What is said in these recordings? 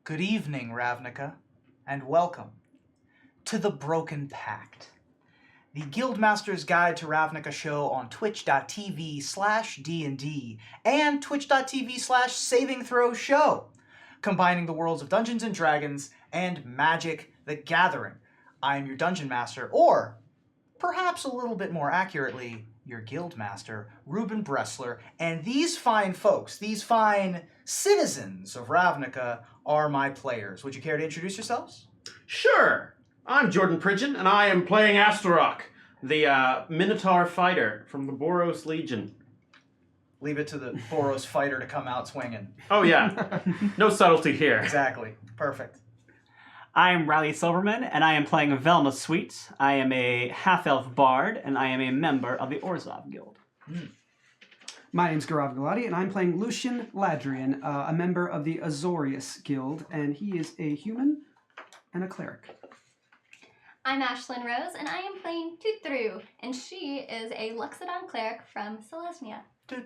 Good evening, Ravnica, and welcome to the Broken Pact, the Guildmaster's Guide to Ravnica show on twitch.tv/D&D and twitch.tv/Saving Throw Show, combining the worlds of Dungeons & Dragons and Magic the Gathering. I am your Dungeon Master, or perhaps a little bit more accurately, your Guildmaster, Ruben Bressler, and these fine folks, these fine citizens of Ravnica are my players. Would you care to introduce yourselves? Sure. I'm Jordan Pridgeon, and I am playing Astaroth, the Minotaur fighter from the Boros Legion. Leave it to the Boros fighter to come out swinging. Oh, yeah. No subtlety here. Exactly. Perfect. I am Riley Silverman, and I am playing Velma Sweet. I am a half-elf bard, and I am a member of the Orzhov Guild. My name's Gaurav Gulati, and I'm playing Lucian Ladrian, a member of the Azorius Guild, and he is a human and a cleric. I'm Ashlyn Rose, and I am playing Tutru, and she is a Luxodon cleric from Selesnya. I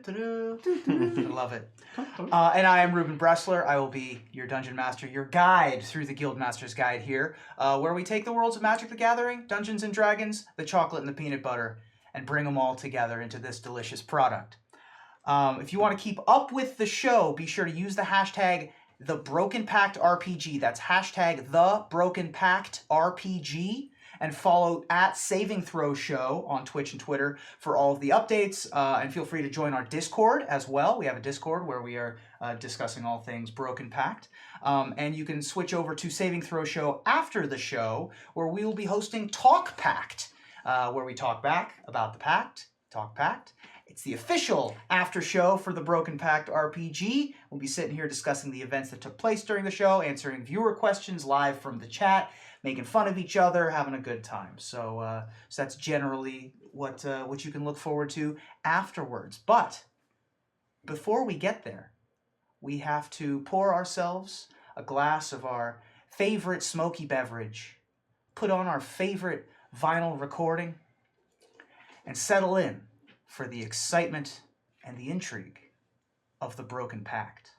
love it. And I am Ruben Bressler. I will be your Dungeon Master, your guide through the Guildmaster's Guide here, where we take the worlds of Magic the Gathering, Dungeons & Dragons, the chocolate and the peanut butter, and bring them all together into this delicious product. If you want to keep up with the show, be sure to use the hashtag #TheBrokenPactRPG. That's hashtag #TheBrokenPactRPG. And follow at Saving Throw Show on Twitch and Twitter for all of the updates. And feel free to join our Discord as well. We have a Discord where we are discussing all things Broken Pact. And you can switch over to Saving Throw Show after the show, where we will be hosting Talk Pact, where we talk back about the Pact, Talk Pact. It's the official after show for the Broken Pact RPG. We'll be sitting here discussing the events that took place during the show, answering viewer questions live from the chat, making fun of each other, having a good time. So that's generally what you can look forward to afterwards. But before we get there, we have to pour ourselves a glass of our favorite smoky beverage, put on our favorite vinyl recording, and settle in for the excitement and the intrigue of the Broken Pact.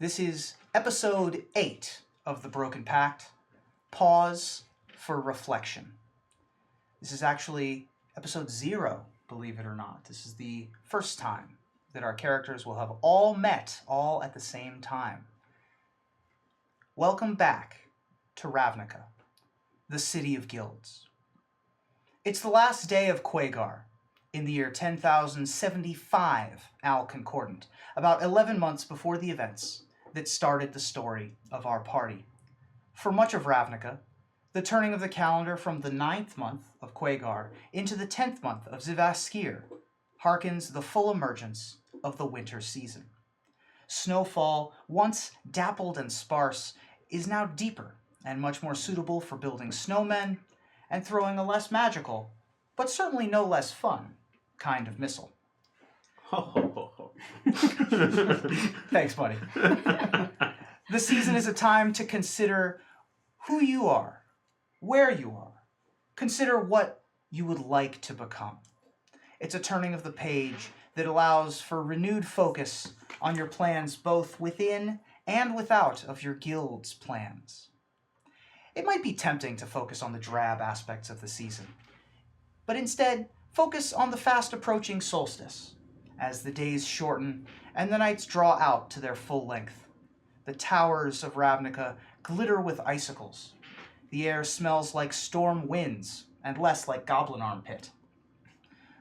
This is episode 8 of the Broken Pact, Pause for Reflection. This is actually episode 0, believe it or not. This is the first time that our characters will have all met, all at the same time. Welcome back to Ravnica, the City of Guilds. It's the last day of Quagar, in the year 10,075 Al Concordant, about 11 months before the events that started the story of our party. For much of Ravnica, the turning of the calendar from the 9th month of Quagar into the 10th month of Zivaskir harkens the full emergence of the winter season. Snowfall, once dappled and sparse, is now deeper and much more suitable for building snowmen and throwing a less magical, but certainly no less fun, kind of missile. Thanks, buddy. The season is a time to consider who you are, where you are. Consider what you would like to become. It's a turning of the page that allows for renewed focus on your plans both within and without of your guild's plans. It might be tempting to focus on the drab aspects of the season, but instead focus on the fast approaching solstice, as the days shorten and the nights draw out to their full length. The towers of Ravnica glitter with icicles. The air smells like storm winds and less like goblin armpit.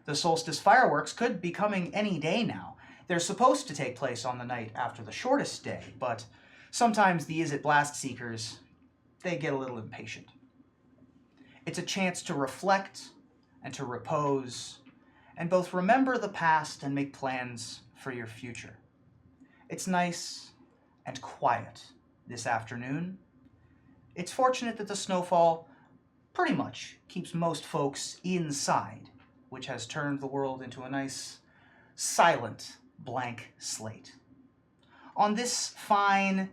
The solstice fireworks could be coming any day now. They're supposed to take place on the night after the shortest day, but sometimes the Izzet Blast Seekers, they get a little impatient. It's a chance to reflect and to repose, and both remember the past and make plans for your future. It's nice and quiet this afternoon. It's fortunate that the snowfall pretty much keeps most folks inside, which has turned the world into a nice, silent, blank slate. On this fine,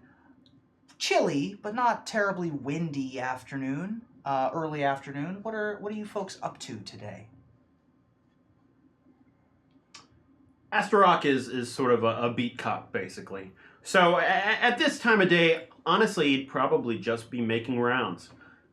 chilly, but not terribly windy afternoon, early afternoon, what are you folks up to today? Astarock is sort of a beat cop, basically. So at this time of day, honestly, he'd probably just be making rounds.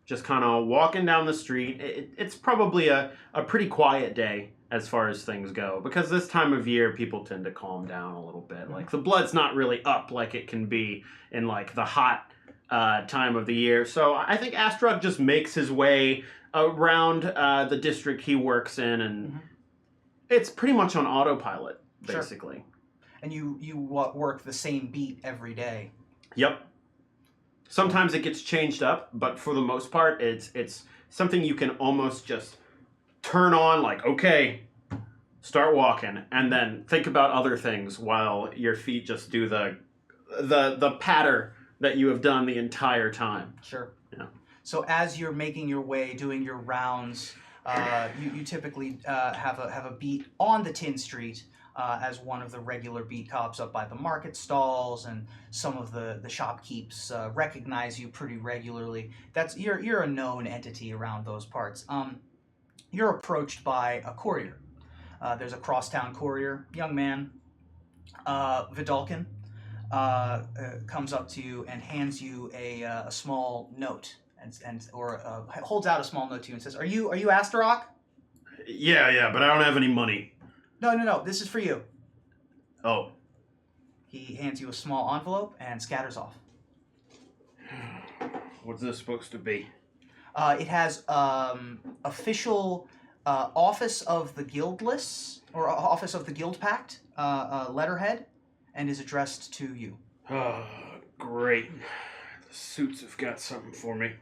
Just kind of walking down the street. It's probably a pretty quiet day as far as things go, because this time of year people tend to calm down a little bit. Like, the blood's not really up like it can be in like the hot time of the year. So I think Astarock just makes his way around the district he works in, and it's pretty much on autopilot, basically. Sure. And you work the same beat every day. Yep. Sometimes it gets changed up, but for the most part, it's something you can almost just turn on, like, okay, start walking, and then think about other things while your feet just do the patter that you have done the entire time. Sure. Yeah. So as you're making your way, doing your rounds, you typically have a beat on the Tin Street as one of the regular beat cops up by the market stalls, and some of the shopkeeps recognize you pretty regularly. You're a known entity around those parts. You're approached by a courier. There's a crosstown courier, young man, Vidalkin, comes up to you and hands you a small note, or holds out a small note to you and says, "Are you Astarock?" Yeah, but I don't have any money. No, this is for you. Oh. He hands you a small envelope and scatters off. What's this supposed to be? It has official Office of the Guild lists, or Office of the Guild Pact letterhead, and is addressed to you. Oh, great. The suits have got something for me.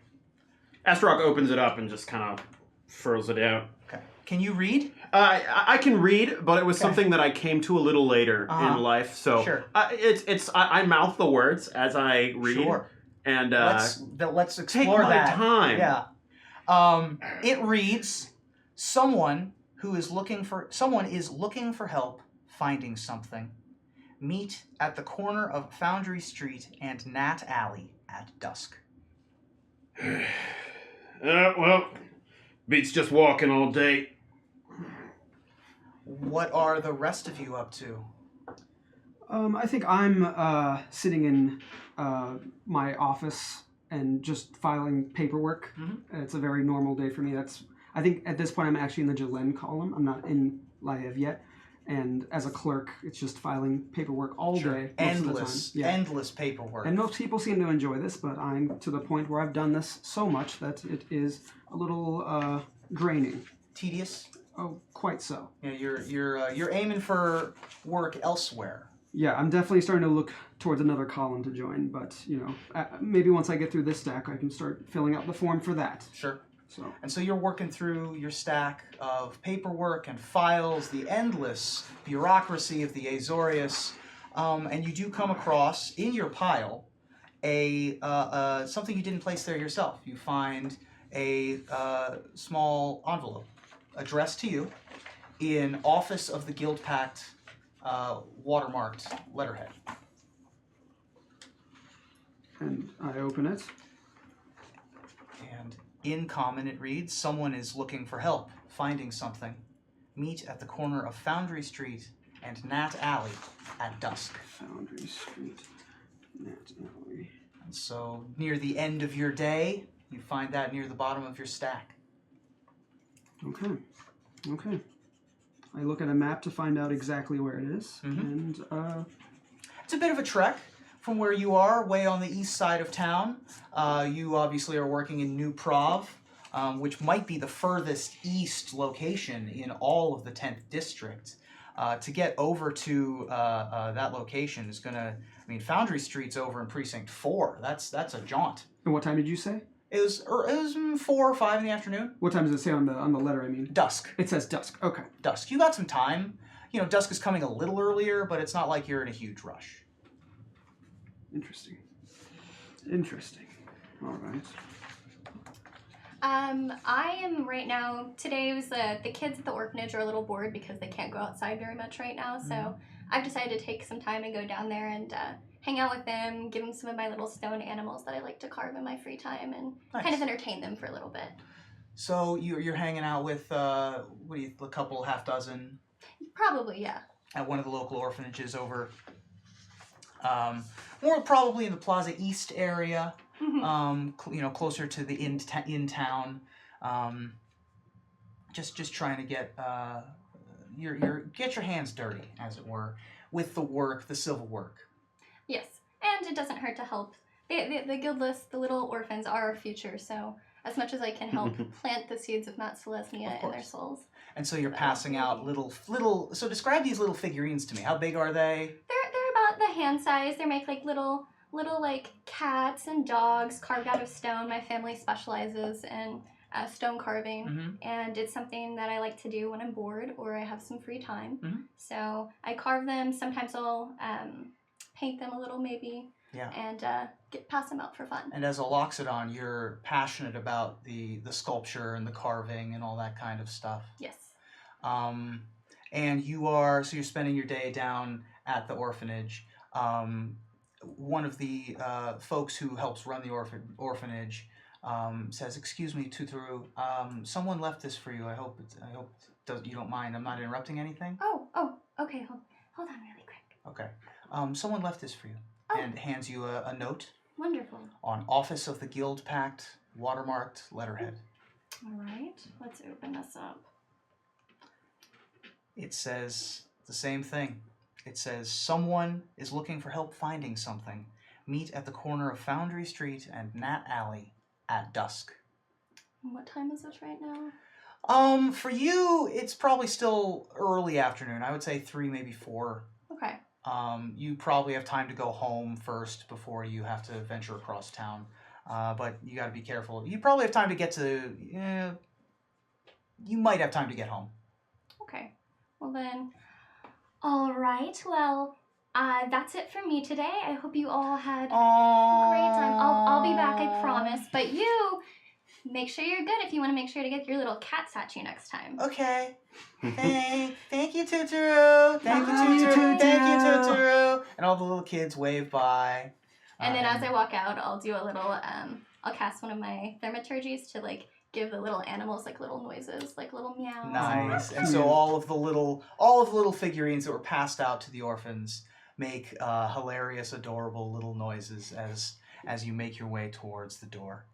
Astarock opens it up and just kind of furls it out. Okay. Can you read? I can read, but it was Okay. something that I came to a little later in life. So Sure. I mouth the words as I read. Sure. And Let's explore take my that. time. Yeah. It reads, someone is looking for help finding something. Meet at the corner of Foundry Street and Nat Alley at dusk. Well, beats just walking all day. What are the rest of you up to? I think I'm sitting in my office and just filing paperwork. Mhm. It's a very normal day for me. I think at this point I'm actually in the Jalen column. I'm not in Liev yet. And as a clerk, it's just filing paperwork all day. Endless paperwork. And most people seem to enjoy this, but I'm to the point where I've done this so much that it is a little draining. Tedious. Oh, quite so. Yeah, you're aiming for work elsewhere. Yeah, I'm definitely starting to look towards another column to join, but maybe once I get through this stack, I can start filling out the form for that. Sure. So. And so you're working through your stack of paperwork and files, the endless bureaucracy of the Azorius, and you do come across in your pile something you didn't place there yourself. You find a small envelope addressed to you in Office of the Guild Pact watermarked letterhead. And I open it. And in common it reads, someone is looking for help finding something. Meet at the corner of Foundry Street and Nat Alley at dusk. Foundry Street, Nat Alley. And so near the end of your day, you find that near the bottom of your stack. Okay. I look at a map to find out exactly where it is, Mhm. and It's a bit of a trek from where you are, way on the east side of town. You obviously are working in New Prov, which might be the furthest east location in all of the 10th district. To get over to that location is gonna. I mean, Foundry Street's over in Precinct 4. That's a jaunt. And what time did you say? It was 4 or 5 in the afternoon. What time does it say on the letter? I mean, Dusk. it says dusk. Okay. Dusk. You got some time. You know, dusk is coming a little earlier, but it's not like you're in a huge rush. Interesting. Interesting. All right. I am right now. Today was the kids at the orphanage are a little bored because they can't go outside very much right now. So I've decided to take some time and go down there and hang out with them, give them some of my little stone animals that I like to carve in my free time, and kind of entertain them for a little bit. So you're hanging out with a couple, half dozen? Probably, yeah. At one of the local orphanages over, more probably in the Plaza East area. Closer to the in town. Just trying to get get your hands dirty, as it were, with the civil work. Yes, and it doesn't hurt to help. The guildless, the little orphans are our future, so as much as I can help plant the seeds of Mount Selesnya in their souls. And so you're passing out little. So describe these little figurines to me. How big are they? They're about the hand size. They make like little like cats and dogs carved out of stone. My family specializes in stone carving, and it's something that I like to do when I'm bored or I have some free time. So I carve them. Sometimes I'll paint them a little, maybe, and pass them out for fun. And as a Loxodon, you're passionate about the sculpture and the carving and all that kind of stuff. Yes. And you're spending your day down at the orphanage. One of the folks who helps run the orphanage says, "Excuse me, Tuturu, someone left this for you. I hope you don't mind. I'm not interrupting anything." Oh, okay. Hold on really quick. Okay. Someone left this for you and hands you a note. Wonderful. On Office of the Guild Pact, watermarked letterhead. All right. Let's open this up. It says the same thing. It says, "Someone is looking for help finding something. Meet at the corner of Foundry Street and Nat Alley at dusk." What time is it right now? For you, it's probably still early afternoon. I would say 3, maybe 4. Okay. You probably have time to go home first before you have to venture across town. But you got to be careful. You probably have time to get to... you might have time to get home. Okay. Well then... All right. Well, that's it for me today. I hope you all had a great time. I'll be back, I promise. But you... make sure you're good if you want to make sure to get your little cat statue next time. Okay. Thank you, Tuturu. Thank you, Tuturu. And all the little kids wave bye. And then as I walk out, I'll do a little, I'll cast one of my thaumaturgies to, like, give the little animals, like, little noises, like little meows. Nice. And so all of the little figurines that were passed out to the orphans make hilarious, adorable little noises as you make your way towards the door.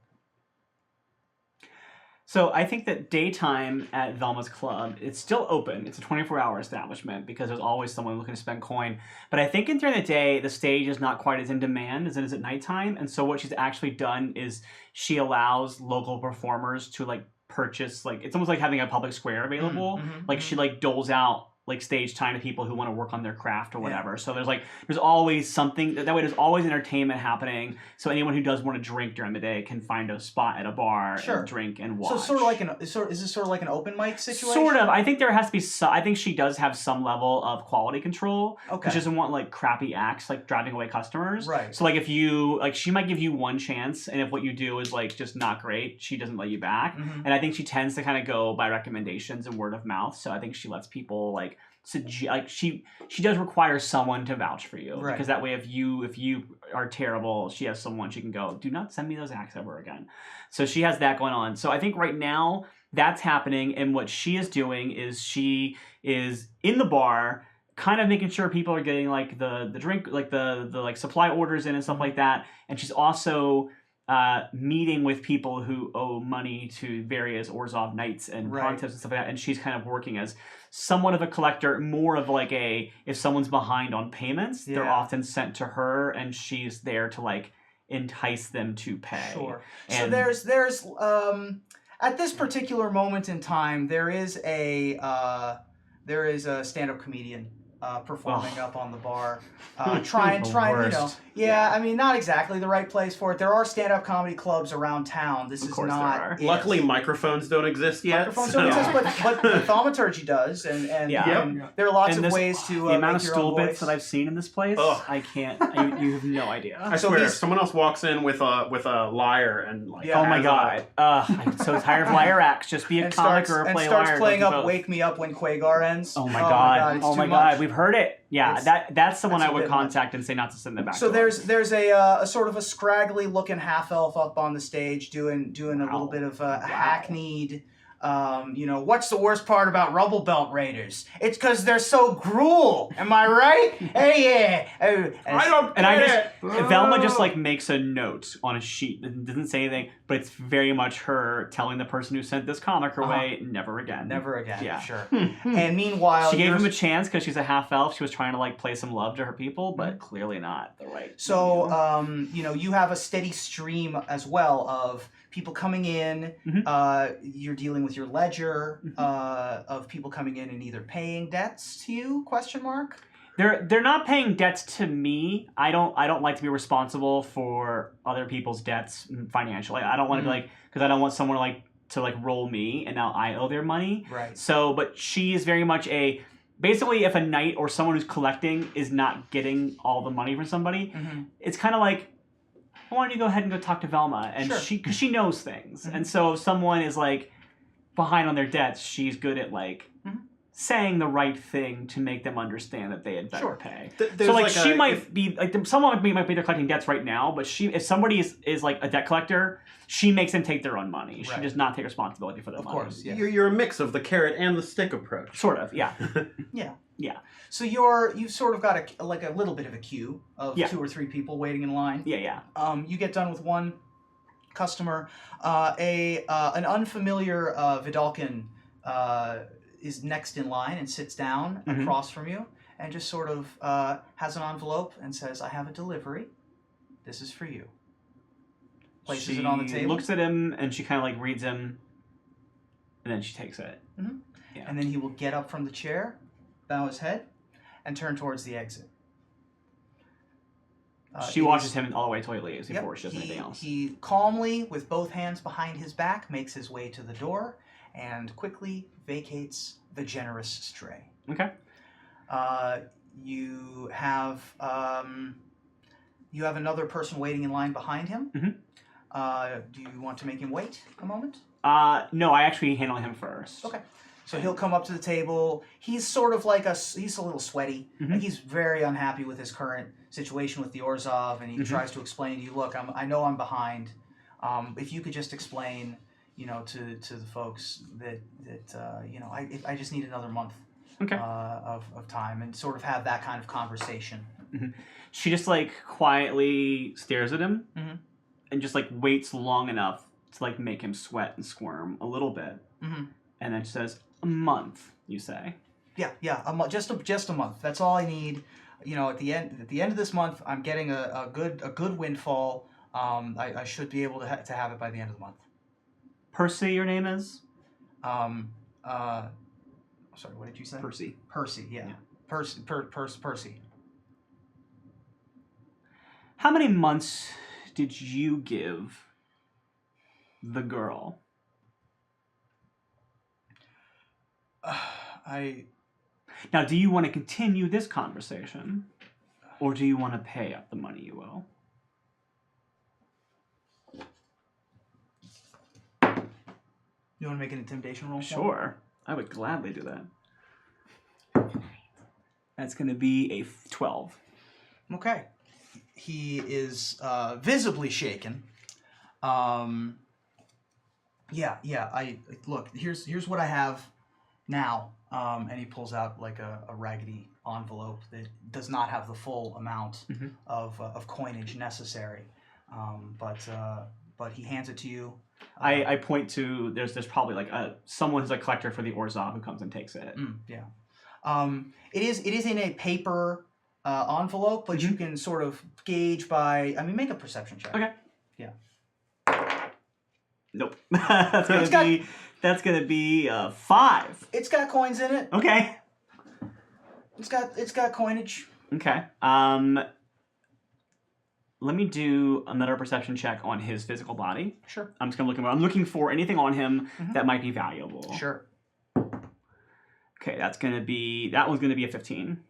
So I think that daytime at Velma's club, it's still open. It's a 24-hour establishment because there's always someone looking to spend coin. But I think during the day, the stage is not quite as in demand as it is at nighttime. And so what she's actually done is she allows local performers to like purchase, like it's almost like having a public square available. She like doles out like stage time to people who want to work on their craft or whatever. So there's always something that way. There's always entertainment happening. So anyone who does want to drink during the day can find a spot at a bar and drink and watch. So is this sort of like an open mic situation? Sort of. I think there has to be I think she does have some level of quality control. Okay. Because she doesn't want like crappy acts like driving away customers. Right. So like if you she might give you one chance, and if what you do is like just not great, she doesn't let you back. And I think she tends to kind of go by recommendations and word of mouth. So I think she lets people like she does require someone to vouch for you, because that way if you are terrible, she has someone she can go, do not send me those acts ever again. So she has that going on. So I think right now that's happening, and what she is doing is she is in the bar kind of making sure people are getting like the drink, like the like supply orders in and stuff like that, and she's also meeting with people who owe money to various Orzhov knights and Right. pontiffs and stuff like that, and she's kind of working as somewhat of a collector, more of like if someone's behind on payments, they're Yeah. often sent to her, and she's there to like entice them to pay. Sure. So And- there's at this particular moment in time, there is a stand-up comedian performing up on the bar, trying, The you know, worst. yeah. I mean, not exactly the right place for it. There are stand-up comedy clubs around town. This Of is course there not. are. it. Luckily, microphones don't exist yet. Microphones so- don't exist, but the thaumaturgy does, and Yeah. and there are lots And of this- ways to the amount make of your stool own bits voice. that I've seen in this place, Ugh. I can't. You have no idea. I So swear, these- someone else walks in with a lyre and like. Yeah. Oh my has god! I'm so tired of liar acts. Just be a and comic starts, or and play starts liar. playing don't do up both. "Wake Me Up When Quagar Ends." Oh my god! it's Oh my too god! much. We've heard it. Yeah, It's- that's the one that's I a would bit much. contact and say not to sit in the back. So door. there's a sort of a scraggly looking half elf up on the stage doing a little bit of hackneyed. What's the worst part about Rubble Belt Raiders? It's because they're so gruel. Am I right? Hey, yeah. I don't And I get just it. Velma just like makes a note on a sheet. It doesn't say anything, but it's very much her telling the person who sent this comic her way, never again. Never again. Yeah. Sure. And meanwhile, She gave you're- him a chance because she's a half elf. She was trying to like play some love to her people, but clearly not the right. So, venue. you have a steady stream as well of people coming in. Mhm. You're dealing with your ledger of people coming in and either paying debts to you? Question mark. They're not paying debts to me. I don't like to be responsible for other people's debts financially. I don't want to be like, because I don't want someone to roll me and now I owe their money. Right. So, but she is very much basically if a knight or someone who's collecting is not getting all the money from somebody, it's kind of like, why don't you go ahead and go talk to Velma, and Sure. because she knows things, and so if someone is like behind on their debts, she's good at saying the right thing to make them understand that they had better Sure. pay. There's So she a- might be someone might be collecting debts right now, but if somebody is like a debt collector, she makes them take their own money. She Right. does not take responsibility for their Of money. course. Yeah. You're a mix of the carrot and the stick approach. Sort of, yeah. Yeah. So you've sort of got a little bit of a queue of Yeah. 2 or 3 people waiting in line. Yeah. You get done with one customer. An unfamiliar Vidalcan is next in line and sits down across from you and just sort of has an envelope and says, "I have a delivery. This is for you." Places it on the She table. looks at him and she kind of reads him, and then she takes it. And then he will get up from the chair, bow his head, and turn towards the exit. She watches him all the way until he leaves before she does anything else. He calmly, with both hands behind his back, makes his way to the door and quickly vacates the generous stray. Okay. You have another person waiting in line behind him. Do you want to make him wait a moment? No, I actually handle him first. Okay. So he'll come up to the table. He's sort of like he's a little sweaty. Like he's very unhappy with his current situation with the Orzhov, and he tries to explain to you, "Look, I know I'm behind. If you could just explain, to the folks that I just need another month Okay. of time," and sort of have that kind of conversation. She just quietly stares at him and just waits long enough to make him sweat and squirm a little bit, and then she says, "A month," you say. Yeah, just a month. That's all I need. At the end of this month, I'm getting a good windfall. I should be able to have it by the end of the month. Percy, your name is? Sorry, what did you say? Percy. Percy, yeah. Percy. How many months did you give the girl? Now, do you want to continue this conversation, or do you want to pay up the money you owe? You want to make an intimidation roll? Sure. I would gladly do that. That's going to be a 12. Okay. He is visibly shaken. I look. Here's what I have now. And he pulls out a raggedy envelope that does not have the full amount of coinage necessary. But but he hands it to you. I point to there's probably like someone who's a collector for the Orzhov who comes and takes it. Yeah. It is in a paper envelope, but you can sort of gauge by. I mean, make a perception check. Okay. Yeah. Nope. That's gonna be 5. It's got coins in it. Okay. It's got coinage. Okay. Let me do another perception check on his physical body. Sure. I'm just gonna look him. I'm looking for anything on him that might be valuable. Sure. Okay, that one's gonna be a 15.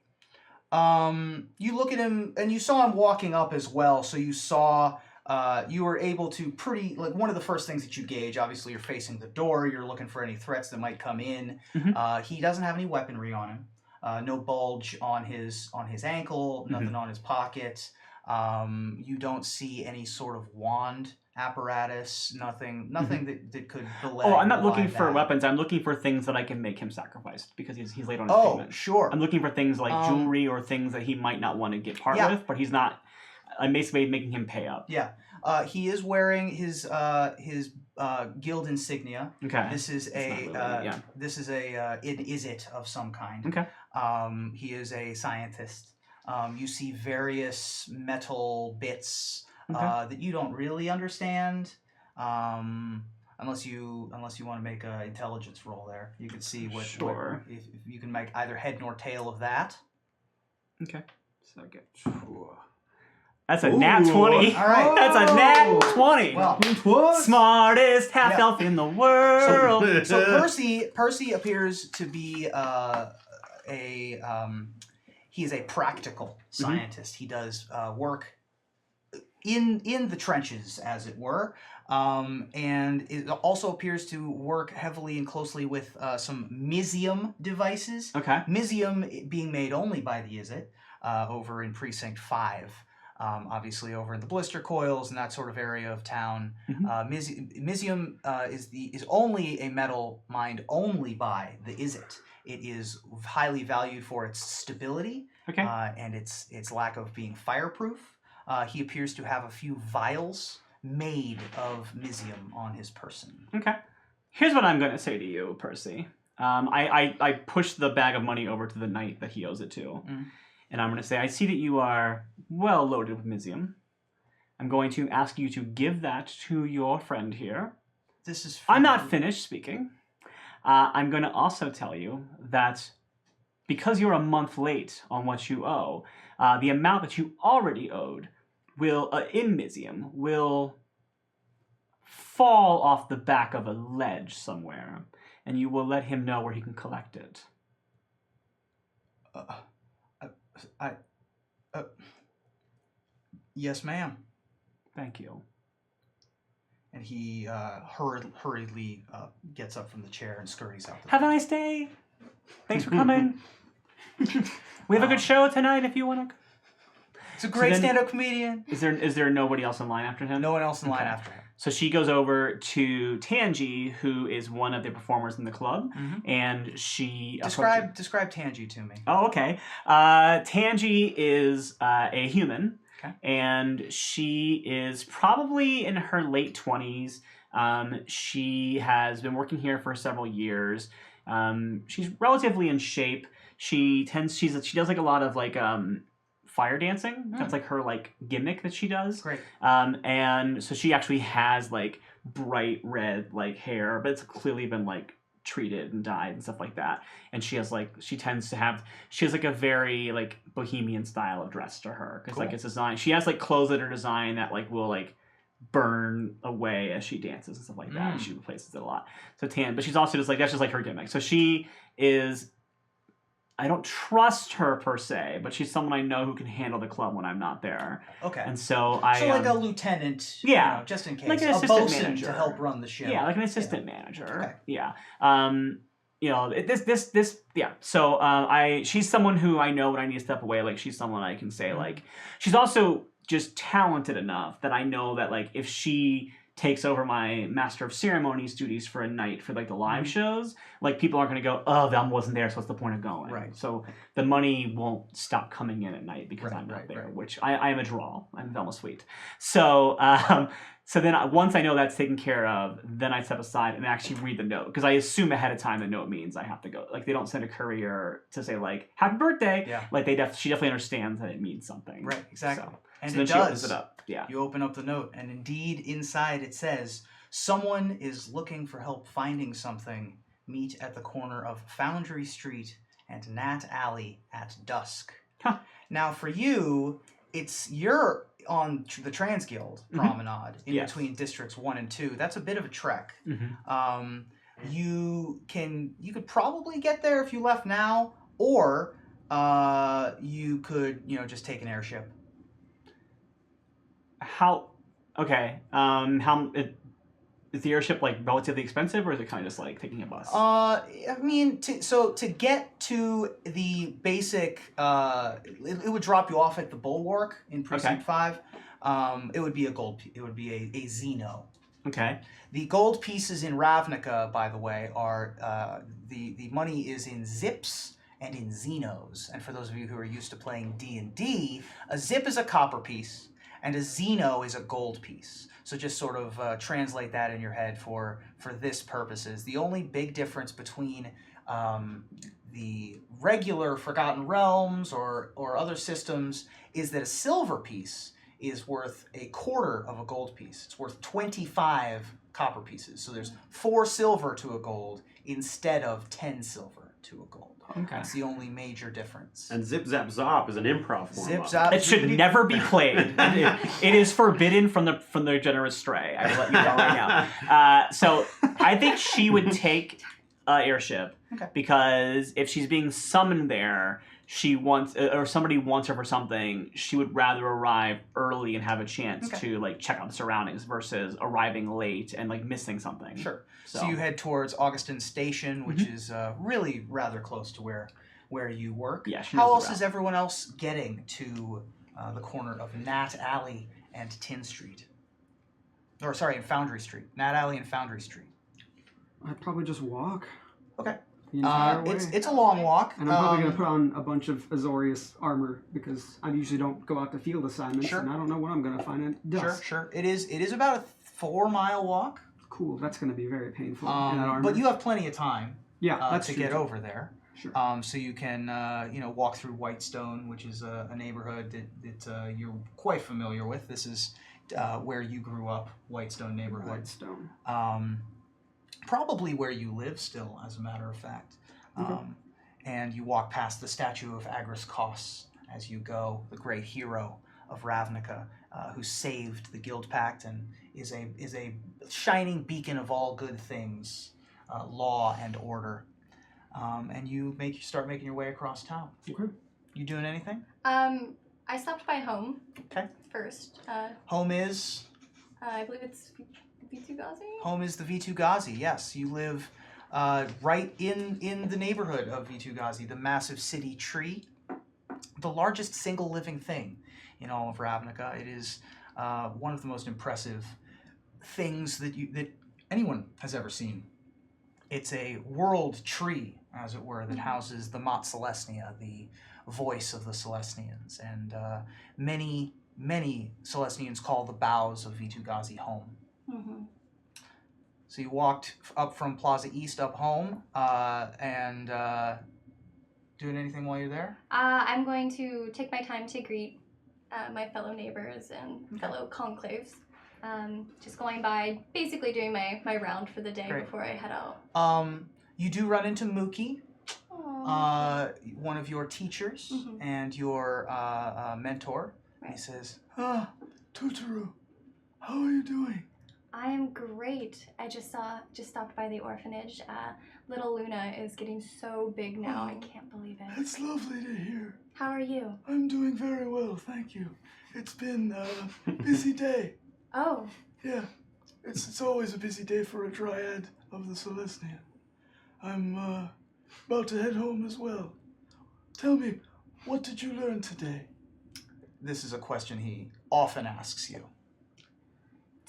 You look at him, and you saw him walking up as well. So you saw, you were able to one of the first things that you gauge. Obviously, you're facing the door. You're looking for any threats that might come in. He doesn't have any weaponry on him. No bulge on his ankle. Nothing on his pocket. You don't see any sort of wand apparatus. Nothing that could delay. Oh, I'm not looking for weapons. I'm looking for things that I can make him sacrifice because he's late on his payment. Oh, sure. I'm looking for things like jewelry or things that he might not want to get part with, but he's not. I'm basically making him pay up. Yeah. He is wearing his guild insignia. Okay. This is an is-it of some kind. Okay. He is a scientist. You see various metal bits that you don't really understand, unless you want to make an intelligence roll. There, you can see what. Sure. If you can make either head nor tail of that. Okay. So I get. That's a nat 20. All right. That's a nat 20. Well, smartest half elf in the world. So Percy appears to be he is a practical scientist. He does work in the trenches, as it were, and it also appears to work heavily and closely with some Mysium devices. Okay. Mysium being made only by the Is-it over in Precinct 5. Obviously, over in the blister coils and that sort of area of town, Mysium is only a metal mined only by the Is-it. It is highly valued for its stability and its lack of being fireproof. He appears to have a few vials made of Mysium on his person. Okay. Here's what I'm going to say to you, Percy. I push the bag of money over to the knight that he owes it to. And I'm going to say, I see that you are well loaded with Mysium. I'm going to ask you to give that to your friend here. I'm not finished speaking. I'm going to also tell you that because you're a month late on what you owe, the amount that you already owed will, in Mysium, will fall off the back of a ledge somewhere, and you will let him know where he can collect it. Yes, ma'am. Thank you. And he hurriedly gets up from the chair and scurries out. Have a nice day. Thanks for coming. We have a good show tonight if you want to. It's a great stand-up comedian. Is there nobody else in line after him? No one else in line after him. So she goes over to Tangi, who is one of the performers in the club, and she describe Tangi to me. Oh, okay. Tangi is a human, and she is probably in her late 20s. She has been working here for several years. She's relatively in shape. She does like a lot of like fire dancing. That's like her like gimmick that she does. Great. And so she actually has like bright red like hair, but it's clearly been like treated and dyed and stuff like that. And she has like she has like a very like bohemian style of dress to her because like it's designed. She has like clothes that are designed that like will like burn away as she dances and stuff like that. And she replaces it a lot. So but she's also just like that's just like her gimmick. So she is. I don't trust her per se, but she's someone I know who can handle the club when I'm not there. Okay. And so like a lieutenant, just in case. Like an a assistant bosun manager to help run the show. Yeah, like an assistant manager. Okay. Yeah. So she's someone who I know when I need to step away. Like she's someone I can say like she's also just talented enough that I know that like if she takes over my Master of Ceremonies duties for a night for like the live shows, like people aren't going to go, oh, Velma wasn't there, so what's the point of going? Right. So the money won't stop coming in at night because Right, I'm not right, there, right. which I am a draw. I'm Velma Sweet. So so then once I know that's taken care of, then I step aside and actually read the note, because I assume ahead of time the note means I have to go. Like they don't send a courier to say like happy birthday. Yeah. Like she definitely understands that it means something. Right, exactly. So, And so it then she opens does. it up. Yeah. You open up the note, and indeed inside it says, someone is looking for help finding something. Meet at the corner of Foundry Street and Nat Alley at dusk. Huh. Now for you, you're on the Trans Guild promenade in Yes. between districts 1 and 2. That's a bit of a trek. Mm-hmm. You could probably get there if you left now, or you could just take an airship. Is the airship like relatively expensive, or is it kind of just like taking a bus? I mean, to get to the basic, it would drop you off at the Bulwark in Precinct 5. It would be a a Xeno. Okay. The gold pieces in Ravnica, by the way, are the money is in zips and in Xenos. And for those of you who are used to playing D&D, a zip is a copper piece and a Xeno is a gold piece. So just sort of translate that in your head for this purposes. The only big difference between the regular Forgotten Realms or other systems is that a silver piece is worth a quarter of a gold piece. It's worth 25 copper pieces. So there's 4 silver to a gold instead of 10 silver to a gold. Okay. That's the only major difference. And Zip Zap Zop is an improv form. Zip Zap. It should never be played. It is forbidden from the generous stray. I will let you know right now. So I think she would take airship because if she's being summoned there, she wants or somebody wants her for something. She would rather arrive early and have a chance to like check out the surroundings versus arriving late and like missing something. Sure. So you head towards Augustin Station, which is really rather close to where you work. Yeah. How else is everyone else getting to the corner of Nat Alley and Tin Street? Or sorry, and Foundry Street. Nat Alley and Foundry Street. I'd probably just walk. Okay. The entire way. It's a long walk. And I'm probably going to put on a bunch of Azorius armor because I usually don't go out to field assignments, and I don't know what I'm going to find at dusk. Sure. It is about a 4-mile walk. Cool. That's going to be very painful in that armor. But you have plenty of time. That's to true. get over there. Sure. So you can walk through Whitestone, which is a neighborhood that you're quite familiar with. This is where you grew up, Whitestone neighborhood. Whitestone. Probably where you live still, as a matter of fact. And you walk past the statue of Agris Kos as you go, the great hero of Ravnica, who saved the Guild Pact and is a shining beacon of all good things, law and order. And you start making your way across town. Okay. You doing anything? I stopped by home. Okay. First. Home is? I believe it's V2 Ghazi? Home is the V2 Ghazi, yes. You live right in the neighborhood of V2 Ghazi, the massive city tree, the largest single living thing in all of Ravnica. It is one of the most impressive things that anyone has ever seen. It's a world tree, as it were, that houses the Mot Celestia, the voice of the Celestians, and many Celestians call the boughs of V2 Ghazi home. Mm-hmm. So you walked up from Plaza East up home, and doing anything while you're there? I'm going to take my time to greet my fellow neighbors and fellow conclaves. Just going by, basically doing my round for the day before I head out. You do run into Mookie, one of your teachers and your mentor. Right. He says, Totoro, how are you doing? I am great. I just stopped by the orphanage. Little Luna is getting so big now. I can't believe it. It's lovely to hear. How are you? I'm doing very well, thank you. It's been a busy day. Oh. Yeah, it's always a busy day for a dryad of the Celestian. I'm about to head home as well. Tell me, what did you learn today? This is a question he often asks you.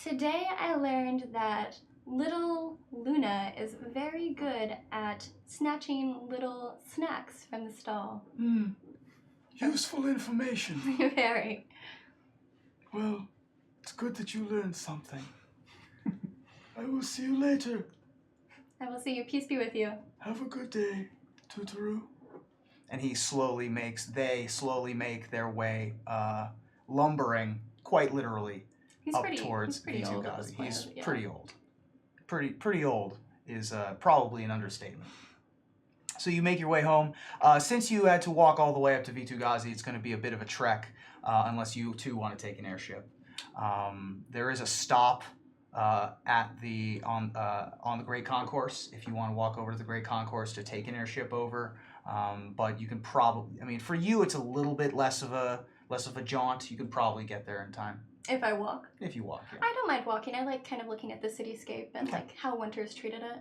Today I learned that little Luna is very good at snatching little snacks from the stall. Useful information. Very. Well, it's good that you learned something. I will see you later. I will see you. Peace be with you. Have a good day, Tutaru. And they slowly make their way, lumbering, quite literally, He's up pretty, towards he's pretty old at this Vitugazi. point, He's yeah. pretty old. Pretty old is probably an understatement. So you make your way home. Since you had to walk all the way up to Vitugazi, it's going to be a bit of a trek, unless you too want to take an airship. There is a stop on the Great Concourse if you want to walk over to the Great Concourse to take an airship over. But you can probably, I mean, for you it's a little bit less of a jaunt. You can probably get there in time. If I walk. If you walk, yeah. I don't mind walking. I like kind of looking at the cityscape and Okay. like how winter's treated it.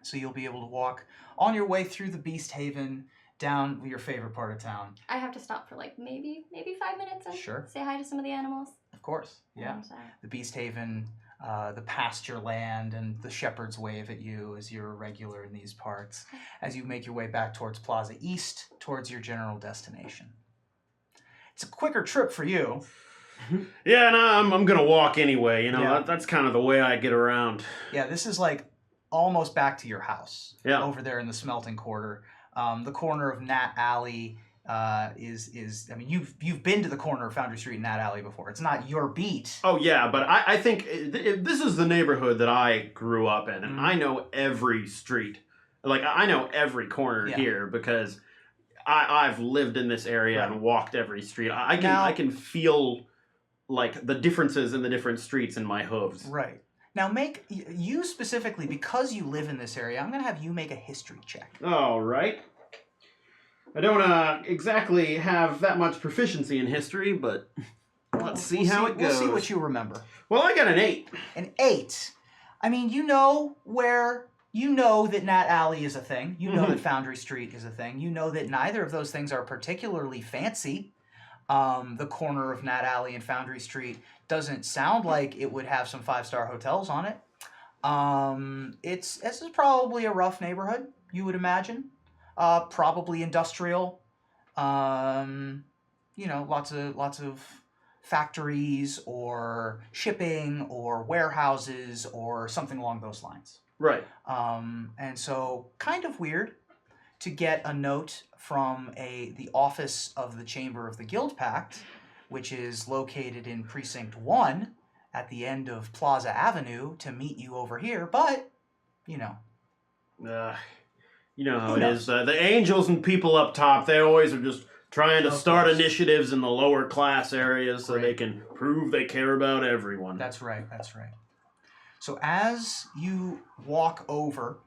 So you'll be able to walk on your way through the Beast Haven down your favorite part of town. I have to stop for like maybe 5 minutes and Sure. say hi to some of the animals. Of course, yeah. And, The Beast Haven, the pasture land, and the shepherds wave at you as you're a regular in these parts as you make your way back towards Plaza East, towards your general destination. It's a quicker trip for you. Yeah, and I'm gonna walk anyway. You know, Yeah. that's kind of the way I get around. Yeah, this is like almost back to your house. Yeah. Over there in the Smelting Quarter. The corner of Nat Alley is I mean, you've been to the corner of Foundry Street and Nat Alley before. It's not your beat. Oh yeah, but I think this is the neighborhood that I grew up in, and I know every street. Like I know every corner here because I've lived in this area and walked every street. I can feel like the differences in the different streets in my hooves. Right. Now make you specifically, because you live in this area, I'm going to have you make a history check. All right. I don't exactly have that much proficiency in history, but let's see how it goes. We'll see what you remember. Well, I got an 8. An 8. I mean, you know that Nat Alley is a thing. You know that Foundry Street is a thing. You know that neither of those things are particularly fancy. The corner of Nat Alley and Foundry Street doesn't sound like it would have some 5-star hotels on it. This is probably a rough neighborhood, you would imagine. Probably industrial. Lots of factories or shipping or warehouses or something along those lines. Right. And so kind of weird to get a note from the office of the Chamber of the Guild Pact, which is located in Precinct 1 at the end of Plaza Avenue, to meet you over here, but, you know. You know how it is. The angels and people up top, they always are just trying to start initiatives in the lower class areas so they can prove they care about everyone. That's right. So as you walk over,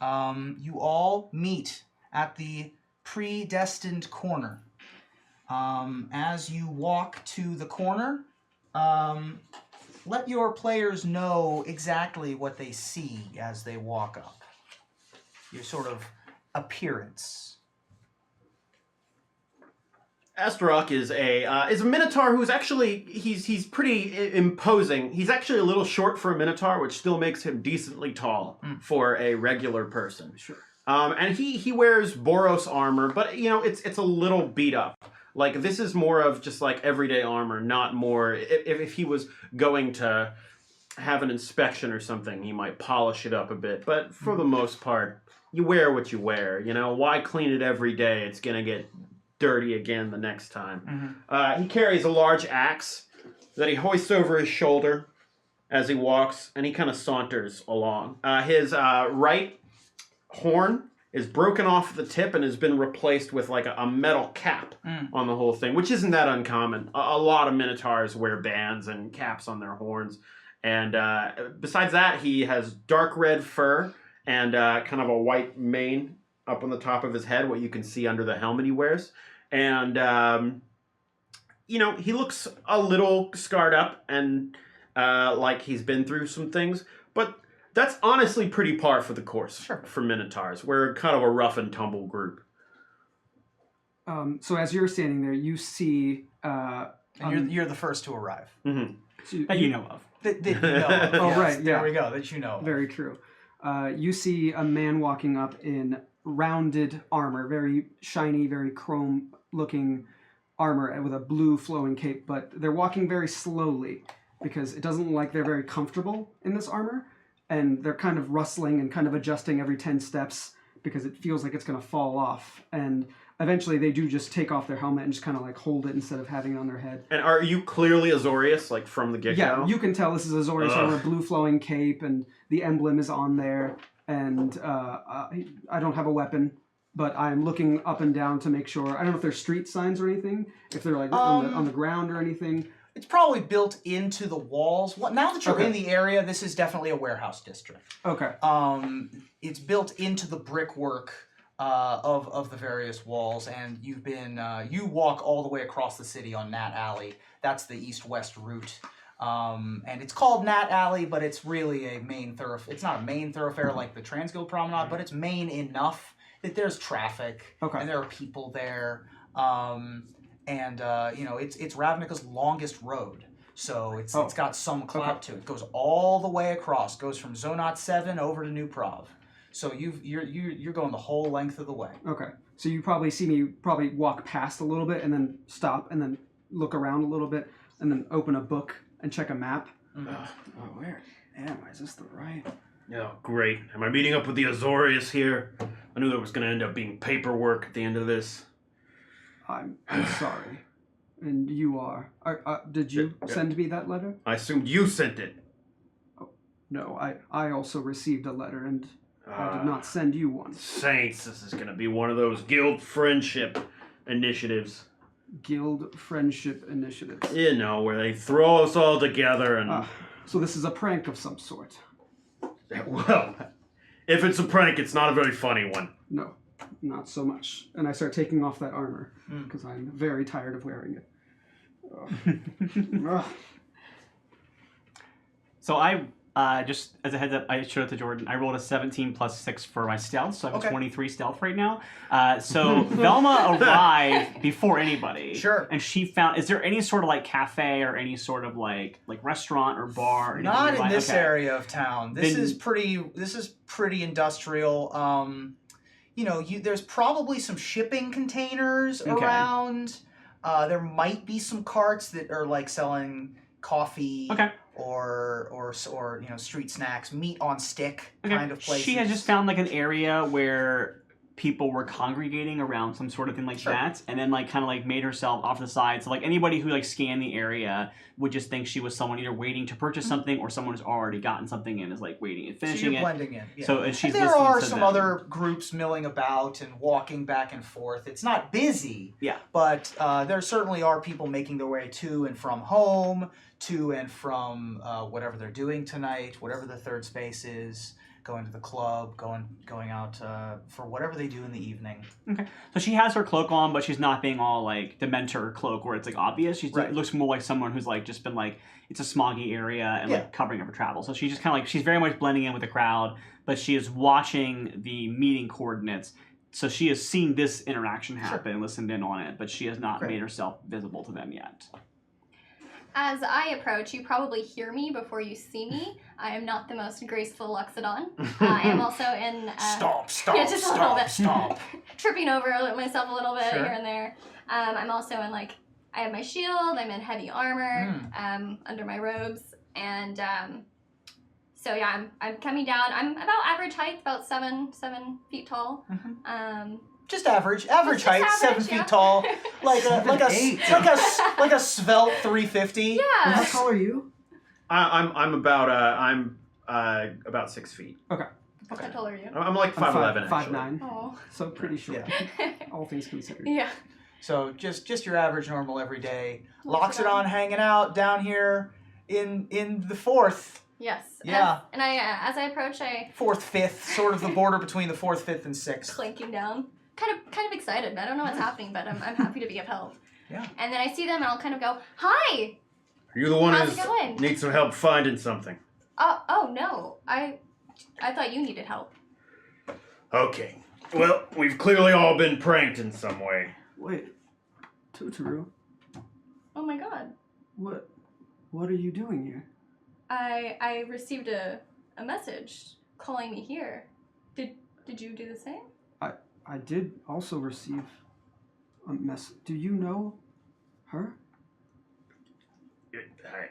you all meet at the predestined corner. As you walk to the corner, let your players know exactly what they see as they walk up. Your sort of appearance. Astaroth is a minotaur who's actually he's pretty imposing. He's actually a little short for a minotaur, which still makes him decently tall for a regular person. Sure. And he wears Boros armor, but it's a little beat up. Like this is more of just like everyday armor, not more. If he was going to have an inspection or something, he might polish it up a bit. But for the most part, you wear what you wear. Why clean it every day? It's gonna get dirty again the next time. He carries a large axe that he hoists over his shoulder as he walks, and he kind of saunters along. His right horn is broken off the tip and has been replaced with like a metal cap on the whole thing, which isn't that uncommon. A lot of minotaurs wear bands and caps on their horns. And besides that, he has dark red fur and kind of a white mane up on the top of his head, what you can see under the helmet he wears. And, he looks a little scarred up and like he's been through some things. But that's honestly pretty par for the course for Minotaurs. We're kind of a rough and tumble group. So as you're standing there, you see... and you're the first to arrive. Mm-hmm. That you know of. That you know of. Oh, Yes, right, There yeah. we go. That you know of. Very true. You see a man walking up in rounded armor, very shiny, very chrome-looking armor with a blue flowing cape, but they're walking very slowly because it doesn't look like they're very comfortable in this armor, and they're kind of rustling and kind of adjusting every 10 steps because it feels like it's going to fall off. And eventually they do just take off their helmet and just kind of like hold it instead of having it on their head. And are you clearly Azorius, like from the get-go? Yeah, you can tell this is Azorius armor, blue flowing cape, and the emblem is on there. And I don't have a weapon, but I'm looking up and down to make sure. I don't know if there's street signs or anything, if they're like on the ground or anything. It's probably built into the walls. Now that you're Okay. in the area, this is definitely a warehouse district. Okay. It's built into the brickwork of the various walls, and you've been you walk all the way across the city on Nat Alley. That's the east-west route. And it's called Nat Alley, but it's really a main thoroughfare. It's not a main thoroughfare like the Transguild Promenade, but it's main enough that there's traffic and there are people there. It's Ravnica's longest road, so it's got some clout to it. It goes all the way across, goes from Zonot 7 over to New Prov. So you're going the whole length of the way. Okay. So you probably see me walk past a little bit and then stop and then look around a little bit and then open a book and check a map. Mm-hmm. Where am I? Is this the right? Oh, great. Am I meeting up with the Azorius here? I knew there was going to end up being paperwork at the end of this. I'm sorry. And you are. Did you send me that letter? I assumed you sent it. No, I also received a letter and I did not send you one. Saints, this is going to be one of those guild friendship initiatives. Guild friendship initiatives. You know, where they throw us all together and... So this is a prank of some sort. Well, if it's a prank, it's not a very funny one. No, not so much. And I start taking off that armor because I'm very tired of wearing it. Ugh. So I, just as a heads up, I showed it to Jordan. I rolled a 17 plus 6 for my stealth, so I have a 23 stealth right now. So Velma arrived before anybody. Sure. And she found, is there any sort of like cafe or any sort of like restaurant or bar? Or anything Not nearby? in this Okay. area of town. This Then- is pretty industrial. There's probably some shipping containers around. There might be some carts that are like selling coffee. Okay. Or street snacks, meat on stick kind of places. She had just found like an area where people were congregating around some sort of thing like that, and then like kind of like made herself off to the side. So like anybody who like scanned the area would just think she was someone either waiting to purchase something or someone who's already gotten something and is like waiting and So finishing you're it. blending in. Yeah. So and she's there listening are to some them. other groups milling about and walking back and forth. It's not busy. Yeah. But there certainly are people making their way to and from home, to and from whatever they're doing tonight, whatever the third space is, going to the club, going out for whatever they do in the evening. Okay. So she has her cloak on, but she's not being all like Dementor cloak where it's like obvious. She's Right. it looks more like someone who's like just been like it's a smoggy area and like covering up her travel. So she's just kind of like she's very much blending in with the crowd, but she is watching the meeting coordinates. So she has seen this interaction happen and listened in on it, but she has not made herself visible to them yet. As I approach, you probably hear me before you see me. I am not the most graceful Luxodon. I am also in... Stop, yeah, just a little bit. stop. Tripping over myself a little bit Sure. here and there. I'm also in, like, I have my shield, I'm in heavy armor, under my robes, and, so yeah, I'm coming down. I'm about average height, about 7 feet tall. Just average Just height, average, 7 feet yeah. tall, like a svelte 350. Yeah. How tall are you? I'm about 6 feet. Okay. How tall are you? I'm like 5'11", actually. 5'9". Oh. So pretty short, Yeah. all things considered. Yeah. So just your average normal everyday. Loxodon hanging out down here in the fourth, Yes. Yeah. And I, as I approach, I fourth, fifth, sort of the border between the fourth, fifth, and sixth. clinking down. Kind of excited. I don't know what's happening, but I'm happy to be of help. Yeah. And then I see them, and I'll kind of go, "Hi." Are you the one How's it who going? needs some help finding something? Oh no. I thought you needed help. Okay. Well, we've clearly all been pranked in some way. Wait, Totoro, Oh my god. what are you doing here? I received a message calling me here. Did you do the same? I did also receive a message. Do you know her?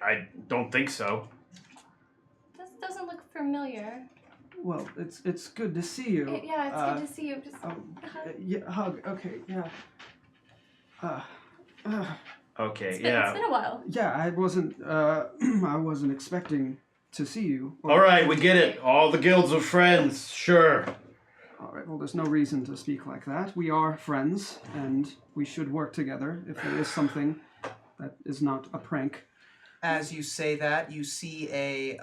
I don't think so. This doesn't look familiar. Well, it's good to see you. It's good to see you. Just Yeah, hug. Okay, yeah. Okay, it's been a while. Yeah, I wasn't I wasn't expecting to see you. All right, we get it. All the guilds are friends. Sure. All right. Well, there's no reason to speak like that. We are friends, and we should work together if there is something that is not a prank. As you say that, you see a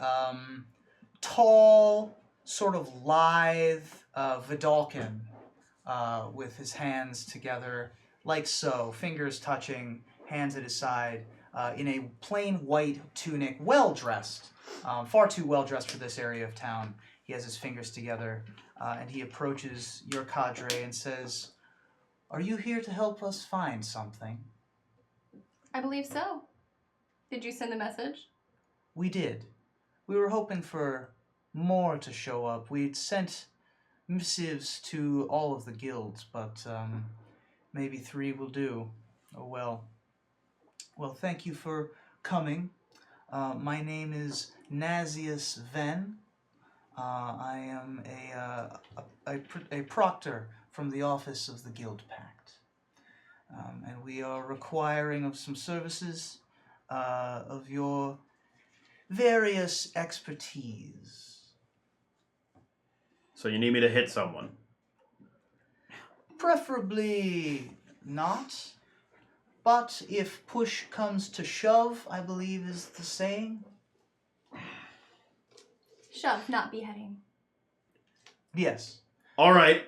tall, sort of lithe Vidalkin with his hands together, like so, fingers touching, hands at his side, in a plain white tunic, well-dressed, far too well-dressed for this area of town. He has his fingers together, and he approaches your cadre and says, "Are you here to help us find something?" I believe so. Did you send the message? We did. We were hoping for more to show up. We'd sent missives to all of the guilds, but maybe 3 will do. Oh well. Well, thank you for coming. My name is Nazius Ven. I am a proctor from the office of the Guild Pact. And we are requiring of some services of your various expertise. So you need me to hit someone? Preferably not, but if push comes to shove, I believe is the saying. Shove, not beheading. Yes. All right.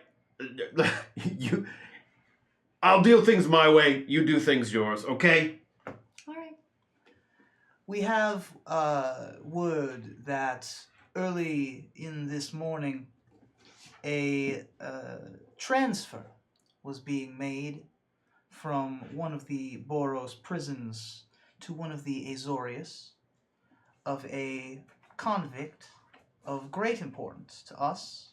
I'll do things my way. You do things yours, okay? All right. We have word that early in this morning a transfer was being made from one of the Boros prisons to one of the Azorius of a convict of great importance to us.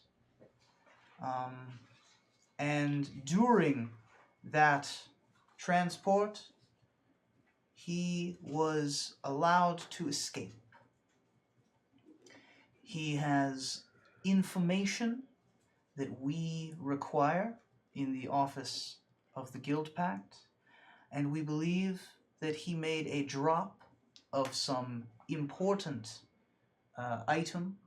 And during that transport, he was allowed to escape. He has information that we require in the office of the Guild Pact, and we believe that he made a drop of some important item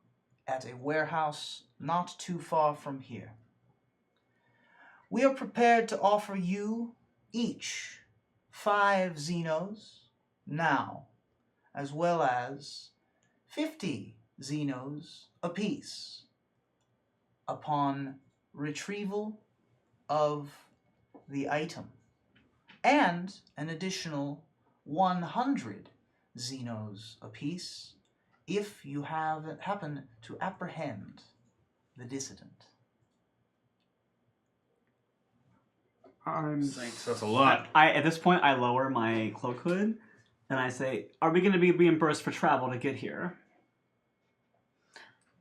at a warehouse not too far from here. We are prepared to offer you each 5 Xenos now, as well as 50 Xenos apiece upon retrieval of the item, and an additional 100 Xenos apiece if you happen to apprehend the dissident. Thanks, that's a lot. At this point, I lower my cloak hood, and I say, "Are we going to be reimbursed for travel to get here?"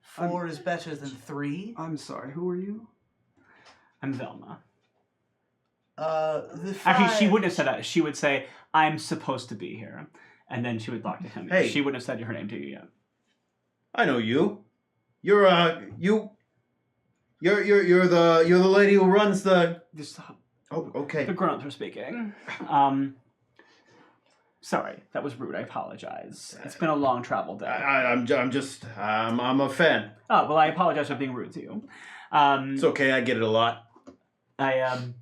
4 is better than 3. I'm sorry, who are you? I'm Velma. The 5... Actually, she wouldn't have said that. She would say, "I'm supposed to be here," and then she would talk to him. Hey. She wouldn't have said her name to you yet. I know you. You're the lady who runs the. Just Oh, okay. the grown-ups are speaking. Sorry, that was rude. I apologize. It's been a long travel day. I'm a fan. Oh, well, I apologize for being rude to you. It's okay. I get it a lot. I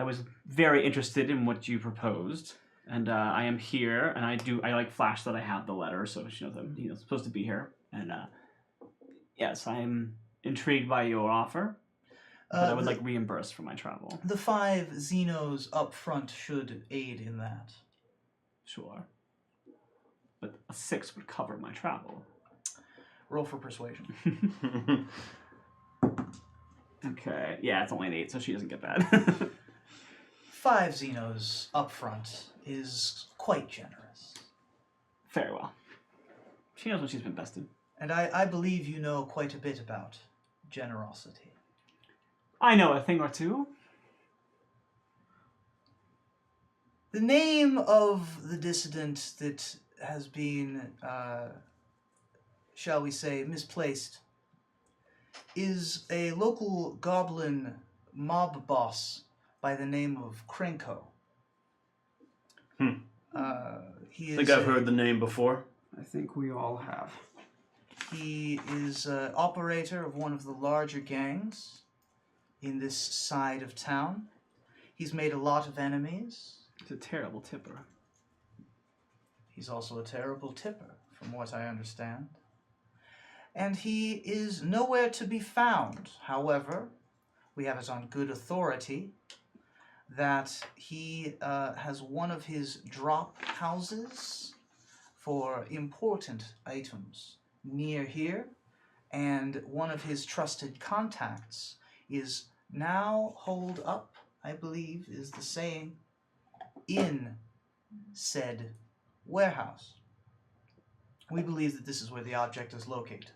was very interested in what you proposed, and I am here, and I like flash that I have the letter, so she knows I'm supposed to be here. And yes, I'm intrigued by your offer, but I would like reimbursed for my travel. The 5 Xenos up front should aid in that. Sure, but a 6 would cover my travel. Roll for persuasion. Okay, yeah, it's only an 8, so she doesn't get that. 5 Xenos up front is quite generous. Very well. She knows when she's been bested. And I believe you know quite a bit about generosity. I know a thing or two. The name of the dissident that has been, shall we say, misplaced is a local goblin mob boss by the name of Krenko. He I is think I've heard the name before. I think we all have. He is an operator of one of the larger gangs in this side of town. He's made a lot of enemies. He's a terrible tipper. He's also a terrible tipper, from what I understand. And he is nowhere to be found. However, we have it on good authority that he has one of his drop houses for important items near here, and one of his trusted contacts is now holed up, I believe is the saying, in said warehouse. We believe that this is where the object is located.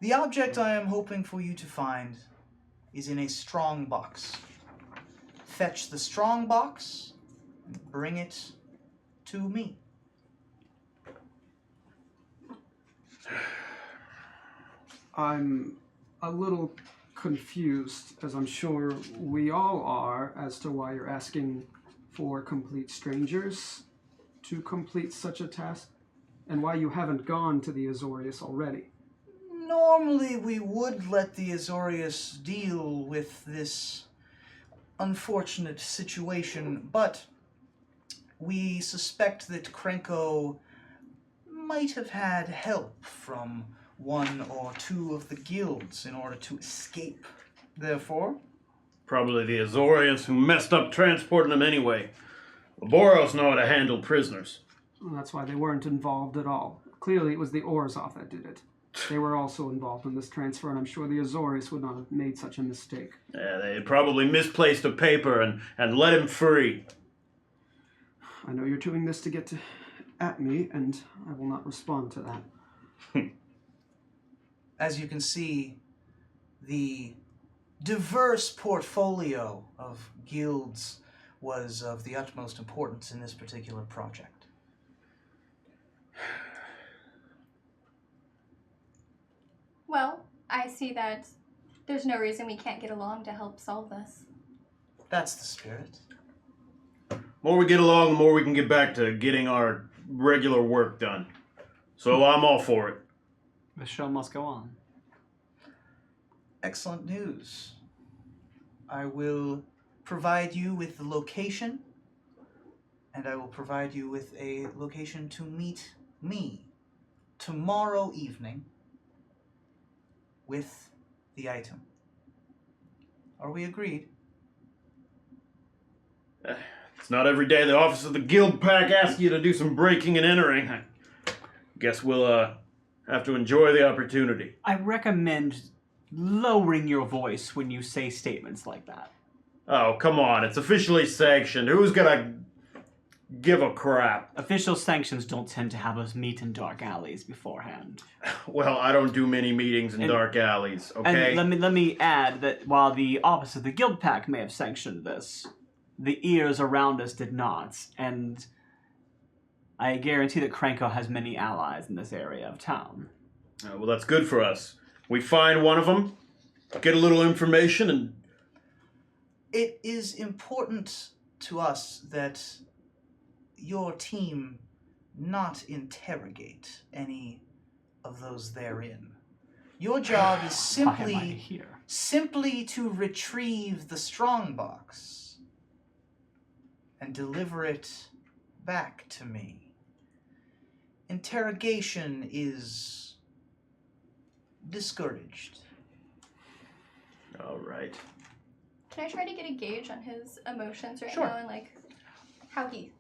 The object I am hoping for you to find is in a strong box. Fetch the strong box and bring it to me. I'm a little confused, as I'm sure we all are, as to why you're asking for complete strangers to complete such a task, and why you haven't gone to the Azorius already. Normally we would let the Azorius deal with this unfortunate situation, but we suspect that Krenko might have had help from one or two of the guilds in order to escape. Therefore, Probably the Azorians who messed up transporting them anyway. The Boros know how to handle prisoners. Well, that's why they weren't involved at all. Clearly it was the Orzhov that did it. They were also involved in this transfer, and I'm sure the Azorius would not have made such a mistake. Yeah, they probably misplaced a paper and let him free. I know you're doing this to get at me, and I will not respond to that. as you can see, the diverse portfolio of guilds was of the utmost importance in this particular project. Well, I see that there's no reason we can't get along to help solve this. That's the spirit. The more we get along, the more we can get back to getting our regular work done. So I'm all for it. The show must go on. Excellent news. I will provide you with the location, and I will provide you with a location to meet me tomorrow evening with the item. Are we agreed? It's not every day the office of the Guild Pack asks you to do some breaking and entering. I guess we'll have to enjoy the opportunity. I recommend lowering your voice when you say statements like that. Oh, come on. It's officially sanctioned. Who's gonna give a crap? Official sanctions don't tend to have us meet in dark alleys beforehand. Well, I don't do many meetings in dark alleys, okay? And let me add that while the office of the Guild Pack may have sanctioned this, the ears around us did not, and I guarantee that Krenko has many allies in this area of town. Well, that's good for us. We find one of them, get a little information, and... It is important to us that your team not interrogate any of those therein. Your job is Why am I here? simply to retrieve the strongbox and deliver it back to me. Interrogation is discouraged. All right. Can I try to get a gauge on his emotions right Sure. now and like how he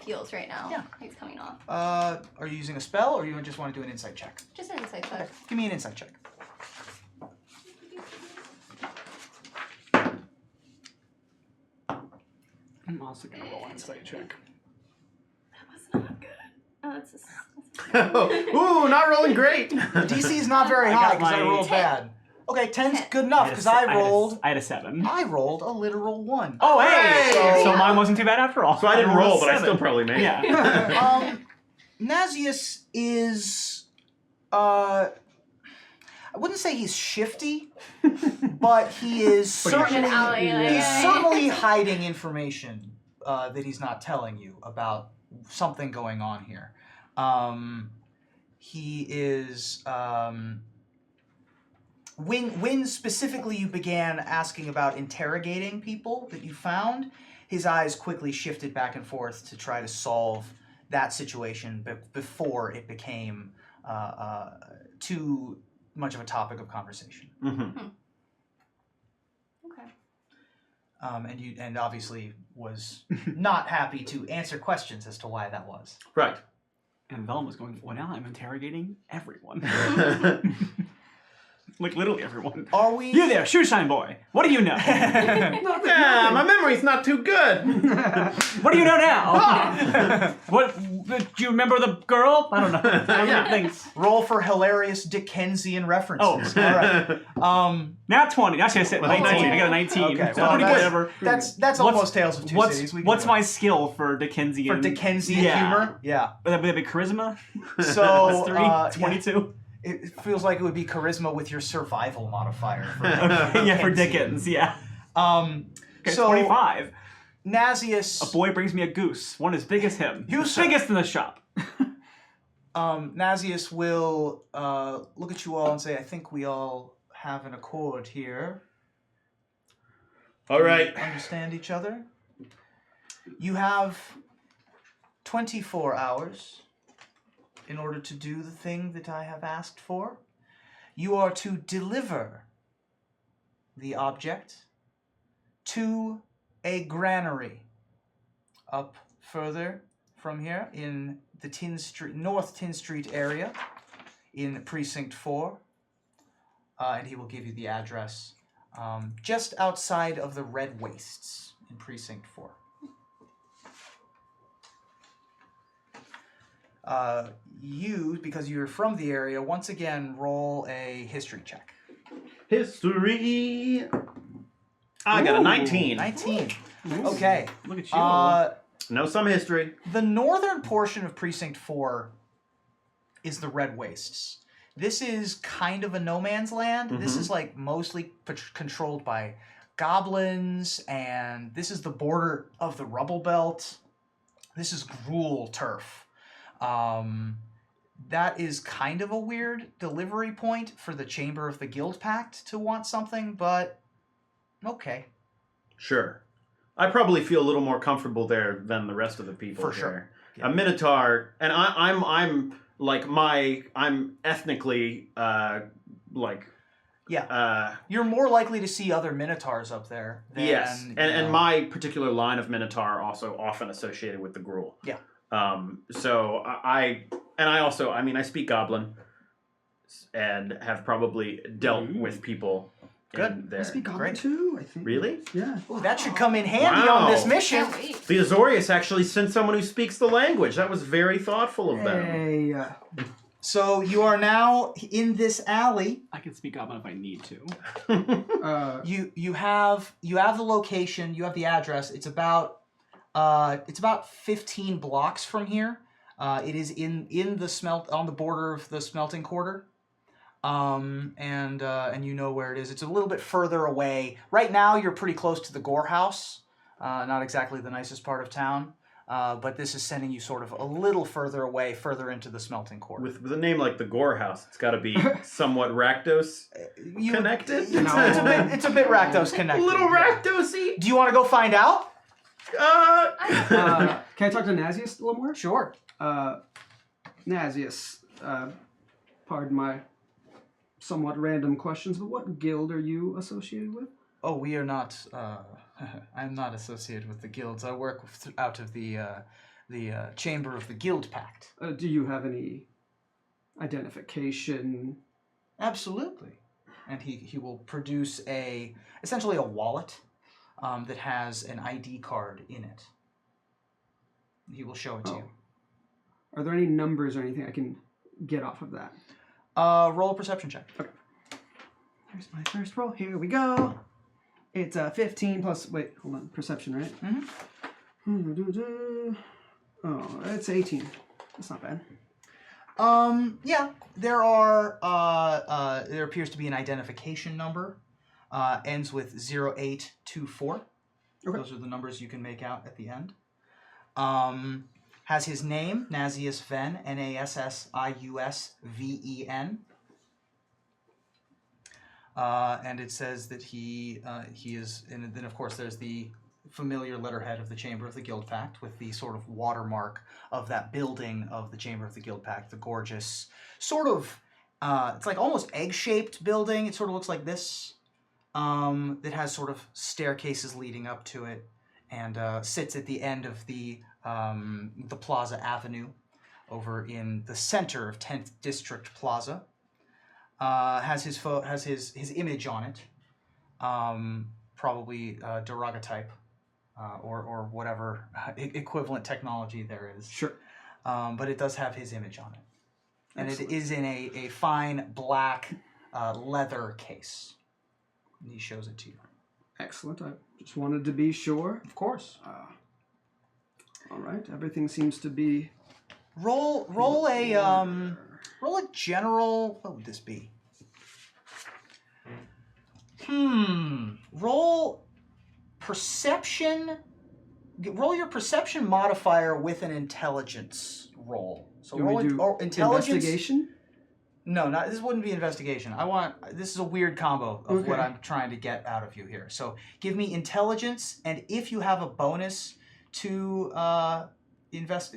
feels right now? Yeah. He's coming off. Are you using a spell, or you just want to do an insight check? Just an insight check. Give me an insight check. I'm also gonna roll an insight check. That was not good. Oh, that's Ooh, not rolling great. DC is not very I high got because I my rolled 10. bad. Okay, 10's good enough because I rolled I had a 7. I rolled a literal 1. Oh, hey! Hooray! So mine wasn't too bad after all. So I didn't rolled a roll, but I 7. still probably made it. Yeah. Nazius is I wouldn't say he's shifty, but he is certainly An alley, like, he's yeah. certainly hiding information that he's not telling you about something going on here. He is when specifically you began asking about interrogating people that you found, his eyes quickly shifted back and forth to try to solve that situation before it became too much of a topic of conversation. Mm-hmm. Okay. And obviously was not happy to answer questions as to why that was. Right. And Velma's going, well, now I'm interrogating everyone. Like, literally everyone. Are we? You there, shoeshine boy. What do you know? Yeah, my memory's not too good. What do you know now? What? Do you remember the girl? I don't know. I don't know things. Roll for hilarious Dickensian references. Oh. All right. Now 20. Actually, I said 19. 19. I got a 19. Okay, So well, pretty that's- good. That's What's- almost Tales of Two Cities. We can What's do my it. skill for Dickensian? For Dickensian Yeah. humor? Yeah. Would that be charisma? So Plus 3? 22? it feels like it would be charisma with your survival modifier. For Yeah, for Dickens, yeah. Okay, So 25. Nazius. A boy brings me a goose. One as big as him. You, sir. Biggest in the shop. Nazius will look at you all and say, "I think we all have an accord here. All right. We understand each other. You have 24 hours in order to do the thing that I have asked for. You are to deliver the object to a granary up further from here in the North Tin Street area in Precinct 4. And he will give you the address just outside of the Red Wastes in Precinct 4. You, because you're from the area, once again roll a history check. History. I got a Ooh. 19. 19. Okay. Look at you. Know some history. The northern portion of Precinct 4 is the Red Wastes. This is kind of a no man's land. This is like mostly controlled by goblins, and this is the border of the Rubble Belt. This is Gruul turf. That is kind of a weird delivery point for the Chamber of the Guild Pact to want something, but okay. Sure. I probably feel a little more comfortable there than the rest of the people For here. sure. Yeah. A Minotaur, and I'm ethnically You're more likely to see other Minotaurs up there than, yes, you and know. my particular line of Minotaur are also often associated with the Gruul. Yeah. So I speak Goblin, and have probably dealt with people. Good. In there. I speak Goblin Great. too, I think. Really? Yeah. Ooh, that should come in handy Wow. on this mission. Can't wait. The Azorius actually sent someone who speaks the language. That was very thoughtful of them. Hey, So you are now in this alley. I can speak Goblin if I need to. You have the location. You have the address. It's about 15 blocks from here. It is in the on the border of the smelting quarter. And you know where it is. It's a little bit further away. Right now, you're pretty close to the Gore House. Not exactly the nicest part of town. But this is sending you sort of a little further away, further into the smelting quarter. With a name like the Gore House, it's got to be somewhat Rakdos connected. It's a bit Rakdos connected. A little yeah. Rakdosy. Do you want to go find out? can I talk to Nazius a little more? Sure. Nazius, pardon my somewhat random questions, but what guild are you associated with? Oh, we are not. I'm not associated with the guilds. I work out of the chamber of the Guild Pact. Do you have any identification? Absolutely. And he will produce essentially a wallet that has an ID card in it. He will show it to you. Are there any numbers or anything I can get off of that? Roll a perception check. Here's my first roll. Here we go. It's 15 plus. Wait, hold on. Perception, right? Oh, it's 18. That's not bad. Yeah, there are, there appears to be an identification number, ends with 0824. Okay. Those are the numbers you can make out at the end. Has his name, Nassius Ven, Nassiusven. And it says that he is, and then of course there's the familiar letterhead of the Chamber of the Guild Pact with the sort of watermark of that building of the Chamber of the Guild Pact, the gorgeous sort of, it's like almost egg-shaped building. It sort of looks like this. That has sort of staircases leading up to it, and sits at the end of the Plaza Avenue, over in the center of 10th District Plaza. Has his image on it, probably daguerreotype, or whatever equivalent technology there is. Sure. But it does have his image on it, and Excellent. It is in a fine black leather case. And he shows it to you. Excellent. I just wanted to be sure. Of course. All right. Everything seems to be. Roll a general. What would this be? Roll perception. Roll your perception modifier with an intelligence roll. So Do roll we do intelligence. Investigation? No, this wouldn't be investigation. This is a weird combo of what I'm trying to get out of you here. So give me intelligence, and if you have a bonus to if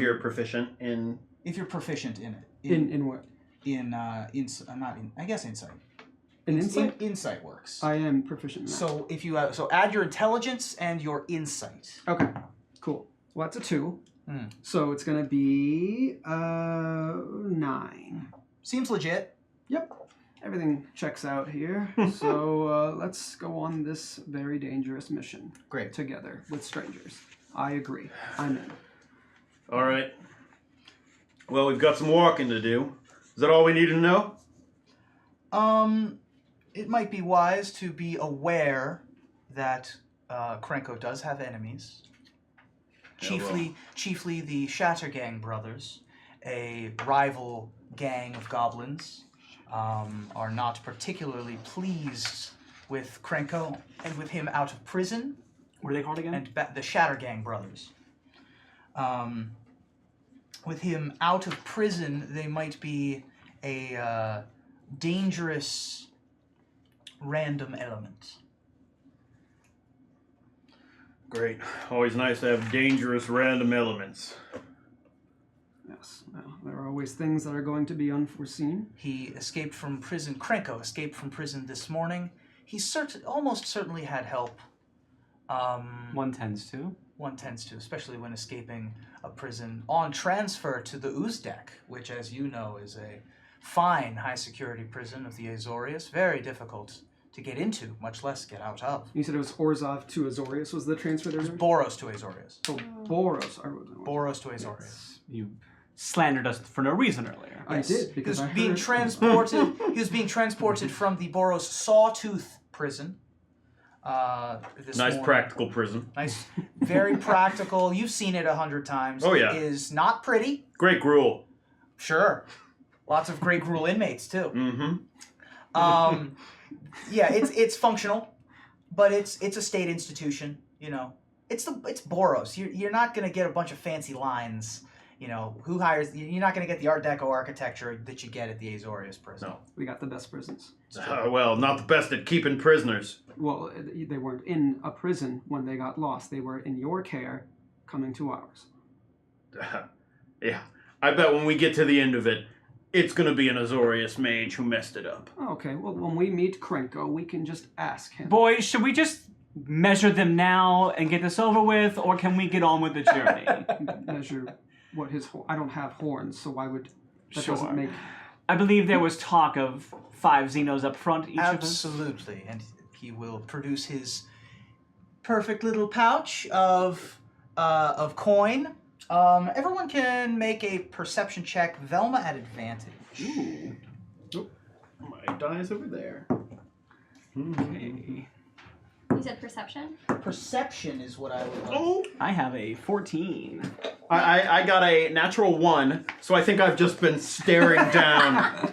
you're proficient in. If you're proficient in it. In what? I guess insight. In insight? Insight works. I am proficient in that. So if you have, add your intelligence and your insight. Okay, cool. Well, that's a 2. So it's going to be 9. Seems legit. Yep. Everything checks out here. So let's go on this very dangerous mission. Great. Together with strangers. I agree. I'm in. All right. Well, we've got some walking to do. Is that all we need to know? It might be wise to be aware that Krenko does have enemies. Chiefly the Shattergang brothers, a rival gang of goblins, are not particularly pleased with Krenko and with him out of prison. What are they called again? And the Shattergang brothers. With him out of prison, they might be a dangerous random element. Great. Always nice to have dangerous random elements. Yes. Well, there are always things that are going to be unforeseen. He escaped from prison. Krenko escaped from prison this morning. He almost certainly had help. One tends to, especially when escaping a prison on transfer to the Uzdek, which, as you know, is a fine high-security prison of the Azorius. Very difficult to get into, much less get out of. You said it was Orzhov to Azorius was the transfer there? It was Boros to Azorius. Oh, Boros. Boros to Azorius. you slandered us for no reason earlier. I did, because he was being transported. He was being transported from the Boros Sawtooth prison. This Nice morning. practical prison. Nice, very practical. You've seen it 100 times. Oh, yeah. It is not pretty. Great gruel. Sure. Lots of great gruel inmates, too. Mm-hmm. Yeah, it's functional, but it's a state institution, you know. It's Boros. You're not going to get a bunch of fancy lines, you know. Who hires... You're not going to get the Art Deco architecture that you get at the Azorius prison. No. We got the best prisons. Well, not the best at keeping prisoners. Well, they weren't in a prison when they got lost. They were in your care, coming to ours. Yeah. I bet when we get to the end of it, it's going to be an Azorius mage who messed it up. Okay, well, when we meet Krenko, we can just ask him. Boys, should we just measure them now and get this over with, or can we get on with the journey? Measure what his... I don't have horns, so why would... That Sure. doesn't make... I believe there was talk of 5 Xenos up front, each of us. Absolutely, and he will produce his perfect little pouch of coin, Everyone can make a perception check. Velma at advantage. Ooh. Oh, my die is over there. Okay. You said perception? Perception is what I would like. Oh! I have a 14. I got a natural 1, so I think I've just been staring down.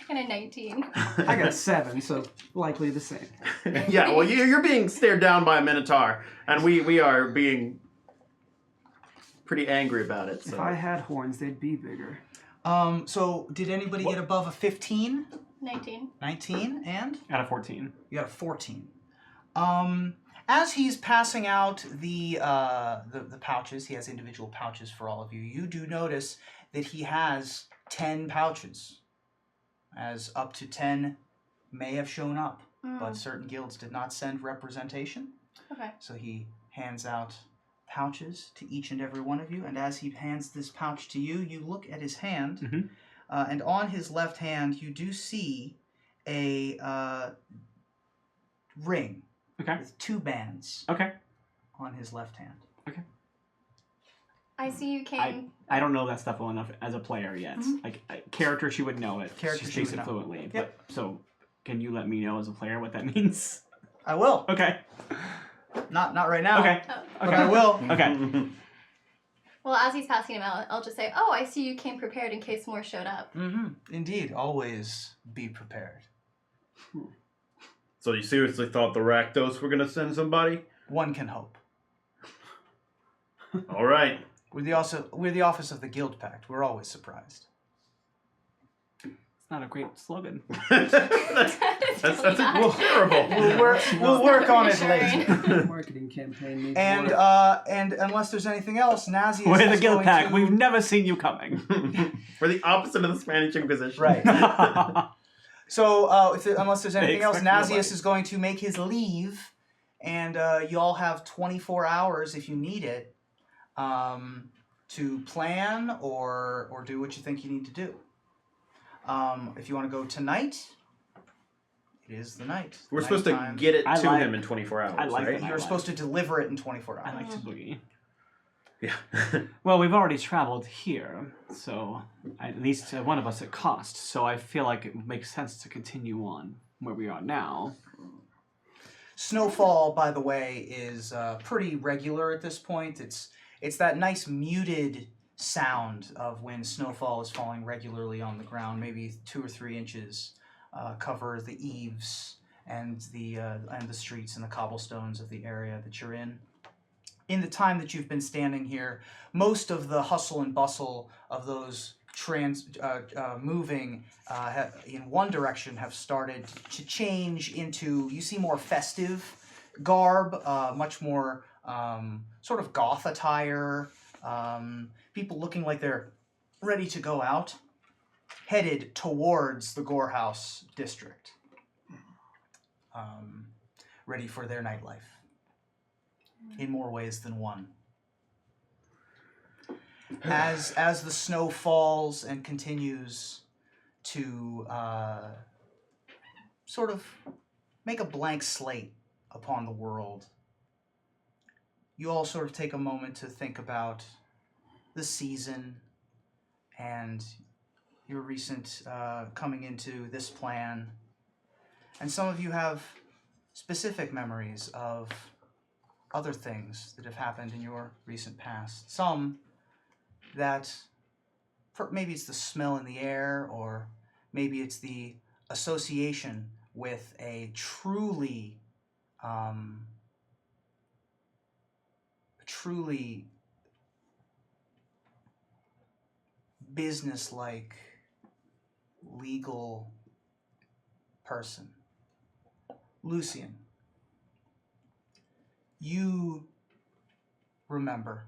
And a 19. I got a 7, so likely the same. Yeah, well, you're being stared down by a Minotaur, and we are being pretty angry about it. So. If I had horns, they'd be bigger. So did anybody get above a 15? 19. 19, and? Out of 14. You got a 14. As he's passing out the pouches, he has individual pouches for all of you. You do notice that he has 10 pouches, as up to 10 may have shown up, but certain guilds did not send representation. Okay. So he hands out pouches to each and every one of you, and as he hands this pouch to you, you look at his hand, and on his left hand you do see a ring. Okay. With 2 bands Okay. on his left hand. I see you came. I don't know that stuff well enough as a player yet. Like character, she would know it. Character, she she speaks would it know. fluently. Yep. But so, can you let me know as a player what that means? I will. Okay. Not right now. Okay. Oh. But I will. Okay. Well, as he's passing him out, I'll just say, "Oh, I see you came prepared in case more showed up." Indeed. Always be prepared. So you seriously thought the Rakdos were going to send somebody? One can hope. All right. We're the office of the Guild Pact. We're always surprised. It's not a great slogan. that's terrible. We'll work on it Reassuring. later. Marketing campaign needs And work. and unless there's anything else, Nazi is We're the Guild going Pact. to... We've never seen you coming. We're the opposite of the Spanish Inquisition. Right. So, unless there's anything else, expect Nazius nobody. is going to make his leave, and you all have 24 hours if you need it to plan or do what you think you need to do. If you want to go tonight, it is the night. We're supposed to Nighttime. get it I to like- him in 24 hours, I like right? that. You're supposed to deliver it in 24 hours. I like to boogie. Yeah. Well, we've already traveled here, so at least one of us at cost. So I feel like it makes sense to continue on where we are now. Snowfall, by the way, is pretty regular at this point. It's that nice muted sound of when snowfall is falling regularly on the ground, maybe 2 or 3 inches, cover the eaves and the streets and the cobblestones of the area that you're in. In the time that you've been standing here, most of the hustle and bustle of those moving in one direction have started to change into, you see more festive garb, much more sort of goth attire, people looking like they're ready to go out, headed towards the Gorehouse district, ready for their nightlife. In more ways than one. As the snow falls and continues to sort of make a blank slate upon the world, you all sort of take a moment to think about the season and your recent coming into this plan. And some of you have specific memories of other things that have happened in your recent past. Some that, maybe it's the smell in the air, or maybe it's the association with a truly business-like, legal person. Lucian, you remember,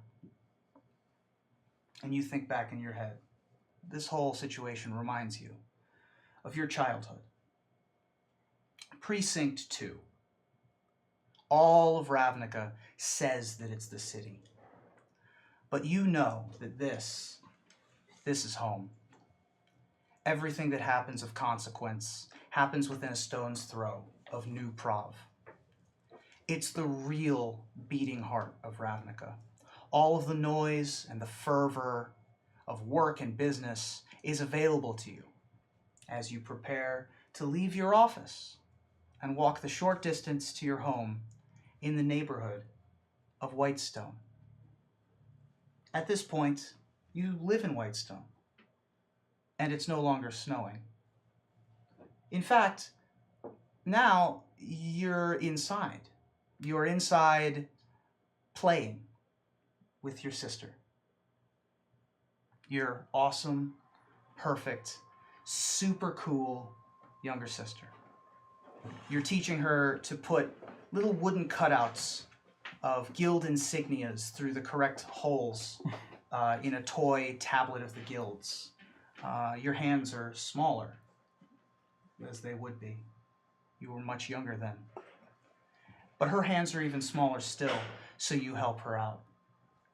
and you think back in your head, this whole situation reminds you of your childhood. Precinct 2. All of Ravnica says that it's the city. But you know that this is home. Everything that happens of consequence happens within a stone's throw of New Prov. It's the real beating heart of Ravnica. All of the noise and the fervor of work and business is available to you as you prepare to leave your office and walk the short distance to your home in the neighborhood of Whitestone. At this point, you live in Whitestone, and it's no longer snowing. In fact, now you're inside. You're inside playing with your sister. Your awesome, perfect, super cool younger sister. You're teaching her to put little wooden cutouts of guild insignias through the correct holes in a toy tablet of the guilds. Your hands are smaller, as they would be. You were much younger then. But her hands are even smaller still, so you help her out.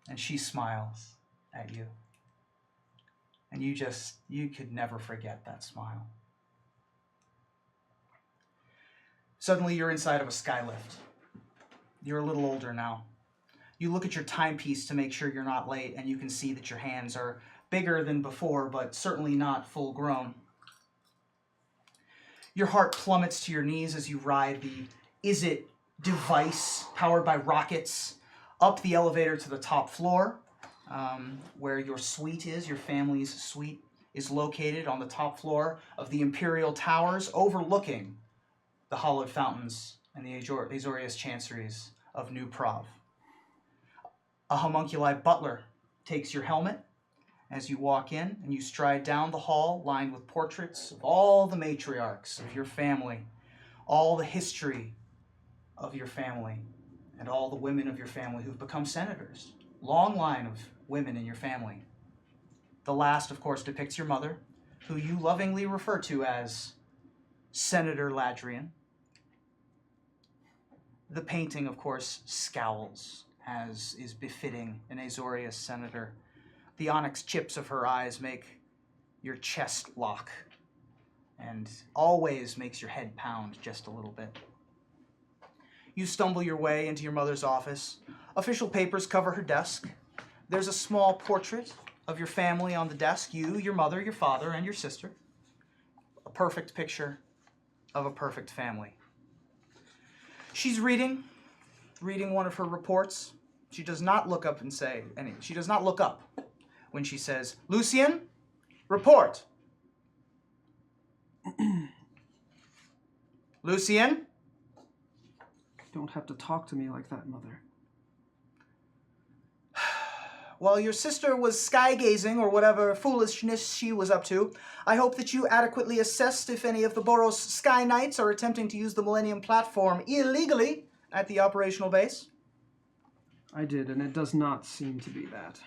And she smiles at you. And you could never forget that smile. Suddenly you're inside of a skylift. You're a little older now. You look at your timepiece to make sure you're not late, and you can see that your hands are bigger than before, but certainly not full grown. Your heart plummets to your knees as you ride the Is-It device powered by rockets up the elevator to the top floor, where your suite is. Your family's suite is located on the top floor of the Imperial Towers, overlooking the hollowed fountains and the Azorius chanceries of New Prov. A homunculi butler takes your helmet as you walk in, and you stride down the hall lined with portraits of all the matriarchs of your family, all the history of your family, and all the women of your family who've become senators. Long line of women in your family. The last, of course, depicts your mother, who you lovingly refer to as Senator Ladrian. The painting, of course, scowls, as is befitting an Azorius senator. The onyx chips of her eyes make your chest lock, and always makes your head pound just a little bit. You stumble your way into your mother's office. Official papers cover her desk. There's a small portrait of your family on the desk. You, your mother, your father, and your sister. A perfect picture of a perfect family. She's reading one of her reports. She does not look up she does not look up when she says, "Lucian, report." Lucian? Don't have to talk to me like that, Mother. While your sister was sky-gazing, or whatever foolishness she was up to, I hope that you adequately assessed if any of the Boros Sky Knights are attempting to use the Millennium Platform illegally at the operational base. I did, and it does not seem to be that.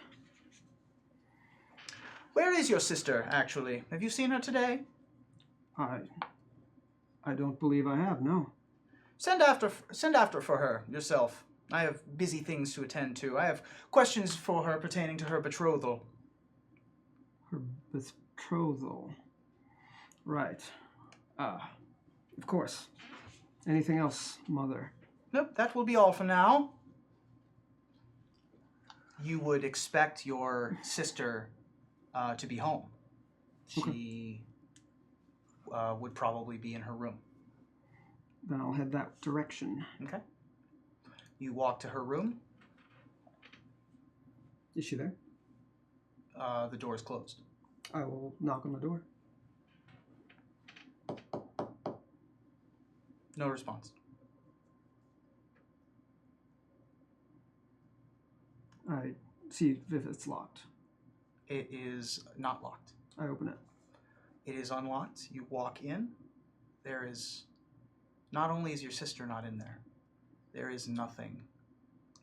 Where is your sister, actually? Have you seen her today? I don't believe I have, no. Send after for her, yourself. I have busy things to attend to. I have questions for her pertaining to her betrothal. Her betrothal. Right. Of course. Anything else, Mother? Nope, that will be all for now. You would expect your sister to be home. She would probably be in her room. Then I'll head that direction. Okay. You walk to her room. Is she there? The door is closed. I will knock on the door. No response. I see if it's locked. It is not locked. I open it. It is unlocked. You walk in. There is... Not only is your sister not in there, there is nothing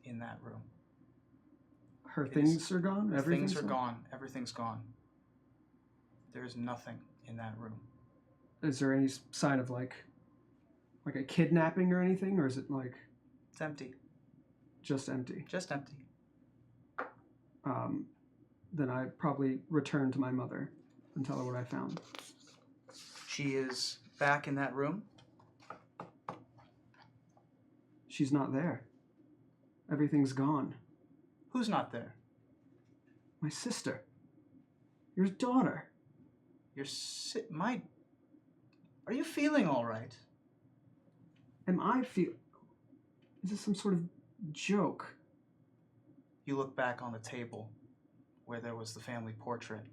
in that room. Her things are gone? Things are gone. Everything's gone. There is nothing in that room. Is there any sign of like a kidnapping or anything, or is it like... It's empty. Just empty? Just empty. Then I probably return to my mother and tell her what I found. She is back in that room. She's not there. Everything's gone. Who's not there? My sister. Your daughter. Are you feeling all right? Is this some sort of joke? You look back on the table where there was the family portrait.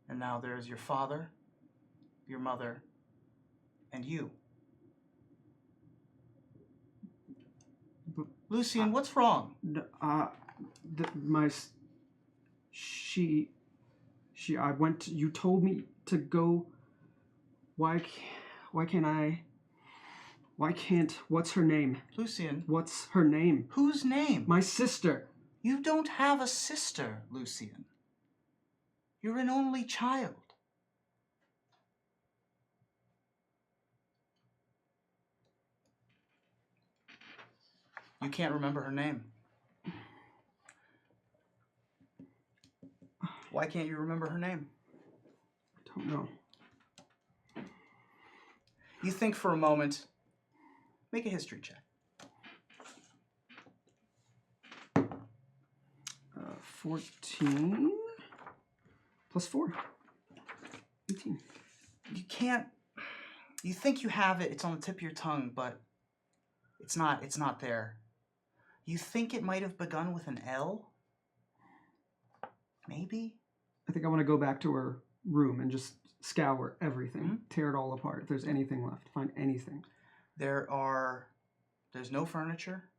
And now there's your father, your mother, and you. Lucian, what's wrong? You told me to go. Why can't, what's her name? Lucian. What's her name? Whose name? My sister. You don't have a sister, Lucian. You're an only child. You can't remember her name. Why can't you remember her name? I don't know. You think for a moment. Make a history check. 14 plus 4. 18. You can't. You think you have it. It's on the tip of your tongue, but it's not. It's not there. You think it might have begun with an L? Maybe? I think I want to go back to her room and just scour everything, tear it all apart. If there's anything left, find anything. There's no furniture.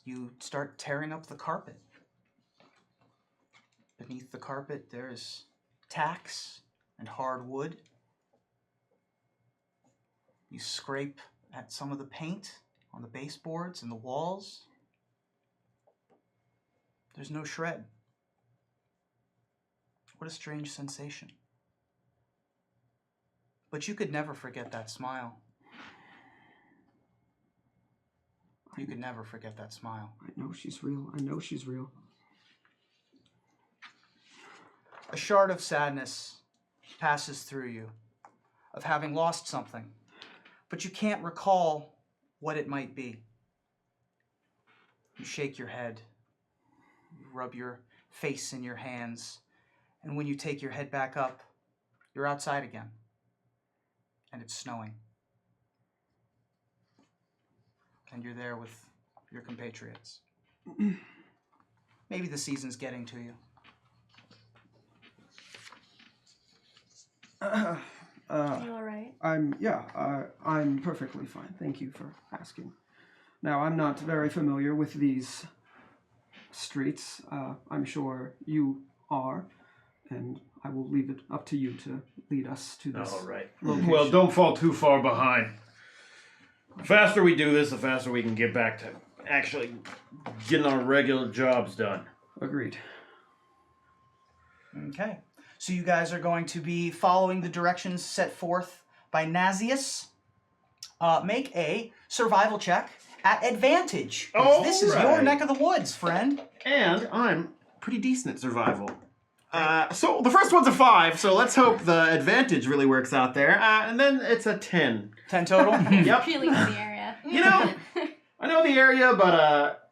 You start tearing up the carpet. Beneath the carpet, there's tacks and hard wood. You scrape at some of the paint on the baseboards and the walls. There's no shred. What a strange sensation. But you could never forget that smile. You could never forget that smile. I know she's real. I know she's real. A shard of sadness passes through you, of having lost something, but you can't recall what it might be. You shake your head, you rub your face in your hands, and when you take your head back up, you're outside again, and it's snowing. And you're there with your compatriots. Maybe the season's getting to you. You all right? I'm perfectly fine. Thank you for asking. Now, I'm not very familiar with these streets. I'm sure you are, and I will leave it up to you to lead us to this All right. location. Well, don't fall too far behind. The faster we do this, the faster we can get back to actually getting our regular jobs done. Agreed. Okay. So you guys are going to be following the directions set forth by Nazius. Make a survival check at advantage. 'Cause this is your neck of the woods, friend. And I'm pretty decent at survival. So the first one's a 5, so let's hope the advantage really works out there. And then it's a 10. 10 total? Yep. Really know the area. You know, I know the area, but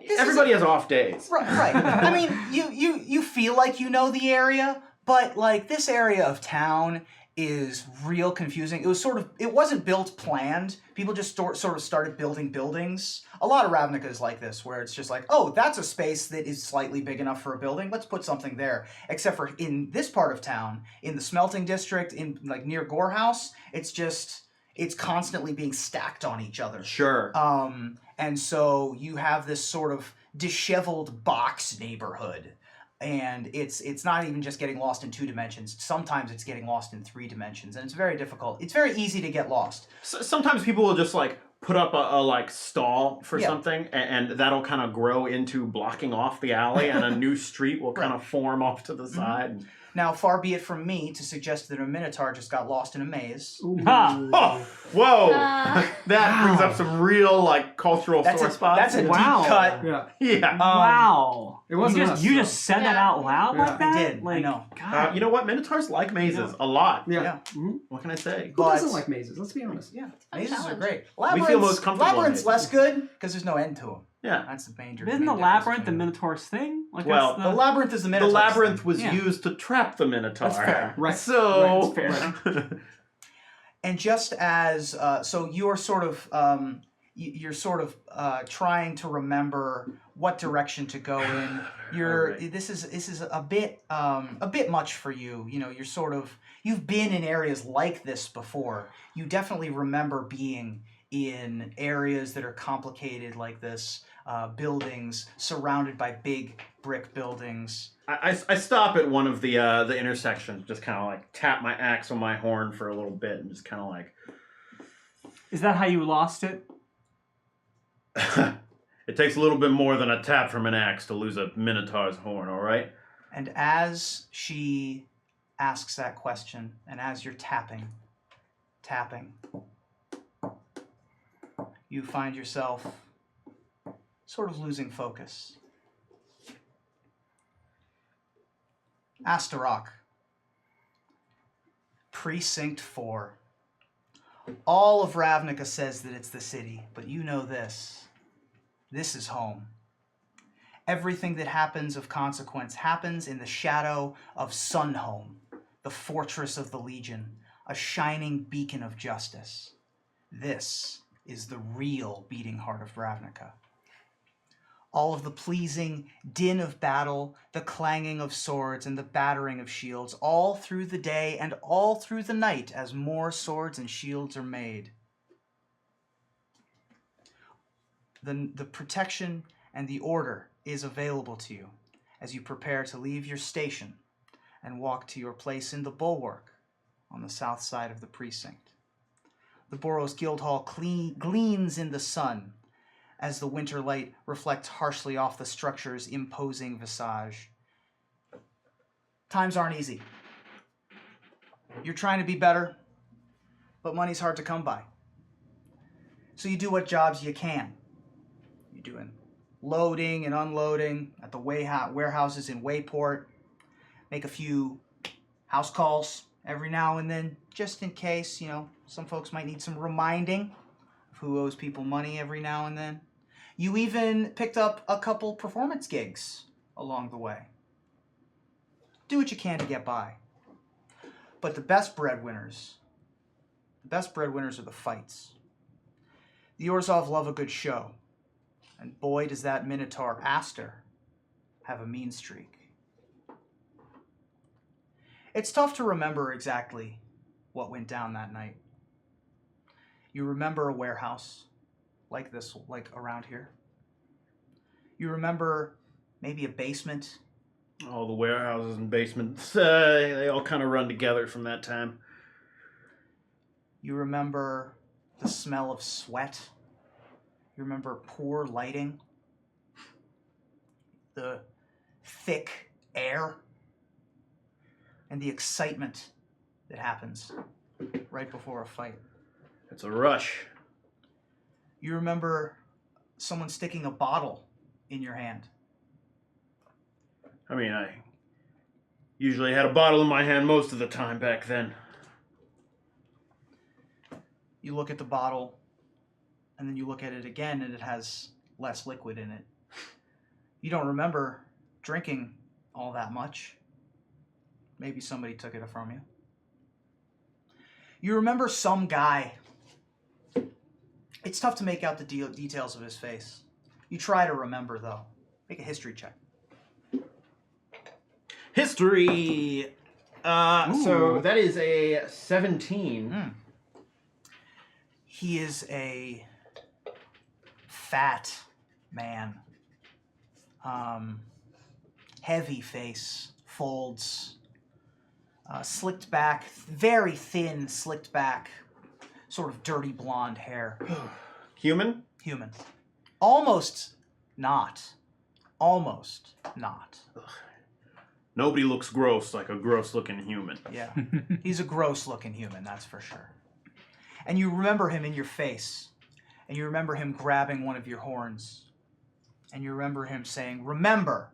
everybody has off days. Right. I mean, you feel like you know the area, but like this area of town is real confusing. It wasn't built planned. People just sort of started building buildings. A lot of Ravnica is like this, where it's just like, oh, that's a space that is slightly big enough for a building. Let's put something there. Except for in this part of town, in the smelting district, in like near Gorehouse, it's constantly being stacked on each other. Sure. And so you have this sort of disheveled box neighborhood. And it's not even just getting lost in 2 dimensions. Sometimes it's getting lost in 3 dimensions, and it's very difficult. It's very easy to get lost. Sometimes people will just like put up a like stall for something, and that'll kind of grow into blocking off the alley, and a new street will kind of form off to the side. Now, far be it from me to suggest that a minotaur just got lost in a maze. Oh, whoa! That brings Wow. up some real like cultural That's sore a, spots. that's a Wow. deep cut. Yeah. Yeah. Wow. It wasn't us, You so- just said that Yeah. out loud Yeah. like that? I did. I Like, know. God. You know what? Minotaurs like mazes a lot. Yeah. Yeah. Mhm. What can I say? Who But- doesn't like mazes? Let's be honest. Yeah, a mazes are challenge. great. We feel most comfortable in Labyrinth's mazes. less good because there's no end to them. Yeah. That's the major. Isn't the main difference labyrinth the between them. Minotaur's thing? Like, Well, that's The labyrinth is the The minotaur. labyrinth was Yeah. used to trap the Minotaur. That's fair. Right. So That's fair. And just as so, you're sort of you're sort of trying to remember what direction to go in. You're Alright. this is a bit much for you. You know, you've been in areas like this before. You definitely remember being in areas that are complicated like this, buildings surrounded by big brick buildings. I stop at one of the intersections, just kind of like tap my axe on my horn for a little bit, and just kind of like. Is that how you lost it? It takes a little bit more than a tap from an axe to lose a Minotaur's horn. All right. And as she asks that question, and as you're tapping, you find yourself sort of losing focus. Astaroth, Precinct 4. All of Ravnica says that it's the city, but you know this. This is home. Everything that happens of consequence happens in the shadow of Sunhome, the fortress of the Legion, a shining beacon of justice. This is the real beating heart of Ravnica. All of the pleasing din of battle, the clanging of swords, and the battering of shields, all through the day and all through the night as more swords and shields are made. The protection and the order is available to you as you prepare to leave your station and walk to your place in the bulwark on the south side of the precinct. The Boros Guildhall gleams in the sun as the winter light reflects harshly off the structure's imposing visage. Times aren't easy. You're trying to be better, but money's hard to come by. So you do what jobs you can. You're doing loading and unloading at the warehouses in Wayport. Make a few house calls every now and then, just in case, some folks might need some reminding of who owes people money every now and then. You even picked up a couple performance gigs along the way. Do what you can to get by. But the best breadwinners are the fights. The Orzhov love a good show. And boy, does that Minotaur Aster have a mean streak. It's tough to remember exactly what went down that night. You remember a warehouse like this, like around here. You remember maybe a basement. All the warehouses and basements, they all kind of run together from that time. You remember the smell of sweat. You remember poor lighting. The thick air. And the excitement that happens right before a fight. It's a rush. You remember someone sticking a bottle in your hand. I mean, I usually had a bottle in my hand most of the time back then. You look at the bottle, and then you look at it again, and it has less liquid in it. You don't remember drinking all that much. Maybe somebody took it from you. You remember some guy. It's tough to make out the details of his face. You try to remember, though. Make a history check. History! So Ooh. that is a 17. He is a fat man. Heavy face, folds, slicked back, very thin, slicked back, sort of dirty blonde hair. Human? Human. Almost not. Almost not. Nobody looks gross like a gross-looking human. Yeah. He's a gross-looking human, that's for sure. And you remember him in your face. And you remember him grabbing one of your horns. And you remember him saying, "Remember,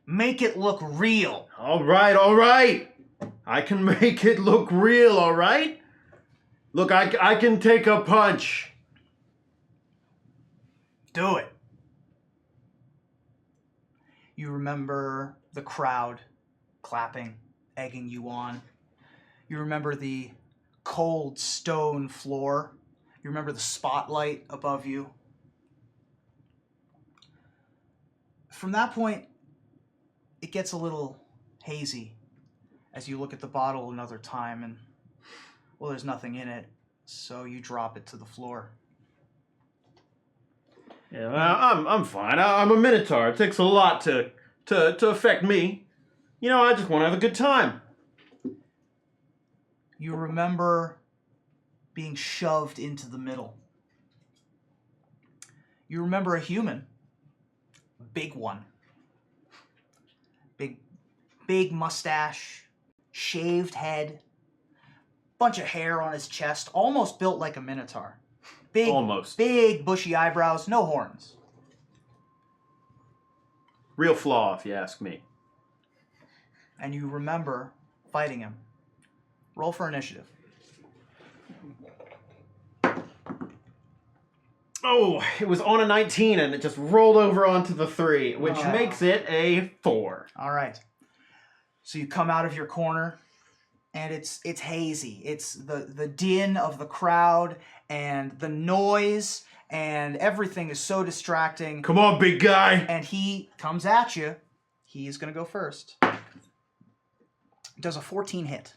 make it look real." All right. I can make it look real, all right? Look, I can take a punch. Do it. You remember the crowd clapping, egging you on. You remember the cold stone floor. You remember the spotlight above you. From that point, it gets a little hazy as you look at the bottle another time and, well, there's nothing in it, so you drop it to the floor. Yeah, I'm fine. I'm a Minotaur. It takes a lot to affect me. You know, I just want to have a good time. You remember being shoved into the middle. You remember a human. A big one. Big mustache, shaved head, bunch of hair on his chest, almost built like a Minotaur. Almost. Big bushy eyebrows, no horns. Real flaw, if you ask me. And you remember fighting him. Roll for initiative. Oh, it was on a 19 and it just rolled over onto the 3, which makes it a 4. All right. So you come out of your corner, and it's hazy. It's the din of the crowd and the noise, and everything is so distracting. Come on, big guy. And he comes at you. He's going to go first. Does a 14 hit.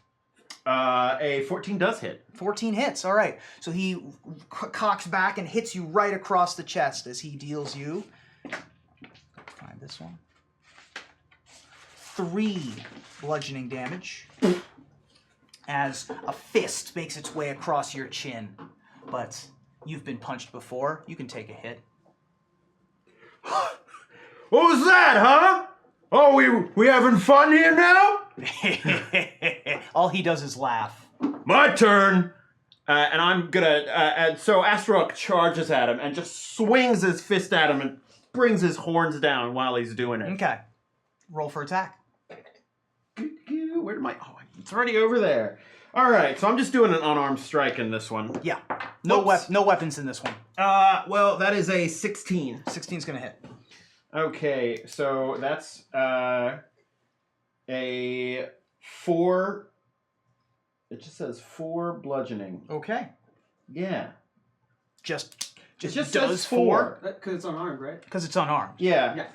A 14 does hit. 14 hits, all right. So he cocks back and hits you right across the chest as he deals you. Find this one. 3 bludgeoning damage as a fist makes its way across your chin. But you've been punched before. You can take a hit. What was that, huh? Oh, we having fun here now? All he does is laugh. My turn. And I'm gonna. So Astaroth charges at him and just swings his fist at him and brings his horns down while he's doing it. Okay. Roll for attack. Where am I? Oh, it's already over there. All right, so I'm just doing an unarmed strike in this one. Yeah. No weapons in this one. Well, that is a 16. 16's gonna hit. Okay, so that's a 4. It just says 4 bludgeoning. Okay. Yeah. Just It just does says 4. Because it's unarmed, right? because it's unarmed. Yeah. Yeah.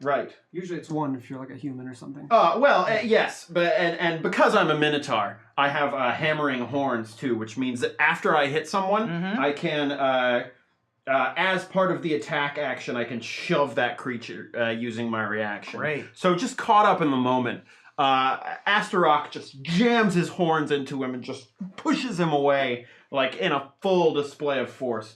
Right. Usually it's 1 if you're like a human or something. Yes, but and because I'm a Minotaur, I have hammering horns too, which means that after I hit someone, I can, as part of the attack action, I can shove that creature using my reaction. Great. So just caught up in the moment, Astaroth just jams his horns into him and just pushes him away, like in a full display of force.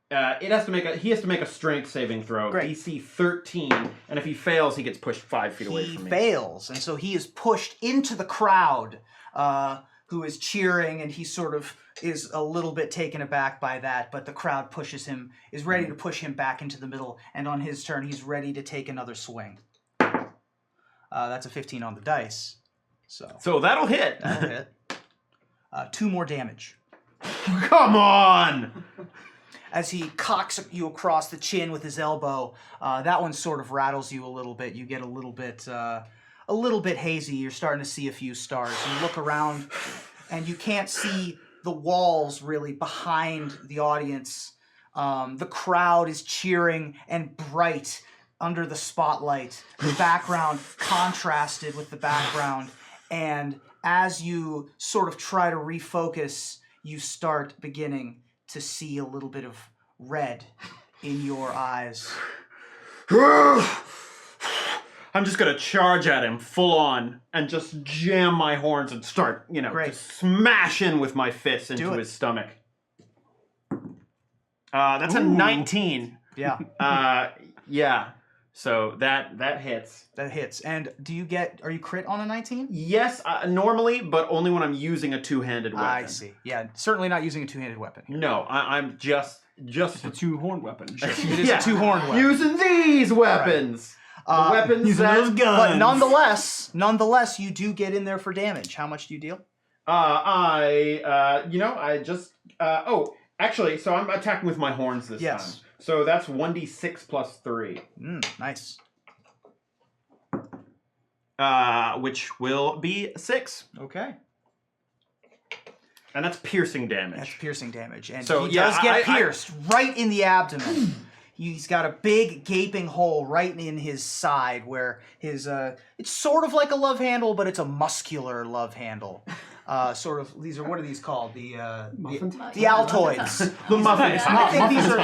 He has to make a strength saving throw. Great. DC 13, and if he fails, he gets pushed 5 feet away He from me. fails, and so he is pushed into the crowd, who is cheering, and he sort of is a little bit taken aback by that, but the crowd pushes him, is ready to push him back into the middle, and on his turn, he's ready to take another swing. That's a 15 on the dice. So that'll hit. That'll hit. 2 more damage. Come on! As he cocks you across the chin with his elbow, that one sort of rattles you a little bit. You get a little bit hazy. You're starting to see a few stars. You look around, and you can't see the walls really behind the audience. The crowd is cheering and bright under the spotlight. The background contrasted with the background, and as you sort of try to refocus, you start beginning to see a little bit of red in your eyes. I'm just gonna charge at him full on and just jam my horns and start, just smash in with my fists into his stomach. That's a 19. Yeah. Yeah. So that hits. That hits. And are you crit on a 19? Yes, normally, but only when I'm using a two-handed weapon. I see. Yeah, certainly not using a two-handed weapon. No, I'm just It's a two-horned weapon. It is a two-horned weapon. using these weapons. The weapons using those guns. But nonetheless, you do get in there for damage. How much do you deal? Actually, so I'm attacking with my horns this time. So that's 1d6 plus 3. Nice. Which will be 6. Okay. And that's piercing damage. That's piercing damage. And So, he yeah, does get pierced right in the abdomen. He's got a big gaping hole right in his side where his it's sort of like a love handle, but it's a muscular love handle. What are these called? The Altoids. The muffin top. I think these are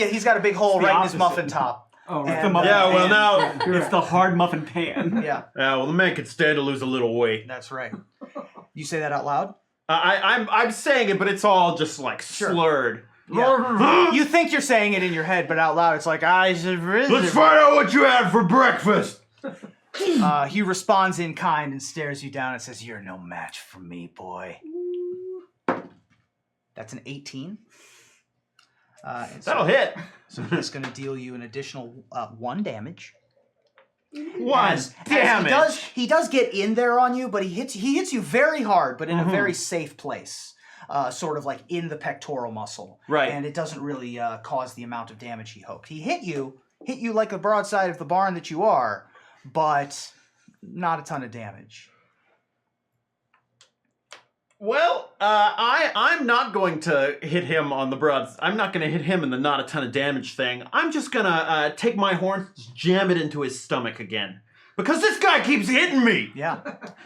he's got a big hole right in his muffin top. Oh, And, the muffin Yeah, well pan. now... It's the hard muffin pan. Yeah, well, the man could stand to lose a little weight. that's right. You say that out loud? I'm saying it, but it's all just like slurred. Yeah. You think you're saying it in your head, but out loud it's like, Let's find out what you had for breakfast. He responds in kind and stares you down and says, "You're no match for me, boy." That's an 18. That'll hit. So he's going to deal you an additional 1 damage. As damage. He does get in there on you, but he hits you very hard, but in a very safe place. Sort of like in the pectoral muscle. Right. And it doesn't really cause the amount of damage he hoped. He hit you like the broadside of the barn that you are, but not a ton of damage. Well, I'm not going to hit him on the broads. I'm not going to hit him in the not a ton of damage thing. I'm just going to take my horn, jam it into his stomach again. Because this guy keeps hitting me! Yeah,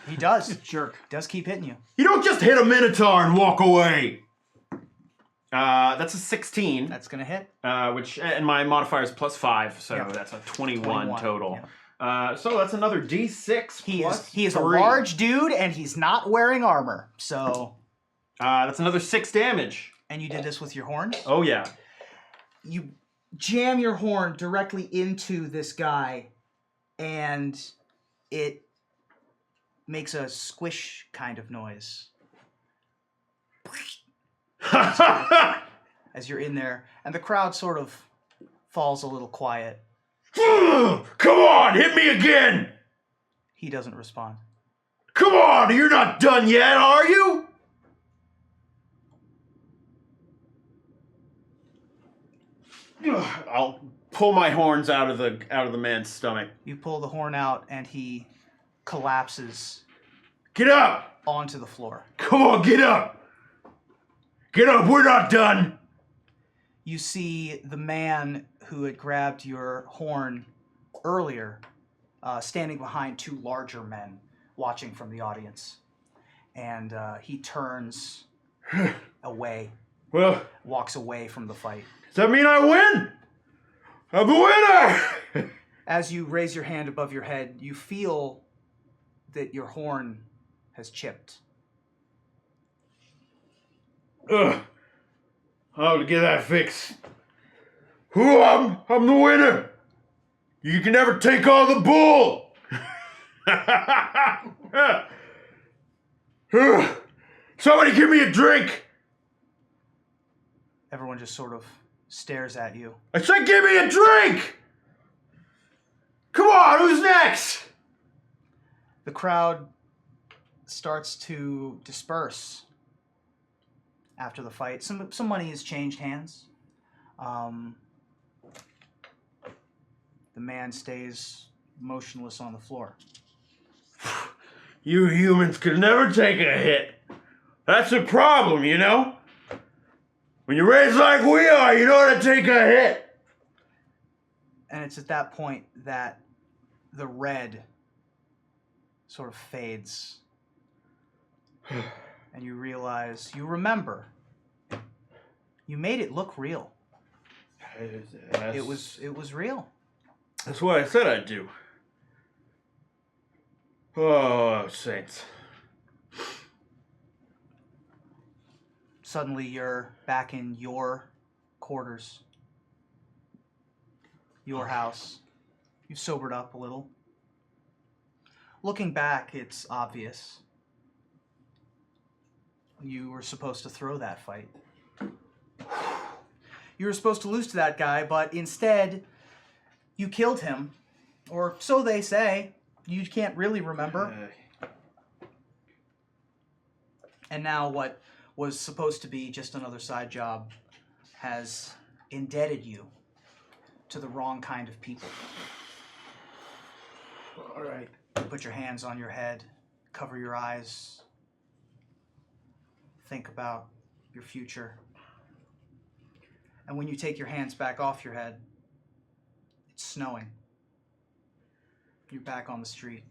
he does. Jerk. He does keep hitting you. You don't just hit a minotaur and walk away! That's a 16. That's going to hit. And my modifier is plus 5, so Yeah. that's a 21 total. Yeah. So that's another D6 He is a 3. large dude, and he's not wearing armor. So, that's another 6 damage. and you did this with your horns? Oh, yeah. You jam your horn directly into this guy, and it makes a squish kind of noise as you're in there, and the crowd sort of falls a little quiet. Come on, hit me again! He doesn't respond. Come on, you're not done yet, are you? I'll pull my horns out of the man's stomach. You pull the horn out, and he collapses Get up! onto the floor. Come on, get up! Get up, we're not done! You see the man who had grabbed your horn earlier standing behind 2 larger men watching from the audience. And he turns away, Well, walks away from the fight. does that mean I win? I'm the winner! As you raise your hand above your head, you feel that your horn has chipped. Ugh. How to get that fixed? I'm the winner! You can never take on the bull! Somebody give me a drink! Everyone just sort of stares at you. I said give me a drink! Come on, who's next? The crowd starts to disperse after the fight. Some money has changed hands. The man stays motionless on the floor. You humans could never take a hit. That's the problem, you know? When you're raised like we are, you know how to take a hit. And it's at that point that the red sort of fades. And you realize, you remember, you made it look real. It was real. That's what I said I'd do. Oh, saints. Suddenly you're back in your quarters, your house. You've sobered up a little. Looking back, it's obvious. You were supposed to throw that fight. You were supposed to lose to that guy, but instead, you killed him. Or so they say. You can't really remember. And now what was supposed to be just another side job has indebted you to the wrong kind of people. All right. Put your hands on your head, cover your eyes, think about your future. And when you take your hands back off your head, it's snowing. You're back on the street.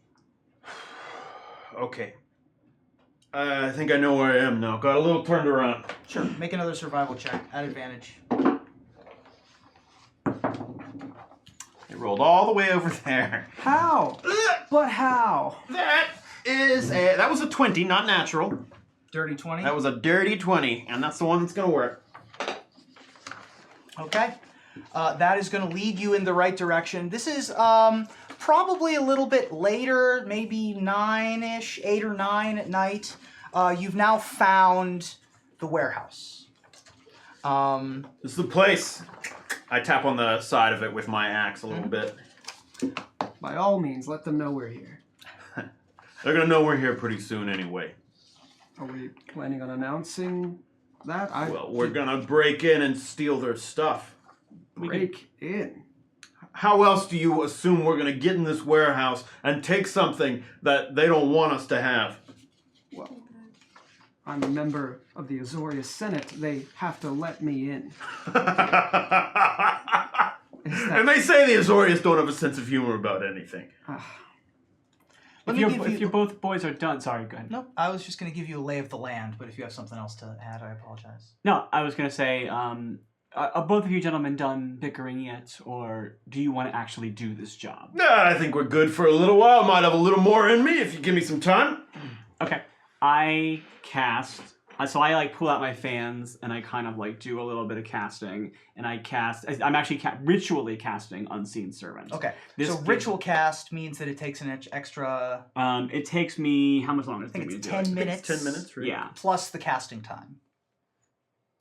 Okay. I think I know where I am now. Got a little turned around. Sure. Make another survival check at advantage. It rolled all the way over there. How? But how? That was a 20, not natural. Dirty 20. That was a dirty 20, and that's the one that's gonna work. Okay. That is going to lead you in the right direction. This is probably a little bit later, maybe 9-ish, 8 or 9 at night. You've now found the warehouse. This is the place. I tap on the side of it with my axe a little bit. By all means, let them know we're here. They're gonna know we're here pretty soon anyway. Are we planning on announcing that? Well, we're gonna break in and steal their stuff. Break in. How else do you assume we're gonna get in this warehouse and take something that they don't want us to have? Well, I'm a member of the Azoria Senate. They have to let me in. And they say the Azorius don't have a sense of humor about anything. If you both boys are done, sorry, go ahead. No, I was just going to give you a lay of the land, but if you have something else to add, I apologize. No, I was going to say, are both of you gentlemen done bickering yet, or do you want to actually do this job? I think we're good for a little while. Might have a little more in me if you give me some time. Okay, I cast. So I like pull out my fans and I kind of like do a little bit of casting, and I cast. I'm actually ritually casting Unseen Servant. Okay, so ritual cast means that it takes an extra. It takes me how much longer? I think it's 10 minutes. 10 minutes, right? Yeah. Plus the casting time.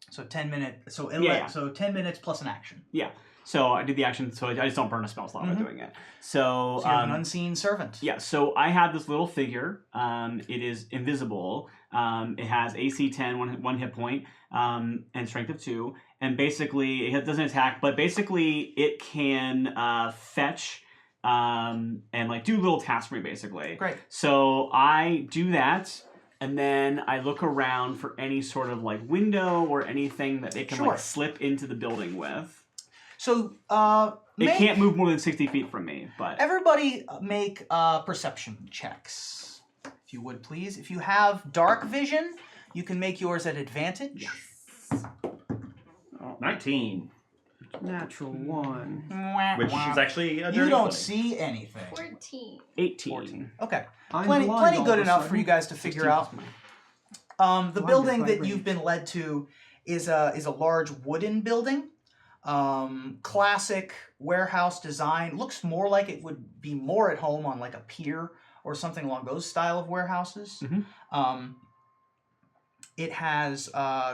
So 10 minutes. So so 10 minutes plus an action. Yeah. So I did the action, so I just don't burn a spell slot by doing it. So you have an unseen servant. Yeah, so I have this little figure. It is invisible. It has AC 10, one hit point, and strength of 2. And basically, it doesn't attack, but basically it can fetch and like do little tasks for me, basically. Great. So I do that, and then I look around for any sort of like window or anything that they can like slip into the building with. So, it can't move more than 60 feet from me, but... Everybody make perception checks, if you would, please. If you have dark vision, you can make yours at advantage. Yes. 19. Natural 1. Which is actually a dirty You don't 20. see anything. 14. 18. 14. Okay. I'm Plenty blind all good of a enough for sudden. you guys to figure out. The building that you've been led to is a large wooden building. Classic warehouse design. Looks more like it would be more at home on like a pier or something along those style of warehouses. It has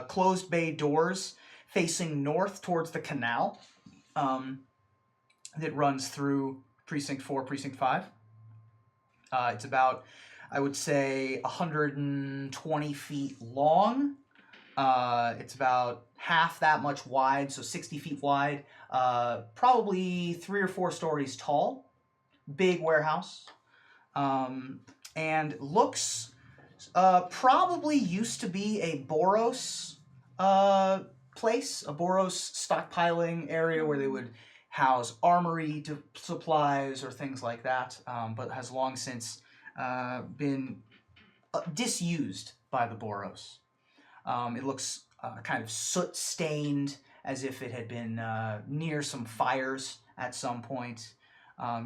closed bay doors facing north towards the canal that runs through Precinct 4, Precinct 5. It's about, I would say, 120 feet long. It's about half that much wide, so 60 feet wide. Probably 3 or 4 stories tall. Big warehouse. And looks probably used to be a Boros place, a Boros stockpiling area where they would house armory supplies or things like that, but has long since been disused by the Boros. It looks kind of soot-stained, as if it had been near some fires at some point.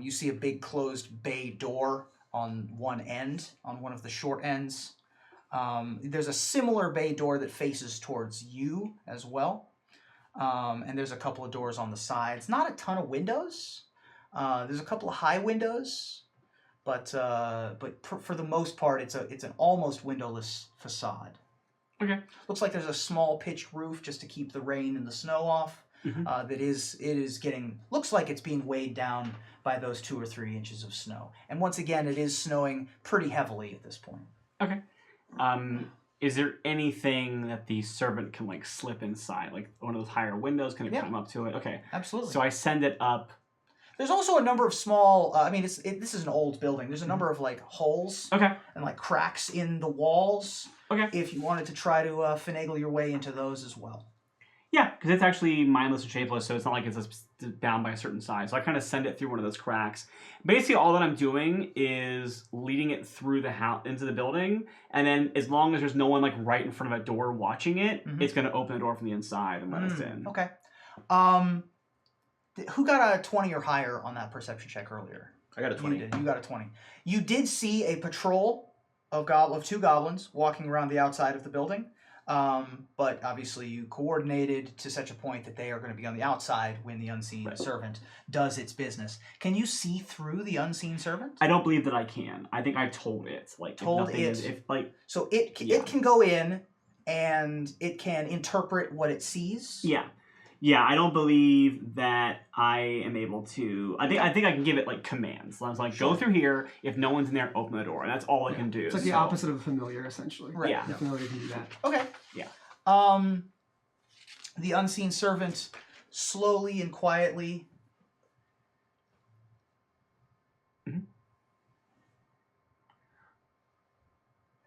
You see a big closed bay door on one end, on one of the short ends. There's a similar bay door that faces towards you as well. And there's a couple of doors on the sides. Not a ton of windows, There's a couple of high windows, but for the most part, it's an almost windowless facade. Okay. Looks like there's a small pitched roof just to keep the rain and the snow off. Mhm. It is getting, looks like it's being weighed down by those 2 or 3 inches of snow. And once again, it is snowing pretty heavily at this point. Okay. Is there anything that the servant can like slip inside, like one of those higher windows? Can it climb up to it? Okay. Absolutely. So I send it up. There's also a number of small. This is an old building. There's a number of like holes Okay. and like cracks in the walls. Okay. If you wanted to try to finagle your way into those as well. Yeah, because it's actually mindless and shapeless, so it's not like it's bound by a certain size. So I kind of send it through one of those cracks. Basically, all that I'm doing is leading it through the house into the building, and then as long as there's no one like right in front of a door watching it, it's going to open the door from the inside and let us in. Okay. Who got a 20 or higher on that perception check earlier? I got a 20. You did. You got a 20. You did see a patrol of 2 goblins walking around the outside of the building. But obviously you coordinated to such a point that they are going to be on the outside when the unseen servant does its business. Can you see through the unseen servant? I don't believe that I can. I think I told it. So it can go in and it can interpret what it sees. Yeah, I don't believe that I am able to. I think I can give it like commands. I was like, go through here. If no one's in there, open the door. And that's all it can do. It's like the opposite of a familiar, essentially. Right. Yeah. The familiar can do that. Okay. Yeah. The unseen servant slowly and quietly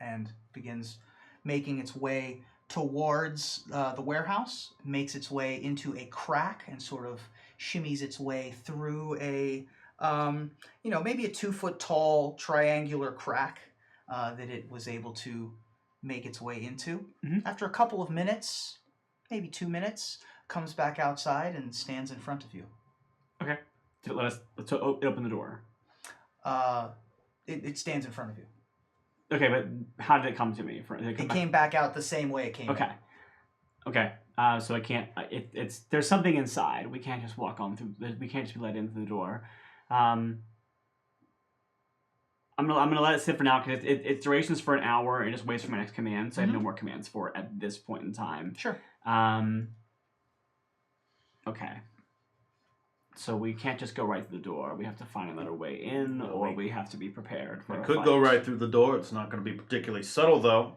and begins making its way towards the warehouse, makes its way into a crack and sort of shimmies its way through a, maybe a 2-foot tall triangular crack that it was able to make its way into. After a couple of minutes, maybe 2 minutes, comes back outside and stands in front of you. Okay. Let's open the door. It stands in front of you. Okay, but how did it come to me? It came back out the same way it came in. Okay. So I can't. It's there's something inside. We can't just walk on through. We can't just be let into the door. I'm gonna let it sit for now because its duration is for an hour and it just waits for my next command. So I have no more commands for it at this point in time. Sure. Okay. So we can't just go right through the door. We have to find another way in, or we have to be prepared for I a could fight. go right through the door. It's not going to be particularly subtle, though.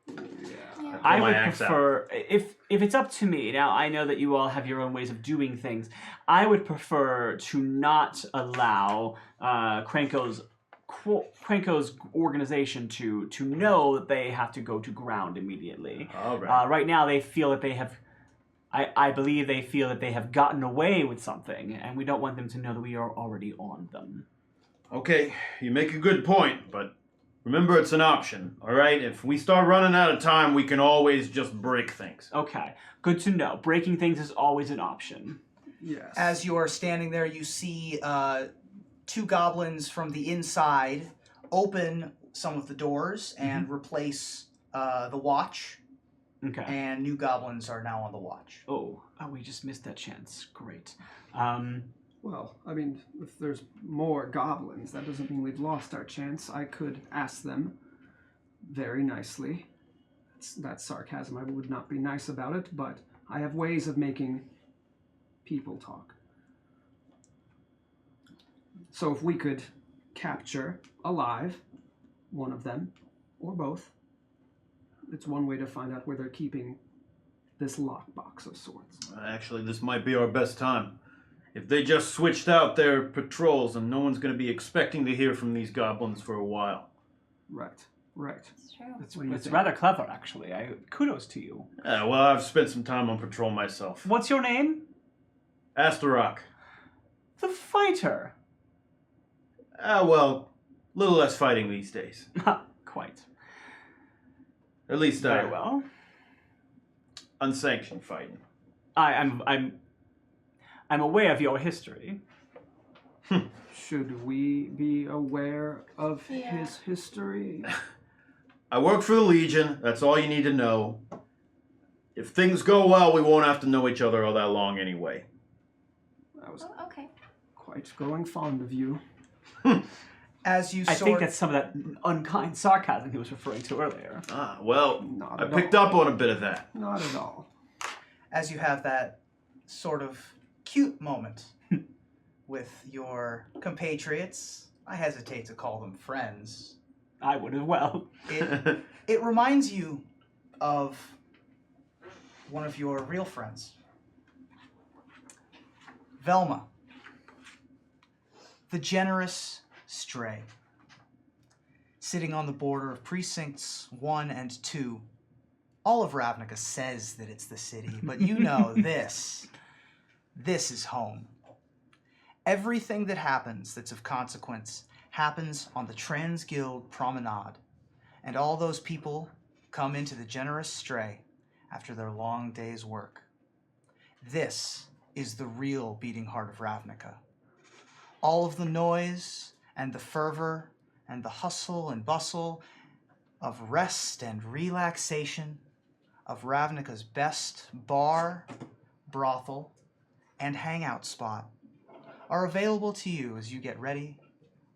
Yeah. I would prefer, if it's up to me, now I know that you all have your own ways of doing things, I would prefer to not allow Krenko's organization to know that they have to go to ground immediately. All right. Right now they feel that they have, I believe they feel that they have gotten away with something, and we don't want them to know that we are already on them. Okay, you make a good point, but remember it's an option, all right? If we start running out of time, we can always just break things. Okay, good to know. Breaking things is always an option. Yes. As you are standing there, you see 2 goblins from the inside open some of the doors and replace the watch. Okay. And new goblins are now on the watch. Oh, we just missed that chance. Great. Well, I mean, if there's more goblins, that doesn't mean we've lost our chance. I could ask them very nicely. That's sarcasm. I would not be nice about it, but I have ways of making people talk. So if we could capture alive one of them, or both, it's one way to find out where they're keeping this lockbox of sorts. Actually, this might be our best time. If they just switched out their patrols, and no one's going to be expecting to hear from these goblins for a while. Right. It's true. That's what you It's think. rather clever, actually. Kudos to you. Well, I've spent some time on patrol myself. What's your name? Astarock. The Fighter. Well, a little less fighting these days. Quite. At least Very well. Unsanctioned fighting. I'm aware of your history. Should we be aware of Yeah. his history? I work for the Legion. That's all you need to know. If things go well, we won't have to know each other all that long anyway. That was Oh, okay. quite growing fond of you. As you I sort think that's some of that unkind sarcasm he was referring to earlier. Ah, well, Not I at picked up on a bit of that. Not at all. as you have that sort of cute moment with your compatriots, I hesitate to call them friends. I would as well. It reminds you of one of your real friends, Velma, the generous stray, sitting on the border of precincts 1 and 2. All of Ravnica says that it's the city, but you know this is home. Everything that happens that's of consequence happens on the Trans Guild Promenade, and all those people come into the generous stray after their long day's work. This is the real beating heart of Ravnica. All of the noise and the fervor and the hustle and bustle of rest and relaxation of Ravnica's best bar, brothel, and hangout spot are available to you as you get ready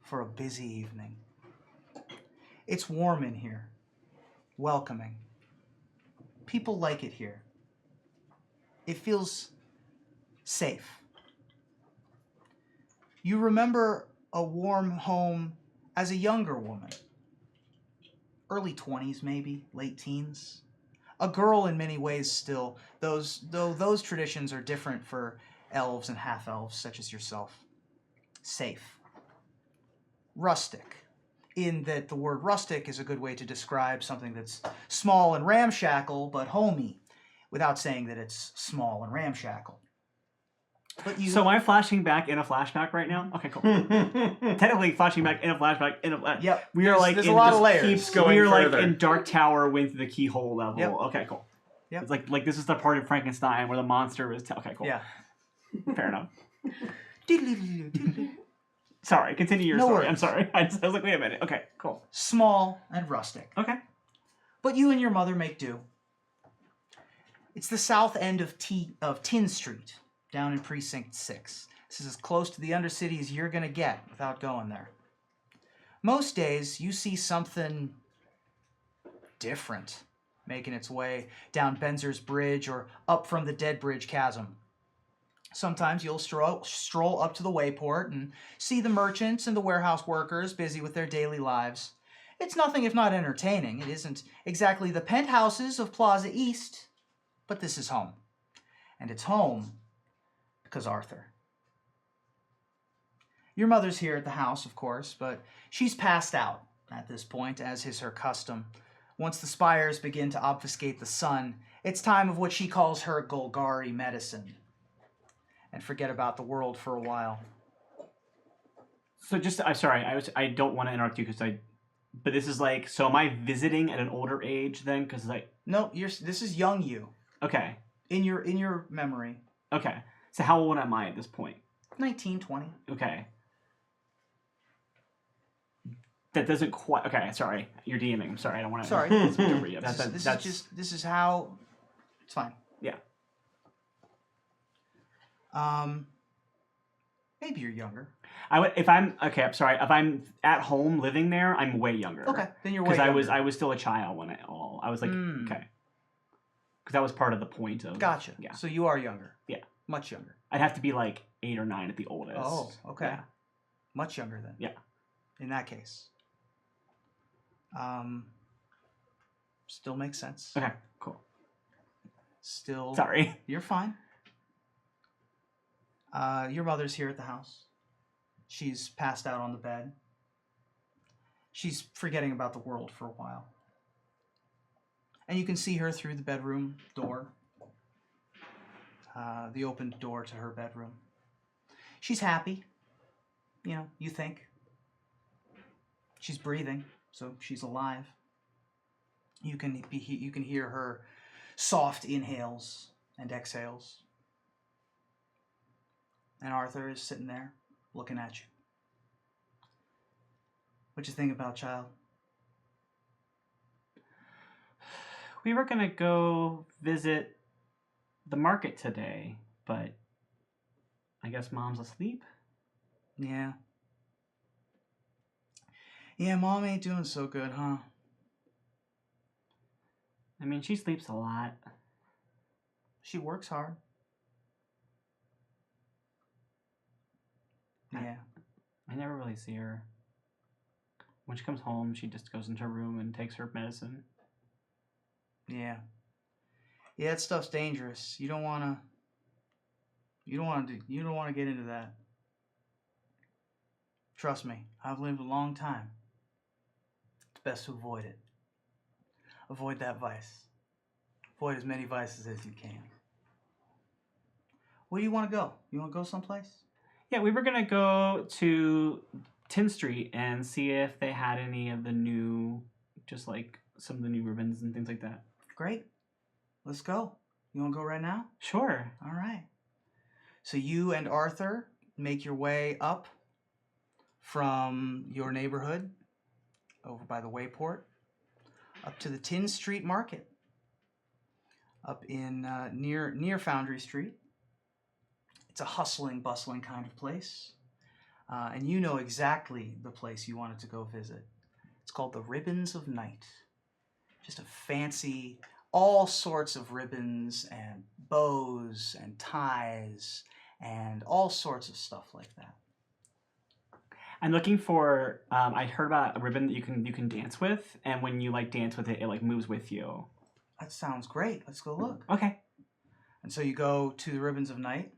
for a busy evening. It's warm in here, welcoming. People like it here. It feels safe. You remember a warm home as a younger woman. Early 20s maybe, late teens. A girl in many ways still, though those traditions are different for elves and half-elves such as yourself. Safe. Rustic, in that the word rustic is a good way to describe something that's small and ramshackle, but homey, without saying that it's small and ramshackle. But you... So am I flashing back in a flashback right now? Okay, cool. Technically, flashing back in a flashback in a Yep. We are like there's in a lot just of layers. keeps going we are further. like in Dark Tower went through the keyhole level. Yep. Okay, cool. Yep. It's like this is the part of Frankenstein where the monster is. Okay, cool. Yeah. Fair enough. Sorry, continue your No story. worries. I'm sorry. I was like, wait a minute. Okay, cool. Small and rustic. Okay. But you and your mother make do. It's the south end of Tin Street, down in Precinct 6. This is as close to the Undercity as you're going to get without going there. Most days, you see something different making its way down Benzer's Bridge or up from the Dead Bridge Chasm. Sometimes you'll stroll up to the Wayport and see the merchants and the warehouse workers busy with their daily lives. It's nothing if not entertaining. It isn't exactly the penthouses of Plaza East, but this is home. And it's home because Arthur. Your mother's here at the house, of course, but she's passed out at this point, as is her custom. Once the spires begin to obfuscate the sun, it's time of what she calls her Golgari medicine. And forget about the world for a while. So just, I'm sorry, I don't want to interrupt you but this is like, so am I visiting at an older age then? Because No, this is young you. Okay. In your memory. Okay. So how old am I at this point? 19, 20. Okay. That doesn't quite. Okay, sorry. You're DMing. I'm sorry. I don't want to. Sorry. This is how. It's fine. Yeah. Maybe you're younger. If I'm at home living there, I'm way younger. Okay, then you're way younger. younger. Because I was still a child when I was like okay. Because that was part of the point of. Gotcha. Yeah. So you are younger. Yeah. Much younger. I'd have to be like 8 or 9 at the oldest. Oh, okay. Yeah. Much younger then. Yeah. In that case. Still makes sense. Okay. Cool. Still. Sorry. You're fine. Your mother's here at the house. She's passed out on the bed. She's forgetting about the world for a while. And you can see her through the bedroom door. The opened door to her bedroom. She's happy. You know, you think. She's breathing, so she's alive. You can hear her soft inhales and exhales. And Arthur is sitting there, looking at you. What you think about, child? We were gonna go visit the market today, but I guess Mom's asleep. Yeah. Yeah, Mom ain't doing so good, huh? I mean, she sleeps a lot. She works hard. Yeah. I never really see her. When she comes home, she just goes into her room and takes her medicine. Yeah. Yeah, that stuff's dangerous. You don't want to get into that. Trust me, I've lived a long time. It's best to avoid it. Avoid that vice. Avoid as many vices as you can. Where do you want to go? You want to go someplace? Yeah, we were gonna go to 10th Street and see if they had any of the new, just like some of the new ribbons and things like that. Great. Let's go. You want to go right now? Sure. All right. So you and Arthur make your way up from your neighborhood over by the Wayport up to the 10th Street Market up in near Foundry Street. It's a hustling, bustling kind of place. And you know exactly the place you wanted to go visit. It's called the Ribbons of Night. Just a fancy, all sorts of ribbons and bows and ties and all sorts of stuff like that. I'm looking for. I heard about a ribbon that you can dance with, and when you like dance with it, it like moves with you. That sounds great. Let's go look. Okay. And so you go to the Ribbons of Night.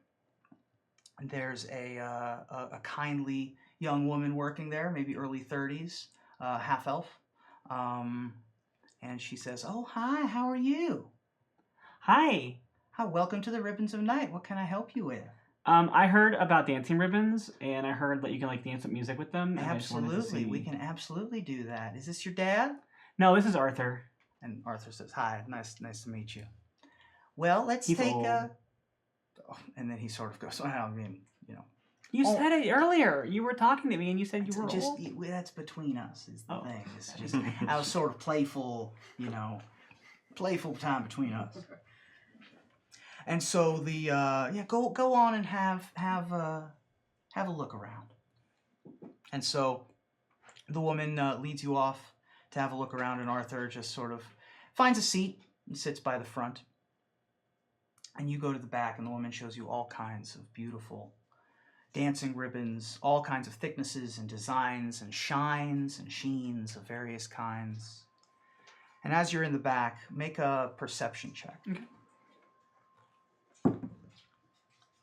And there's a kindly young woman working there, maybe early 30s, half elf. And she says, "Oh, hi, how are you? Hi. Hi, welcome to the Ribbons of Night. What can I help you with?" I heard about dancing ribbons, and I heard that you can like dance with music with them. And I just wanted to Absolutely. see- We can absolutely do that. Is this your dad? No, this is Arthur. And Arthur says, "Hi, nice to meet you." Well, let's He's take old. and then he sort of goes, "Well, I mean, You Oh. said it earlier. You were talking to me, and you said you were just old. that's between us is the Oh. thing. It's just I was sort of playful, playful time between us. And so the go on and have a look around. And so the woman leads you off to have a look around, and Arthur just sort of finds a seat and sits by the front. And you go to the back, and the woman shows you all kinds of beautiful dancing ribbons, all kinds of thicknesses and designs and shines and sheens of various kinds. And as you're in the back, make a perception check.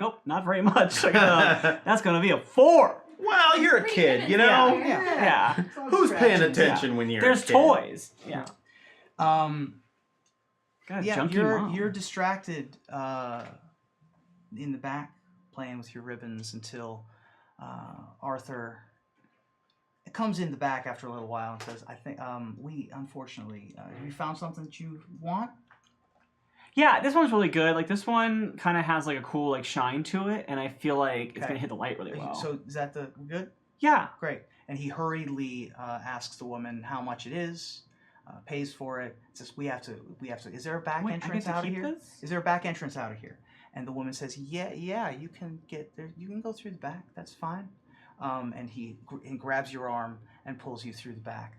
Nope, not very much. That's gonna be a 4. Well, you're a Pretty kid, good you at know? that. Yeah. Who's paying attention when you're There's a kid? toys. Yeah. God, Yeah, junky mom. you're distracted in the back playing with your ribbons until Arthur comes in the back after a little while and says, "I think we unfortunately have you found something that you want?" Yeah, this one's really good. Like this one kind of has like a cool like shine to it, and I feel like it's Okay. gonna hit the light really well. So is that the good? yeah. Great. And he hurriedly asks the woman how much it is, pays for it. Says, we have to. Is there a back Wait, I entrance get to out of keep here? this? Is there a back entrance out of here? And the woman says, yeah, you can get there. You can go through the back. That's fine. And he grabs your arm and pulls you through the back.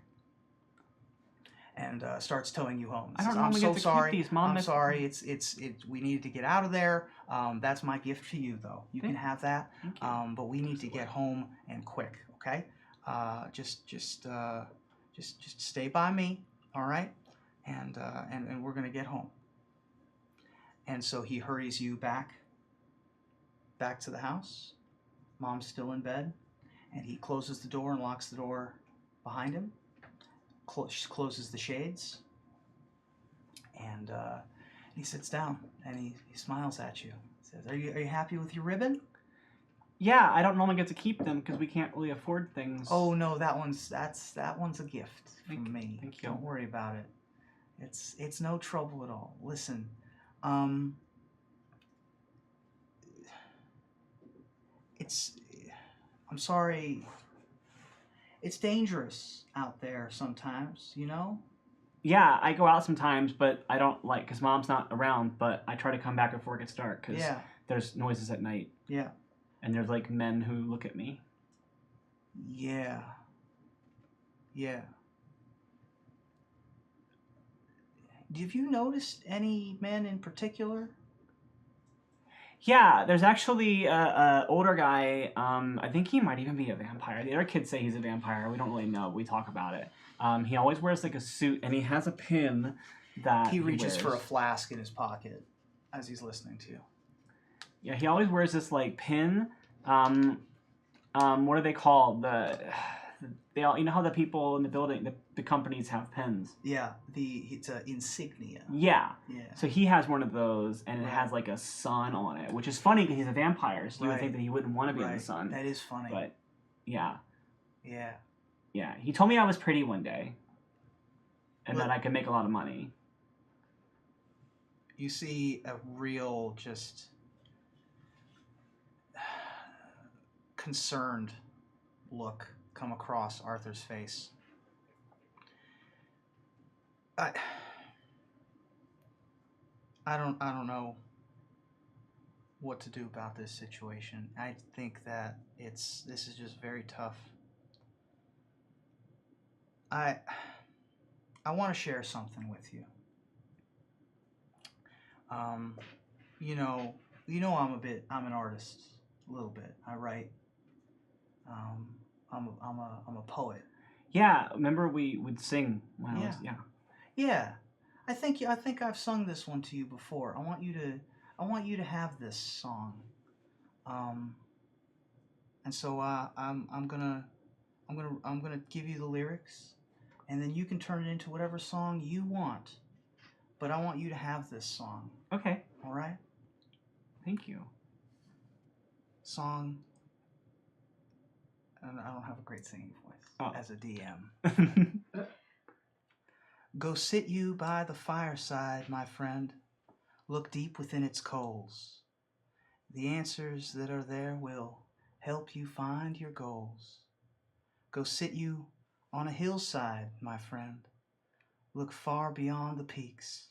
And starts towing you home. I don't Says, normally I'm get so to keep sorry. these, Mom. I'm That's- sorry. It's we needed to get out of there. That's my gift to you, though. You can have that. Thank you. But we need to get home and quick. Okay. Just stay by me. All right. And we're gonna get home. And so he hurries you back to the house. Mom's still in bed, and he closes the door and locks the door behind him. Closes the shades, and he sits down and he smiles at you. He says, "Are you happy with your ribbon?" Yeah, I don't normally get to keep them because we can't really afford things. Oh no, that one's a gift from me. Thank you. Don't worry about it. It's no trouble at all. Listen, I'm sorry. It's dangerous out there sometimes, you know? Yeah, I go out sometimes, but I don't like because Mom's not around. But I try to come back before it gets dark because Yeah, there's noises at night yeah. and there's like men who look at me. Yeah. Yeah. Have you noticed any men in particular? Yeah, there's actually a older guy. I think he might even be a vampire. The other kids say he's a vampire. We don't really know. We talk about it. He always wears like a suit, and he has a pin that He reaches for a wears. flask in his pocket as he's listening to you. Yeah, he always wears this like pin. What are they called? They all, you know how the people in the building, the companies have pins. Yeah, it's an insignia. Yeah. Yeah. So he has one of those, and it Right. has like a sun on it, which is funny because he's a vampire. So you would Right. think that he wouldn't want to be in Right. the sun. That is funny. But yeah, Yeah. yeah. He told me I was pretty one day, and Well- that I could make a lot of money. You see a real just concerned look come across Arthur's face. I don't know what to do about this situation. I think that this is just very tough. I want to share something with you. I'm an artist a little bit. I write. I'm a poet. Yeah, remember we would sing when I was Yeah. I think I've sung this one to you before. I want you to have this song. And so I'm gonna give you the lyrics, and then you can turn it into whatever song you want. But I want you to have this song. Okay. All right? Thank you. Song. And I don't have a great singing voice as a DM. Go sit you by the fireside, my friend. Look deep within its coals. The answers that are there will help you find your goals. Go sit you on a hillside, my friend. Look far beyond the peaks.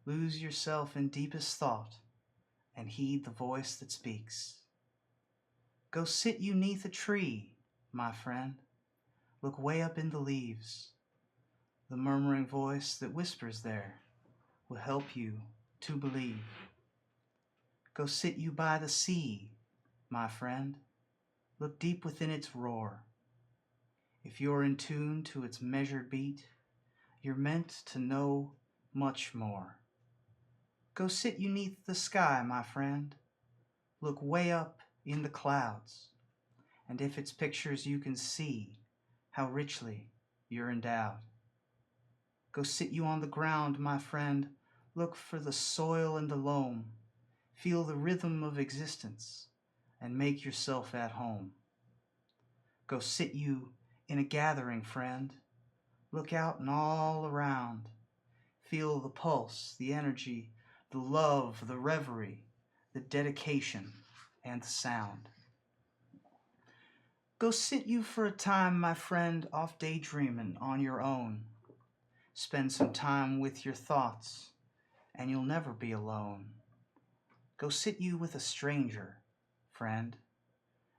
Lose yourself in deepest thought and heed the voice that speaks. Go sit you 'neath a tree, my friend. Look way up in the leaves. The murmuring voice that whispers there will help you to believe. Go sit you by the sea, my friend. Look deep within its roar. If you're in tune to its measured beat, you're meant to know much more. Go sit you 'neath the sky, my friend. Look way up in the clouds, and if its pictures you can see how richly you're endowed. Go sit you on the ground, my friend. Look for the soil and the loam. Feel the rhythm of existence and make yourself at home. Go sit you in a gathering, friend. Look out and all around. Feel the pulse, the energy, the love, the reverie, the dedication, and the sound. Go sit you for a time, my friend, off daydreaming on your own. Spend some time with your thoughts, and you'll never be alone. Go sit you with a stranger, friend,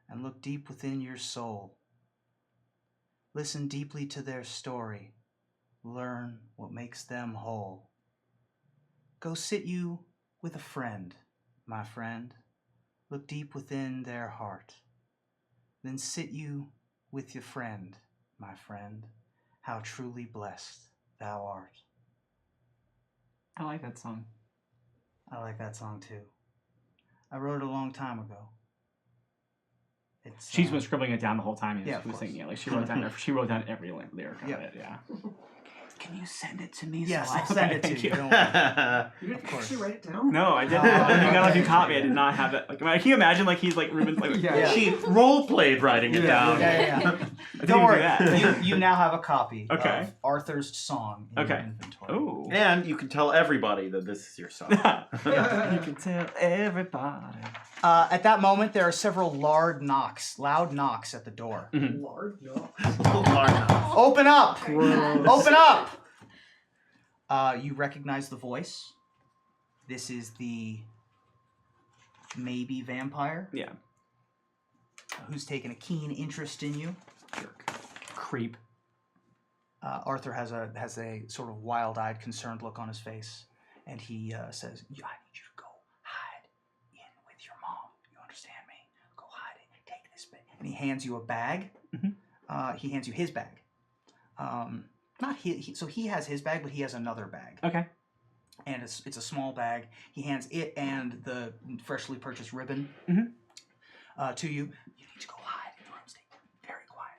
and look deep within your soul. Listen deeply to their story. Learn what makes them whole. Go sit you with a friend, my friend. Look deep within their heart. Then sit you with your friend, my friend. How truly blessed thou art. I like that song. I like that song too. I wrote it a long time ago. She's been scribbling it down the whole time. Yeah, She was of singing it. Like she wrote down every lyric on Yeah. it. Yeah. Can you send it to me? Yes, so I'll send it to Thank you. Don't worry. You didn't Of course. actually write it down? No, I didn't. Oh, I got okay. you caught me. I did not have it. Like, can you imagine? Like he's like Ruben's. Like, Yeah. She role played writing it down. Yeah. I didn't Don't even worry. do that. You now have a copy Okay. of Arthur's song in your Okay. inventory. Oh. And you can tell everybody that this is your song. You can tell everybody. At that moment, there are several loud knocks at the door. Lard? No. Open up! Gross. Open up! You recognize the voice. This is the maybe vampire. Yeah. who's taken a keen interest in you. Jerk. Creep. Arthur has a sort of wild-eyed, concerned look on his face, and he says, "I need you to go hide in with your mom. You understand me? Go hide it. Take this bag." And he hands you a bag. Mm-hmm. He hands you his bag. So he has his bag, but he has another bag. Okay. And it's a small bag. He hands it and the freshly purchased ribbon to you. You need to go hide in the room. Stay very quiet.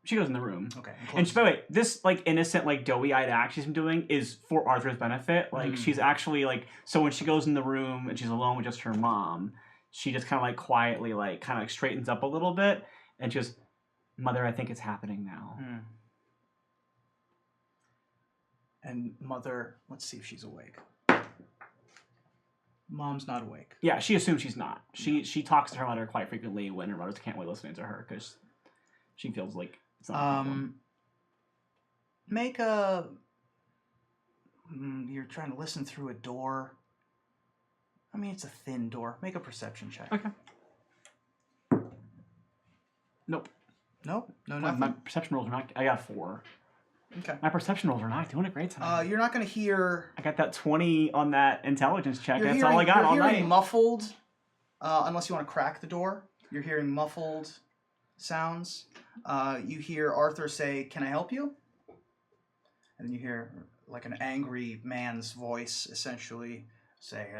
She goes in the room. Okay. And by the way, this like innocent, like doughy-eyed act she's been doing is for Arthur's benefit. Like she's actually like, so when she goes in the room and she's alone with just her mom, she just kind of like quietly like kind of like straightens up a little bit and just, Mother, I think it's happening now. And Mother, let's see if she's awake. Mom's not awake. Yeah, she assumes she's not. She talks to her mother quite frequently when her mother can't wait listening to her because she feels like it's not. Make a. You're trying to listen through a door. I mean, it's a thin door. Make a perception check. Okay. Nope. Nope. No, My nothing. perception rolls are not. I got 4. Okay. My perception rolls are not doing a great tonight. You're not going to hear. I got that 20 on that intelligence check. You're That's hearing, all I got you're all hearing night. muffled, unless you want to crack the door. You're hearing muffled sounds. You hear Arthur say, "Can I help you?" And then you hear like an angry man's voice, essentially say,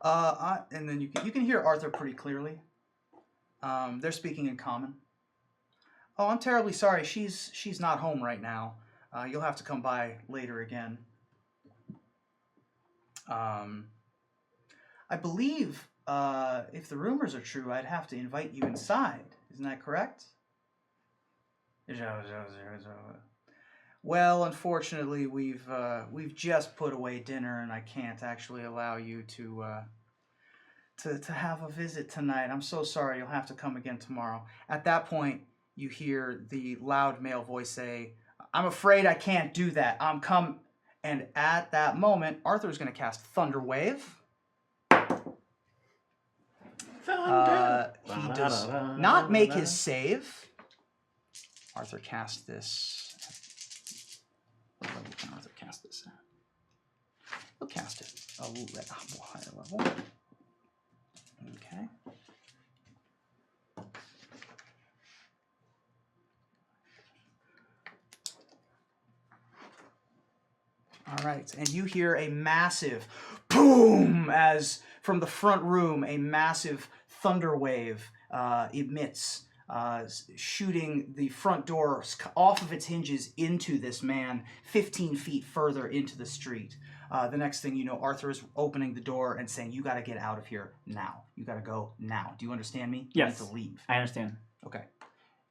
and then you can hear Arthur pretty clearly. They're speaking in common. "Oh, I'm terribly sorry. She's not home right now. You'll have to come by later again." I believe if the rumors are true, I'd have to invite you inside. Isn't that correct? Well, unfortunately, we've just put away dinner, and I can't actually allow you to have a visit tonight. I'm so sorry. You'll have to come again tomorrow. At that point, you hear the loud male voice say, "I'm afraid I can't do that. I'm come." And at that moment, Arthur's going to cast Thunder Wave. He does not make his save. Arthur cast this. What level can Arthur cast this at? He'll cast it a little at a higher level. Okay. All right, and you hear a massive boom as from the front room a massive thunder wave emits, shooting the front door off of its hinges into this man 15 feet further into the street. The next thing you know, Arthur is opening the door and saying, "You got to get out of here now. You got to go now. Do you understand me? Yes. You need to leave." I understand. Okay.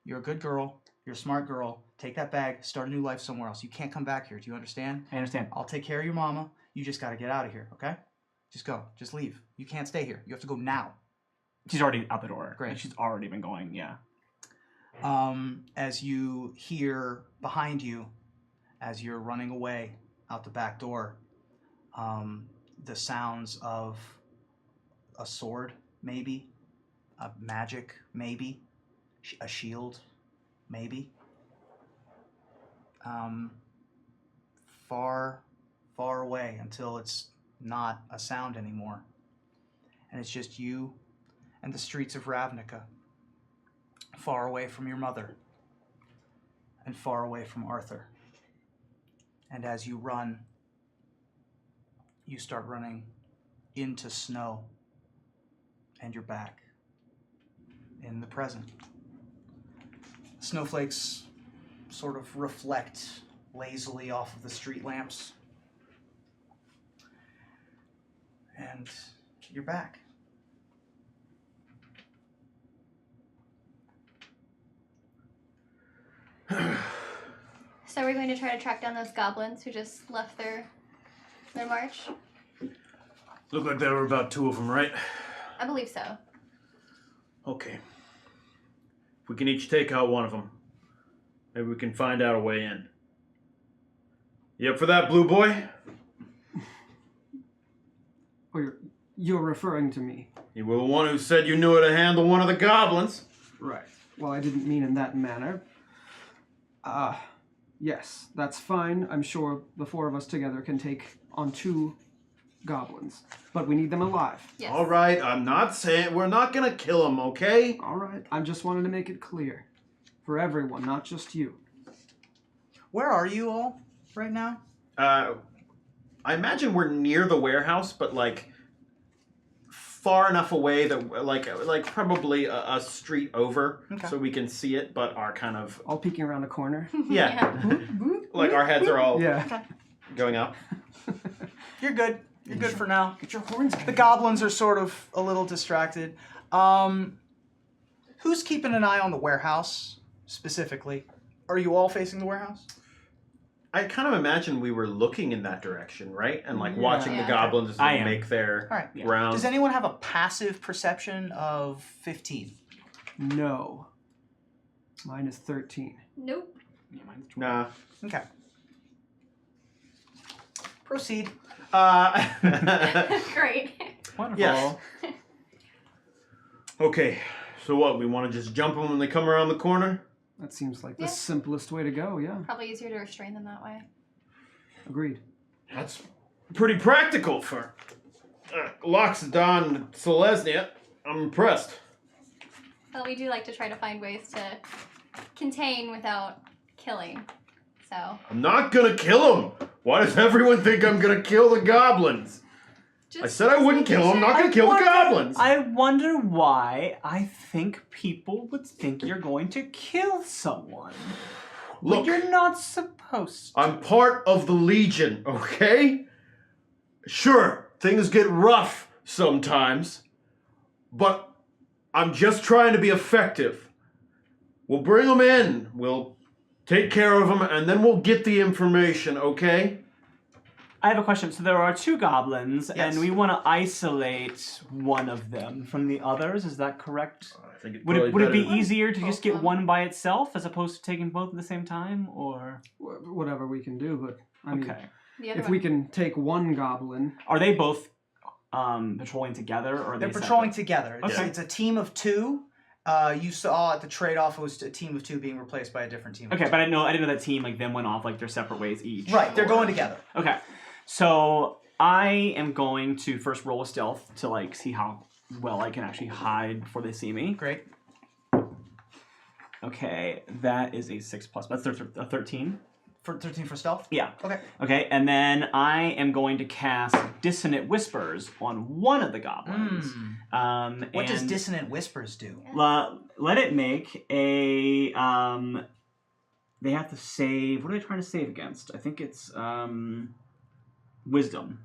You're a good girl. You're a smart girl. Take that bag. Start a new life somewhere else. You can't come back here. Do you understand? I understand. I'll take care of your mama. You just got to get out of here, okay? Just go. Just leave. You can't stay here. You have to go now. She's already out the door. Great. Like, she's already been going, yeah. As you hear behind you, as you're running away out the back door, the sounds of a sword, maybe, a magic, maybe, a shield, maybe. Far, far away until it's not a sound anymore. And it's just you and the streets of Ravnica, far away from your mother and far away from Arthur. And as you run, you start running into snow and you're back in the present. Snowflakes sort of reflect lazily off of the street lamps. And you're back. So we're going to try to track down those goblins who just left their march? Look like there were about 2 of them, right? I believe so. Okay. If we can each take out one of them, maybe we can find out a way in. You up for that, blue boy? Or you're referring to me. You were the one who said you knew how to handle one of the goblins. Right. Well, I didn't mean in that manner. Yes, that's fine. I'm sure the four of us together can take on 2 goblins. But we need them alive. Yes. All right, I'm not saying we're not gonna kill them, okay? All right. I just wanted to make it clear. For everyone, not just you. Where are you all right now? I imagine we're near the warehouse, but like far enough away that like probably a street over, Okay. so we can see it, but are kind of All peeking around a corner. yeah, like our heads are all Yeah. going up. You're good. You're good for now. Get your horns The goblins are sort of a little distracted. Who's keeping an eye on the warehouse specifically? Are you all facing the warehouse? I kind of imagine we were looking in that direction, right? And like watching the Yeah. goblins as I they am. make their All right. rounds. Does anyone have a passive perception of 15? No. Mine is 13. Nope. Yeah, mine's 12. Nah. Okay. Proceed. Great. Wonderful. Yes. Okay, so what? We want to just jump them when they come around the corner? That seems like Yeah. the simplest way to go, yeah. Probably easier to restrain them that way. Agreed. That's pretty practical for Loxodon Selesnya. I'm impressed. Well, we do like to try to find ways to contain without killing. So I'm not gonna kill them. Why does everyone think I'm gonna kill the goblins? just I said I wouldn't kill them. I'm not gonna kill the goblins. I wonder why I think people would think you're going to kill someone. Look, But you're not supposed to. I'm part of the Legion, okay? Sure, things get rough sometimes, but I'm just trying to be effective. We'll bring them in, we'll take care of them, and then we'll get the information, okay? I have a question. So there are 2 goblins, Yes. and we want to isolate one of them from the others. Is that correct? I think Would it be better- easier to just get Both of one by itself as opposed to taking both at the same time, or Whatever we can do, but I mean, okay? the other if one. we can take one goblin, Are they both patrolling together, or are They're they patrolling separate? together. It's, Okay. it's a team of 2. You saw at the trade-off it was a team of 2 being replaced by a different team. of Okay, 2. but I didn't know that team like then went off like their separate ways each. Right, they're or- going together. Okay, so I am going to first roll a stealth to like see how well I can actually hide before they see me. Great. Okay, that is a 6+. That's a 13. For 13 for stealth? Yeah. Okay. Okay, and then I am going to cast Dissonant Whispers on one of the goblins. What does and Dissonant Whispers do? let it make a. They have to save. What are they trying to save against? I think it's Wisdom.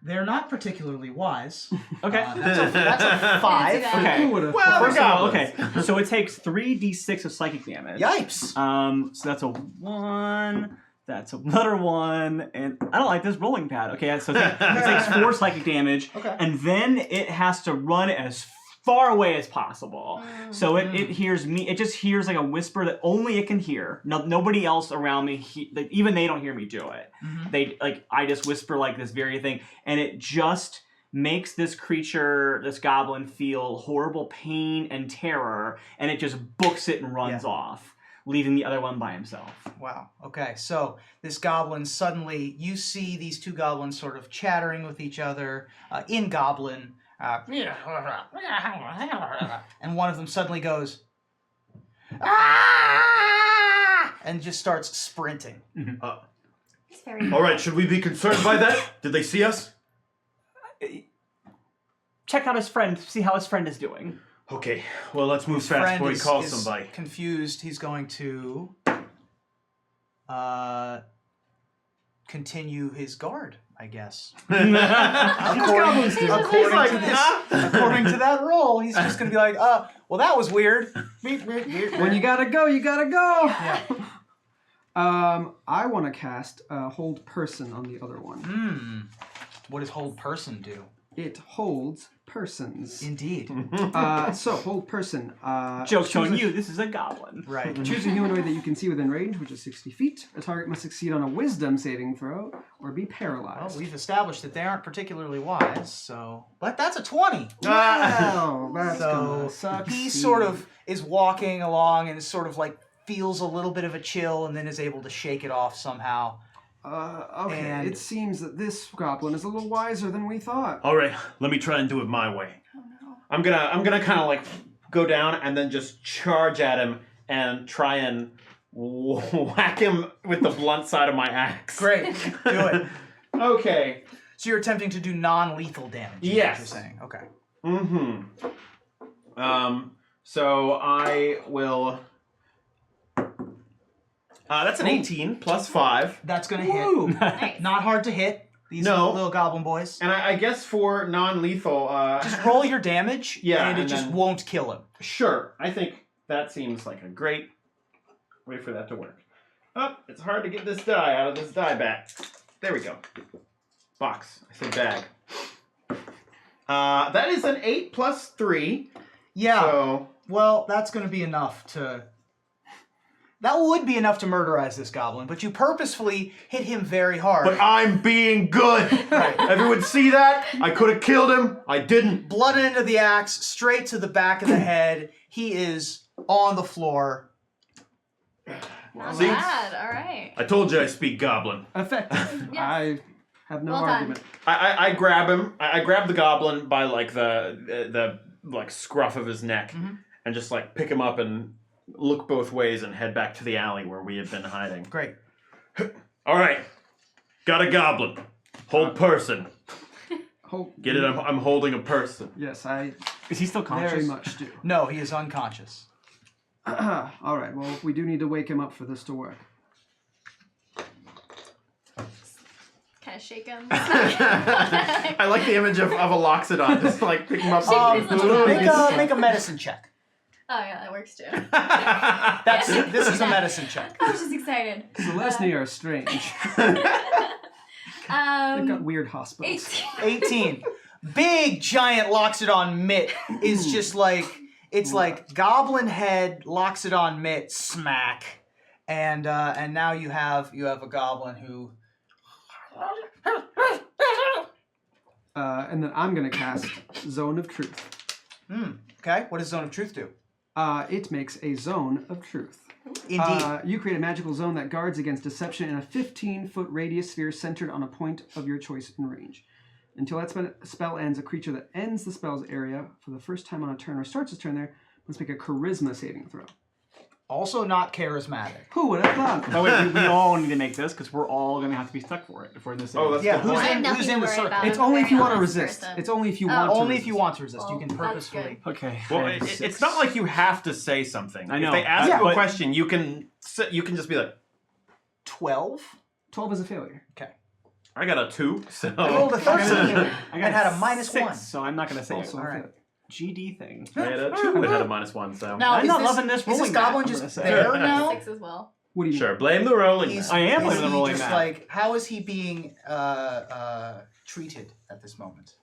They're not particularly wise. Okay. That's a 5. That's a Okay. who would have Well, First of all, goblins. okay. So it takes 3d6 of psychic damage. Yipes! So that's a 1. That's another 1, and I don't like this rolling pad. Okay, so it takes 4 psychic damage, Okay. and then it has to run as far away as possible. So it hears me. It just hears like a whisper that only it can hear. No, nobody else around me. Even they don't hear me do it. They I just whisper like this very thing, and it just makes this creature, this goblin, feel horrible pain and terror, and it just books it and runs off, leaving the other one by himself. Wow. Okay, so this goblin suddenly, you see these 2 goblins sort of chattering with each other in goblin. And one of them suddenly goes, "Ah!" and just starts sprinting. It's very All right, should we be concerned by that? Did they see us? Check out his friend. See how his friend is doing. Okay, well, let's move His fast friend before he is- calls is somebody. confused. He's going to continue his guard, I guess. According like, to this, "Huh?" according to that roll, he's just going to be like, well, that was weird. When you gotta go, you gotta go. Yeah. I want to cast Hold Person on the other one. What does Hold Person do? It holds persons. Indeed. So, hold person. Joke's choose on a- you, this is a goblin. Right. Choose a humanoid that you can see within range, which is 60 feet. A target must succeed on a wisdom saving throw or be Well, paralyzed. we've established that they aren't particularly wise, so... But that's a 20. Wow, that's So gonna suck. he sort of is walking along and sort of like feels a little bit of a chill and then is able to shake it off somehow. Okay, And- it seems that this goblin is a little wiser than we thought. All right, let me try and do it my way. Oh no. I'm gonna kind of like go down and then just charge at him and try and whack him with the blunt side of my axe. Great. Do it. Okay. So you're attempting to do non-lethal damage. is what Yes. You're saying. Okay. So I will. That's an 18 plus 5. That's going to hit. Woo! Nice. Not hard to hit. These No. little goblin boys. And I guess for non-lethal, Just roll your damage, Yeah, and it and just then- won't kill him. Sure. I think that seems like a great way for that to work. Oh, it's hard to get this die out of this die bag. There we go. Box. I said bag. That is an 8 plus 3. Yeah. So Well, that's going to be enough to... That would be enough to murderize this goblin, but you purposefully hit him very hard. but I'm being good. Right. Everyone see that? I could have killed him. I didn't. Blood into the axe, straight to the back of the head. He is on the floor. Not See? bad. All right. I told you I speak goblin. Effective. Yes. I have no Well done. argument. I grab him. I grab the goblin by like the like scruff of his neck, Mhm. and just like pick him up and look both ways and head back to the alley where we had been hiding. Great. All right, got a goblin. Hold person. Get it? Mm. I'm holding a person. Yes, I Is he still conscious? very much do. No, he is unconscious. All right, well, we do need to wake him up for this to work. Kind of shake him. I like the image of a loxodon just like pick him up. Shake his little legs. Make a medicine check. Oh yeah, that works too. This is a medicine check. I was just excited. Celestini are strange. They've got weird hospitals. 18. 18. Big giant Loxodon mitt is just like it's like goblin head Loxodon mitt smack, and now you have a goblin who. And then I'm going to cast Zone of Truth. Okay, what does Zone of Truth do? It makes a Zone of Truth. Indeed. You create a magical zone that guards against deception in a 15-foot radius sphere centered on a point of your choice in range. Until that spell ends, a creature that ends the spell's area for the first time on a turn or starts its turn there must make a charisma saving throw. Also not charismatic. Who would have thought? Oh wait, we all need to make this because we're all gonna have to be stuck for it if we're in the same. Oh, that's Yeah, good who's I point. have in- nothing who's to in the worry circle? about. It's I'm a only if very you want to honest resist. person. It's only if you Oh. want to Only if resist. you want to resist. You Well, can that's purposefully. Okay. Well, I have it's six. not like you have to say something. I know. If they ask Yeah, you a but- question, you can just be like, 12. 12 is a failure. I got a 2, so I rolled a 13 I and got had a minus six, 1. so I'm not gonna say Also it. a All right. failure. GD thing. I had a 2 and had a -1. So Now, I'm is not this, loving this is this rolling goblin math, I'm just gonna say. there now? 6 as well. What do you sure, blame the rolling. He's- I am is blaming the he rolling just math. like, how is he being treated at this moment?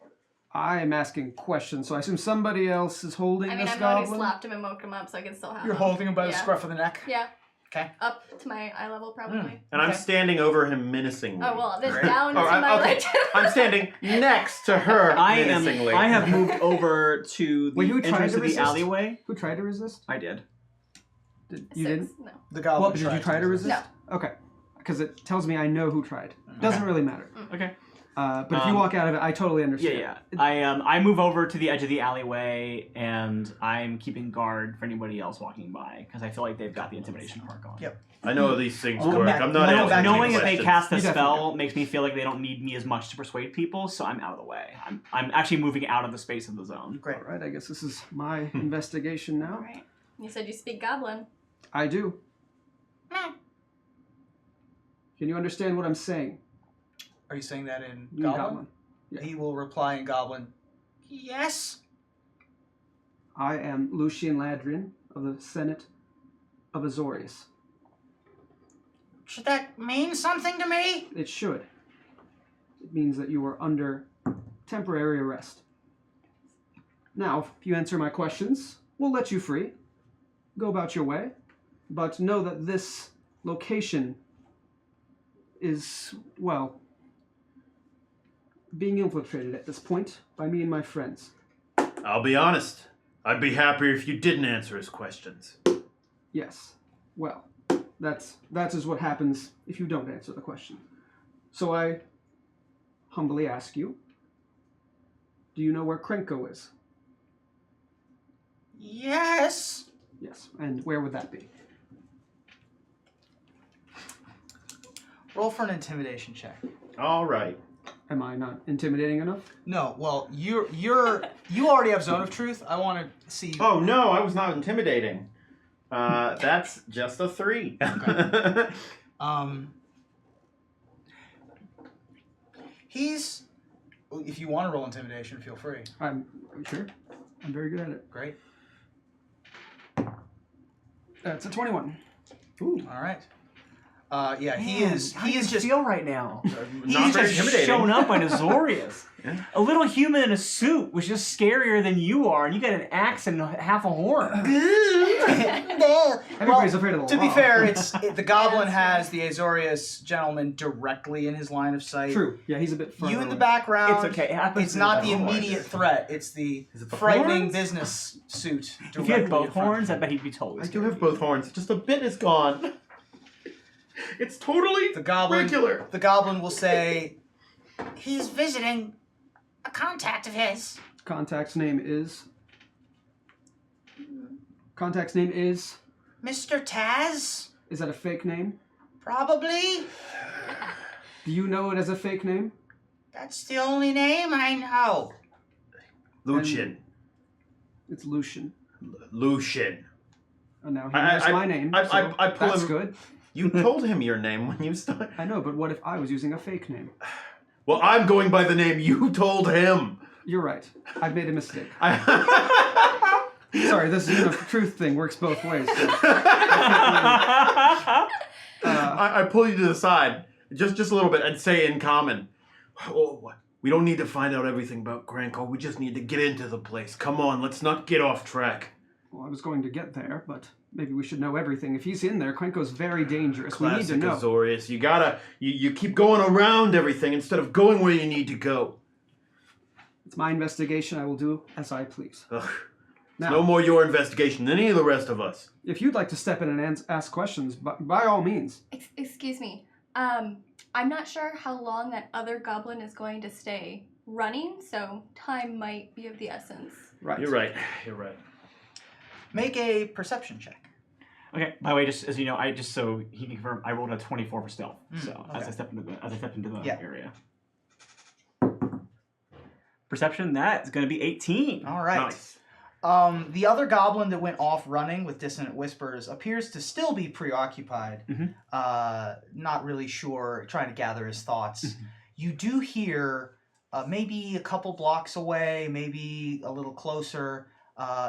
I'm asking questions, so I assume somebody else is holding I mean, this I'm the one who goblin. slapped him and woke him up, so I can still have You're him. holding him by the Yeah. scruff of the neck? Yeah. Okay. Up to my eye level, probably. And I'm Okay. standing over him menacingly. Oh, well, then Great. down Oh, to my okay. right. I'm standing next to her menacingly. I have moved over to the Wait, who tried entrance to of the resist? alleyway. Who tried to resist? I did. You 6. didn't? No. The goblin Well, did you tried try to resist? No. Okay. Because it tells me I know who tried. Doesn't really matter. Okay. But if you walk out of it, I totally understand. Yeah. I move over to the edge of the alleyway and I'm keeping guard for anybody else walking by because I feel like they've got the intimidation mark on. Yep. I know how these things We'll work. come back- I'm not we'll come answering back to any Knowing that they questions. cast a You definitely spell makes me feel like they don't need me as much to persuade people, so I'm out of the way. I'm actually moving out of the space of the zone. Great. All right, I guess this is my investigation now. Alright. You said you speak goblin. I do. Can you understand what I'm saying? Are you saying that in You goblin? Yeah. He will reply in goblin. Yes. I am Lucian Ladrin of the Senate of Azorius. Should that mean something to me? It should. It means that you are under temporary arrest. Now, if you answer my questions, we'll let you free. Go about your way. But know that this location is, well, being infiltrated at this point by me and my friends. I'll be honest. I'd be happier if you didn't answer his questions. Yes. Well, that is what happens if you don't answer the question. So I humbly ask you, do you know where Krenko is? Yes. Yes. And where would that be? Roll for an intimidation check. All right. Am I not intimidating enough? No, well, you already have Zone of Truth. I want to see. Oh, no, I was not intimidating. That's just a 3. Okay. He's. If you want to roll intimidation, feel free. I'm sure. I'm very good at it. Great. That's a 21. Ooh. All right. Yeah, he Man, is. how He do is you just. feel right now. Not He's very just intimidating. shown up by Azorius. Yeah. A little human in a suit was just scarier than you are, and you got an axe and half a horn. Everybody's afraid of the To law. be fair, the goblin has the Azorius gentleman directly in his line of sight. True. Yeah, he's a bit further You in the away. background. It's okay. It happens It's to not the the horns. immediate threat. It's the Is it the frightening horns? business suit. If you had directly both in front of horns, you. I bet he'd be totally I do scared have of you. both horns. Just a bit is gone. It's totally The goblin. regular. The goblin will say, "He's visiting a contact of his." Contact's name is... Contact's name is... Mr. Taz? Is that a fake name? Probably. Do you know it as a fake name? That's the only name I know. Lucian. It's Lucian. Lucian. And now he knows my name, I so pull that's him- good. You told him your name when you started. I know, but what if I was using a fake name? Well, I'm going by the name you told him. You're right. I've made a mistake. I Sorry, this Zone of Truth thing works both ways. So. I pull you to the side, just a little bit, and say in common, "Oh, we don't need to find out everything about Granco. We just need to get into the place. Come on, let's not get off track." Well, I was going to get there, but maybe we should know everything. If he's in there, Krenko's very dangerous. We need Classic to know. Azorius. You keep going around everything instead of going where you need to go. It's my investigation. I will do as I please. Ugh. Now, No more your investigation than any of the rest of us. if you'd like to step in and ask questions, by all means. Excuse me. I'm not sure how long that other goblin is going to stay running, so time might be of the essence. Right. You're right. You're right. Make a perception check. Okay. By the way, just as you know, so he can confirm, I rolled a 24 for stealth. So okay. as I stepped into the Yeah. area. Perception, that's going to be 18. All right. Nice. The other goblin that went off running with dissonant whispers appears to still be preoccupied, not really sure, trying to gather his thoughts. You do hear, maybe a couple blocks away, maybe a little closer,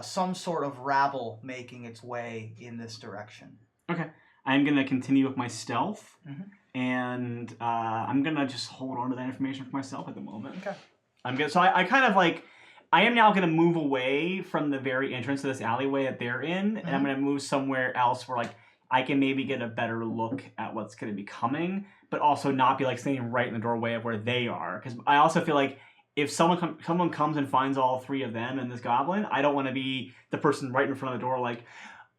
some sort of rabble making its way in this direction. Okay. I'm going to continue with my stealth, Mhm. and I'm going to just hold on to that information for myself at the moment. Okay. So I kind of like, I am now going to move away from the very entrance of this alleyway that they're in, and I'm going to move somewhere else where like I can maybe get a better look at what's going to be coming, but also not be like standing right in the doorway of where they are. Because I also feel like if someone comes and finds all three of them and this goblin, I don't want to be the person right in front of the door like,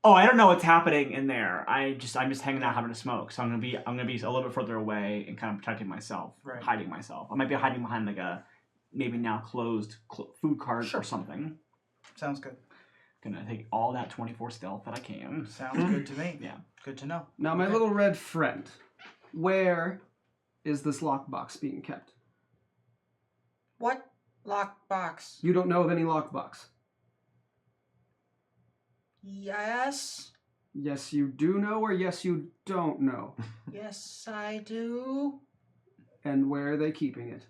oh, I don't know what's happening in there. I'm just hanging out having a smoke. So I'm gonna be a little bit further away and kind of protecting myself, Right. hiding myself. I might be hiding behind like a maybe now closed food cart or something. Sounds good. Gonna take all that 24 stealth that I can. Sounds good to me. Yeah. Good to know. Now, my Okay. little red friend, where is this lockbox being kept? What lockbox? You don't know of any lockbox? Yes. Yes, you do know, or yes, you don't know? Yes, I do. And where are they keeping it?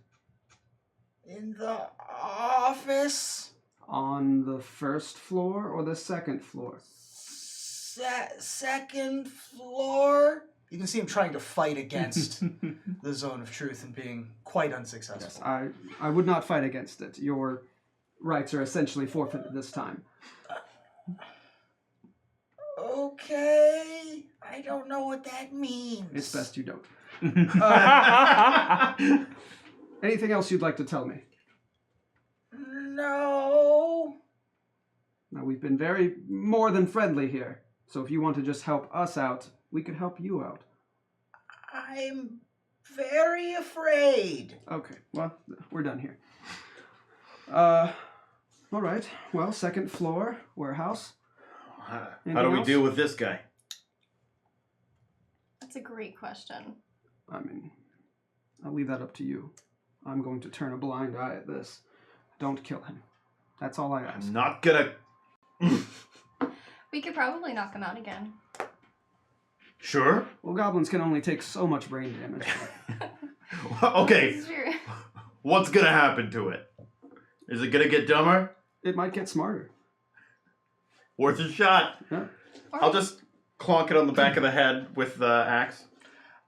In the office. On the first floor or the second floor? Second floor. You can see him trying to fight against the zone of truth and being quite unsuccessful. Yes, I would not fight against it. Your rights are essentially forfeited this time. Okay, I don't know what that means. It's best you don't. Anything else you'd like to tell me? No. Now, we've been more than friendly here. So if you want to just help us out, we could help you out. I'm very afraid. Okay, well, we're done here. All right. Well, second floor, warehouse. How Anything do we else? deal with this guy? That's a great question. I mean, I'll leave that up to you. I'm going to turn a blind eye at this. Don't kill him. That's all I ask. I'm not gonna... We could probably knock him out again. Sure. Well, goblins can only take so much brain damage. Okay, This is true. what's gonna happen to it? Is it gonna get dumber? It might get smarter. Worth a shot. Yeah. I'll just clonk it on the back of the head with the axe.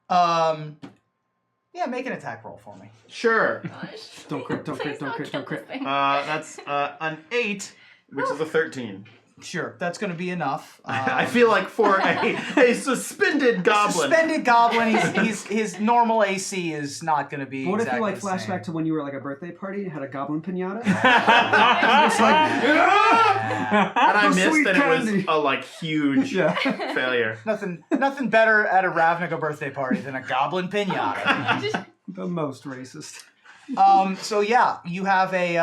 Yeah, make an attack roll for me. Sure. Gosh. Don't crit, don't crit, Please don't crit, kill don't crit. this thing. That's an 8, which is a 13. Sure, that's going to be enough. I feel like for a suspended goblin. Suspended goblin, his normal AC is not going to be. But what exactly if you like flashback to when you were at like a birthday party and had a goblin pinata? It's like, and I missed, Sweet and it was candy. a like huge Yeah. failure. Nothing better at a Ravnica birthday party than a goblin pinata. The most racist. So yeah, you have a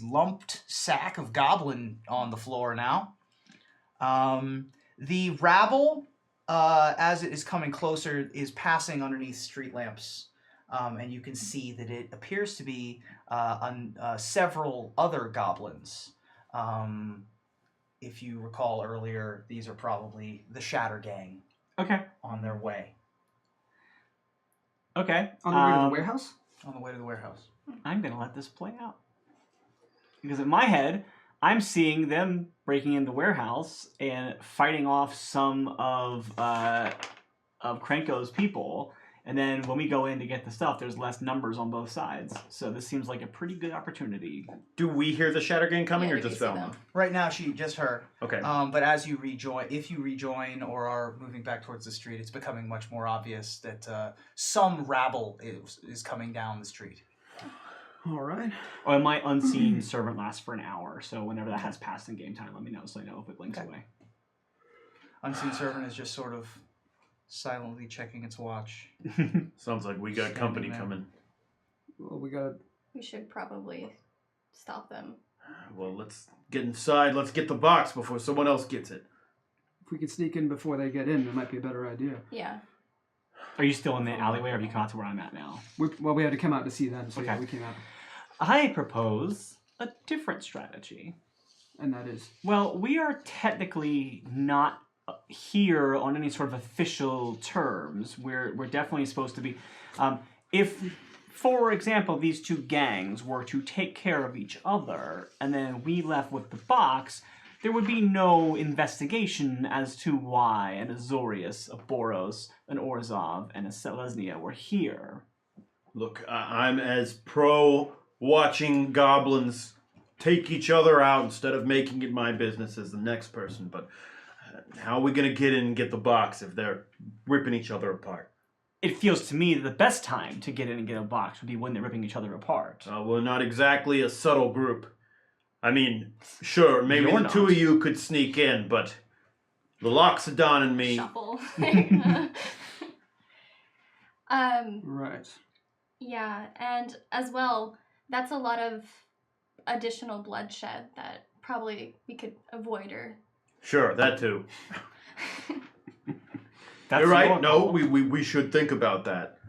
lumped sack of goblin on the floor now. The rabble, as it is coming closer, is passing underneath street lamps, and you can see that it appears to be several other goblins. If you recall earlier, these are probably the Shatter Gang Okay. on their way. Okay. On the way to the warehouse? On the way to the warehouse. I'm going to let this play out. Because in my head, I'm seeing them breaking into the warehouse and fighting off some of Krenko's people. And then when we go in to get the stuff, there's less numbers on both sides. So this seems like a pretty good opportunity. Do we hear the Shatter Gang coming, Yeah, or we just see Velma? them. Right now, just her. Okay. But as you if you rejoin or are moving back towards the street, it's becoming much more obvious that some rabble is coming down the street. All right. Or my unseen servant lasts for an hour. So whenever that has passed in game time, let me know so I know if it blinks away. Unseen servant is just sort of silently checking its watch. Sounds like we got Standing company there. coming. Well, we gotta. We should probably stop them. Well, let's get inside. Let's get the box before someone else gets it. If we could sneak in before they get in, that might be a better idea. Yeah. Are you still in the alleyway or have you come out to where I'm at now? We had to come out to see them, so yeah, Okay. we came out. I propose a different strategy. And that is. Well, we are technically not here on any sort of official terms. We're definitely supposed to be. If, for example, these two gangs were to take care of each other, and then we left with the box, there would be no investigation as to why an Azorius, a Boros, an Orzhov, and a Selesnya were here. Look, I'm as pro watching goblins take each other out instead of making it my business as the next person, but how are we going to get in and get the box if they're ripping each other apart? It feels to me that the best time to get in and get a box would be when they're ripping each other apart. We're not exactly a subtle group. I mean, sure, maybe You're the two not. of you could sneak in, but the Loxodon and me... Shuffle. Right. Yeah, and as well, that's a lot of additional bloodshed that probably we could avoid or... If that too. That's You're right. your No, call. we should think about that.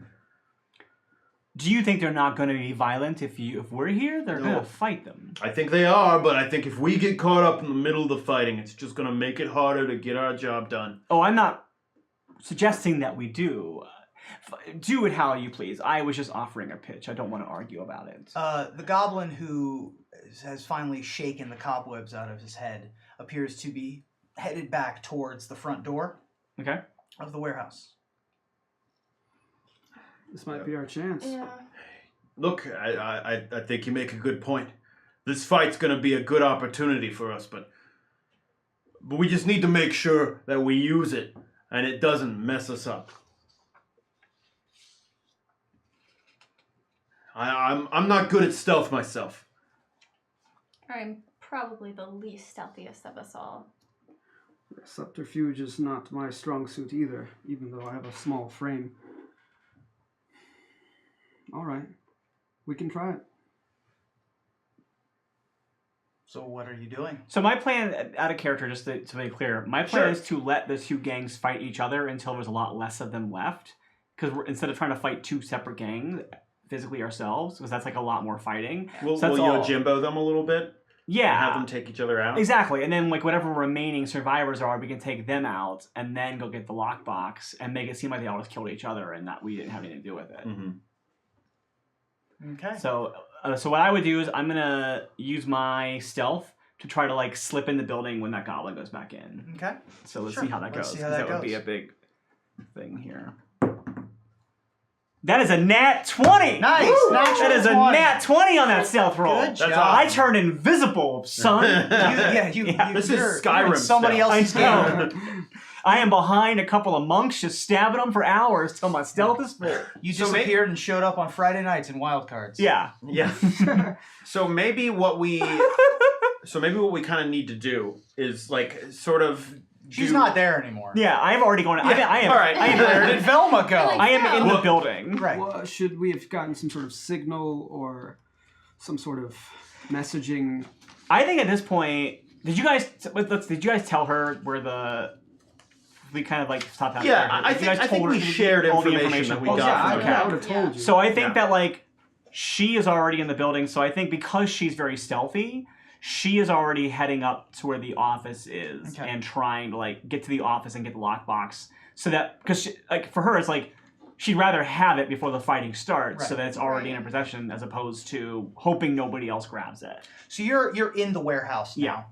Do you think they're not going to be violent if we're here? They're going No. to fight them. I think they are, but I think if we get caught up in the middle of the fighting, it's just going to make it harder to get our job done. Oh, I'm not suggesting that we do. Do it how you please. I was just offering a pitch. I don't want to argue about it. The goblin who has finally shaken the cobwebs out of his head appears to be headed back towards the front door. Okay. of the warehouse. This might be our chance. Yeah. Look, I think you make a good point. This fight's going to be a good opportunity for us, but we just need to make sure that we use it and it doesn't mess us up. I'm not good at stealth myself. I'm probably the least stealthiest of us all. Subterfuge is not my strong suit either, even though I have a small frame. All right. We can try it. So what are you doing? So my plan, out of character, just to make clear, my plan Sure. is to let the two gangs fight each other until there's a lot less of them left. Because instead of trying to fight two separate gangs physically ourselves, because that's like a lot more fighting. Will So that's all. Yojimbo them a little bit? Yeah. And have them take each other out? Exactly, and then like whatever remaining survivors are, we can take them out and then go get the lockbox and make it seem like they all just killed each other and that we didn't have anything to do with it. Mm-hmm. Okay. So what I would do is I'm gonna use my stealth to try to like slip in the building when that goblin goes back in. Okay. So let's Sure. see how that Let's goes. see how 'Cause that would be goes. a big thing here. That is a nat 20. Nice. Woo! Natural That is a 20. nat 20 on that stealth roll. Good That's job. I turned invisible, son. You, This is you're in Skyrim somebody stealth. else's I game. know. I am behind a couple of monks just stabbing them for hours till my stealth is full. You So disappeared and showed up on Friday nights in Wildcards. Yeah. Yeah. So maybe what we kind of need to do is like sort of. She's not there anymore. Yeah, I've already gone. I am. All right. I am, Where did Velma go? I am in the building. Right. Well, should we have gotten some sort of signal or some sort of messaging? I think at this point, did you guys tell her where we kind of like stopped out? Yeah, there? I You guys think told her we shared all the information that we Oh, got yeah, from okay. I would have told you. So I think Yeah. that like she is already in the building. So I think because she's very stealthy, she is already heading up to where the office is Okay. and trying to like get to the office and get the lockbox. So that because like for her it's like she'd rather have it before the fighting starts, so Right. that it's already in Right. her possession as opposed to hoping nobody else grabs it. So you're in the warehouse now.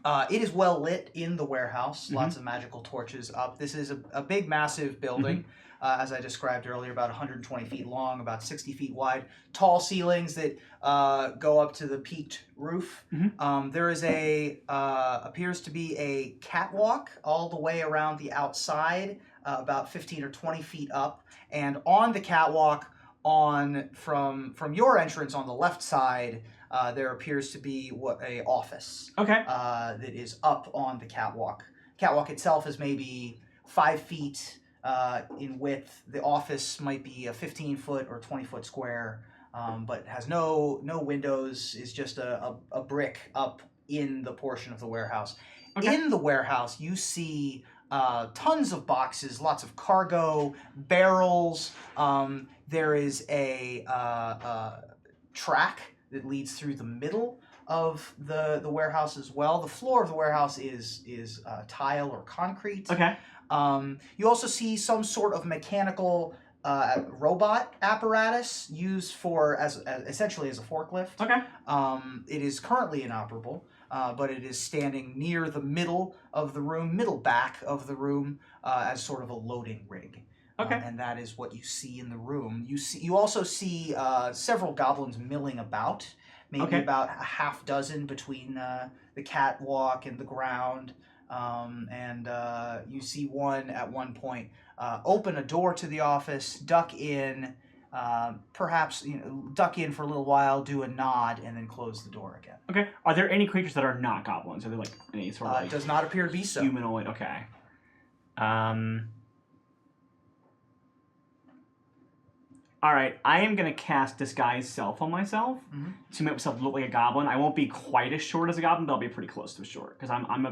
Yeah. It is well lit in the warehouse. Mm-hmm. Lots of magical torches up. This is a big, massive building. Mm-hmm. As I described earlier, about 120 feet long, about 60 feet wide. Tall ceilings that go up to the peaked roof. Mhm. There is appears to be a catwalk all the way around the outside, about 15 or 20 feet up. And on the catwalk, from your entrance on the left side, there appears to be a office Okay. that is up on the catwalk. Catwalk itself is maybe 5 feet in width. The office might be a 15-foot or 20-foot square, but has no windows. Is just a brick up in the portion of the warehouse. Okay. In the warehouse, you see tons of boxes, lots of cargo, barrels. There is a track that leads through the middle of the warehouse as well. The floor of the warehouse is tile or concrete. Okay. You also see some sort of mechanical robot apparatus used as essentially as a forklift. Okay. It is currently inoperable, but it is standing near the middle of the room, middle back of the room, as sort of a loading rig. Okay. And that is what you see in the room. You also see several goblins milling about, maybe Okay. about a half dozen between the catwalk and the ground. And you see one at one point open a door to the office, duck in, perhaps duck in for a little while, do a nod, and then close the door again. Okay. Are there any creatures that are not goblins? Are there like any sort of It like does not appear to be so. humanoid? Okay. All right, I am gonna cast Disguise Self on myself to make myself look like a goblin. I won't be quite as short as a goblin, but I'll be pretty close to short because I'm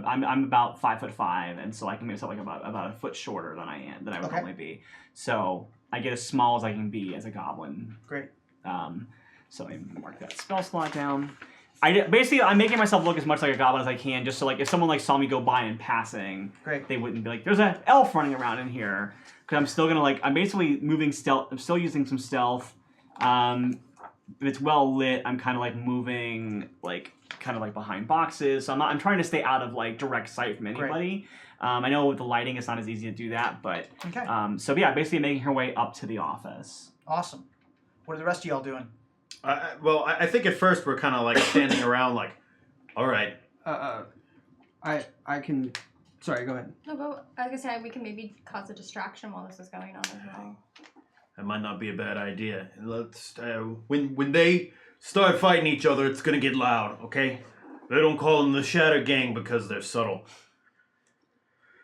about 5'5", and so I can make myself like about a foot shorter than I would Okay. normally be. So I get as small as I can be as a goblin. Great. So let me mark that spell slot down. I'm making myself look as much like a goblin as I can, just so like if someone like saw me go by in passing, Great. they wouldn't be like, "There's an elf running around in here." Because I'm still gonna I'm basically moving stealth. I'm still using some stealth. it's well lit. I'm kind of like moving, like kind of like behind boxes. So I'm trying to stay out of like direct sight from anybody. I know with the lighting, it's not as easy to do that, but Okay. so yeah, basically making her way up to the office. Awesome. What are the rest of y'all doing? Well, I think at first we're kind of like standing around, like, all right. I can. Sorry, go ahead. No, but I was gonna say we can maybe cause a distraction while this is going on as well. That might not be a bad idea. Let's when they start fighting each other, it's gonna get loud. Okay, they don't call them the Shatter Gang because they're subtle.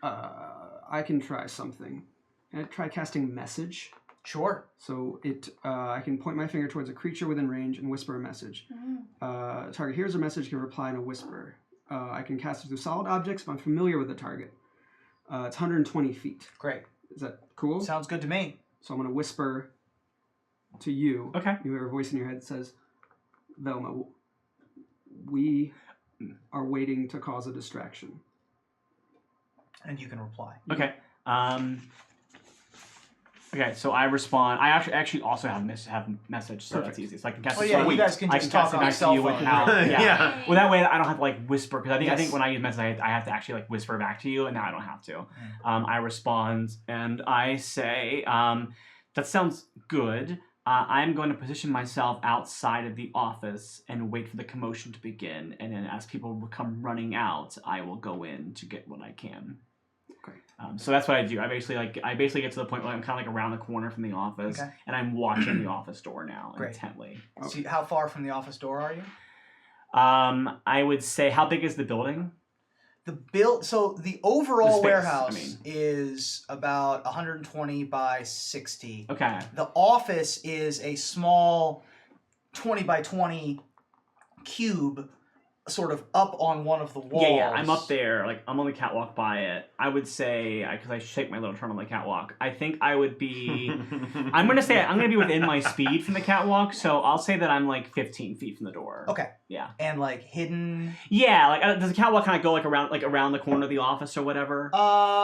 I can try something. Can I try casting message? Sure. So I can point my finger towards a creature within range and whisper a message. Target hears a message, can reply in a whisper. I can cast it through solid objects if I'm familiar with the target. It's 120 feet. Great. Is that cool? Sounds good to me. So I'm going to whisper to you. Okay. You hear a voice in your head that says, Velma, we are waiting to cause a distraction. And you can reply. Okay. Okay, so I respond. I actually also have message, so that's easy. So I can cast Oh it. yeah, so you guys can I just can talk cast it on your next to cell you phone. without. Yeah. Yeah. Well, that way I don't have to like whisper because I think Yes. when I use message, I have to actually like whisper back to you, and now I don't have to. I respond and I say, "That sounds good. I'm going to position myself outside of the office and wait for the commotion to begin, and then as people come running out, I will go in to get what I can." Okay. So that's what I do. I basically get to the point where I'm kind of like around the corner from the office, and I'm watching the office door now intently. So how far from the office door are you? I would say, how big is the building? So the overall space, warehouse is about 120 by 60. Okay. The office is a small 20 by 20 cube, sort of up on one of the walls. Yeah, I'm up there. Like, I'm on the catwalk by it. I would say, because I shake my little turn on the catwalk, I think I would be... I'm going to be within my speed from the catwalk, so I'll say that I'm like 15 feet from the door. Okay. Yeah. And like hidden... Yeah, like, does the catwalk kind of go like around the corner of the office or whatever?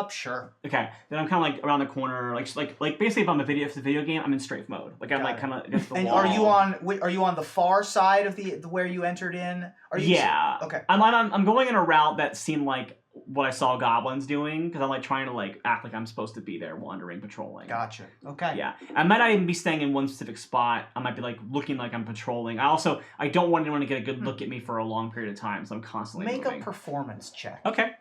Sure. Okay, then I'm kind of like around the corner, like basically if it's a video game, I'm in strafe mode. Like I'm like kind of against the and wall. are you on the far side of the where you entered in? Okay. I'm going in a route that seemed like what I saw goblins doing because I'm like trying to like act like I'm supposed to be there wandering, patrolling. Gotcha. Okay. Yeah, I might not even be staying in one specific spot. I might be like looking like I'm patrolling. I don't want anyone to get a good look at me for a long period of time, so I'm constantly moving. a performance check. Okay.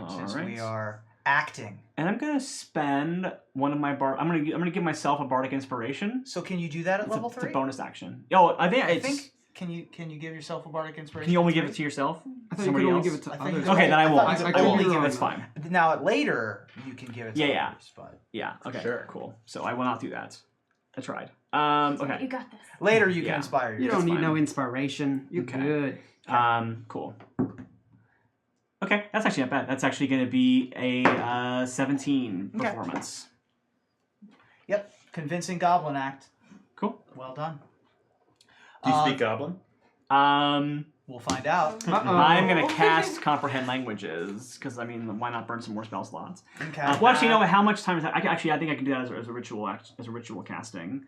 Since we are acting. And I'm gonna spend one of my I'm gonna give myself a bardic inspiration. So can you do that at level 3? It's a bonus action. Oh, I think. Can you give yourself a bardic inspiration? Can you only give it to yourself? I thought you could only give it to I think others. you Okay, then I won't. I I could won't. be wrong. That's fine. Now later you can give it to Yeah. others, but Yeah. Okay. Sure. Cool. So I will not do that. I tried. You Okay. got this. later you Yeah. can inspire You yourself. don't need fine. no inspiration. You're Okay. good. Cool. Okay, that's actually not bad. That's actually going to be a 17 Okay. performance. Yep. Convincing goblin act. Cool. Well done. Do you speak Goblin? We'll find out. I'm going to cast Comprehend Languages, because, I mean, why not burn some more spell slots? Okay. Well, actually, you know, how much time is that? I think I can do that as a ritual casting.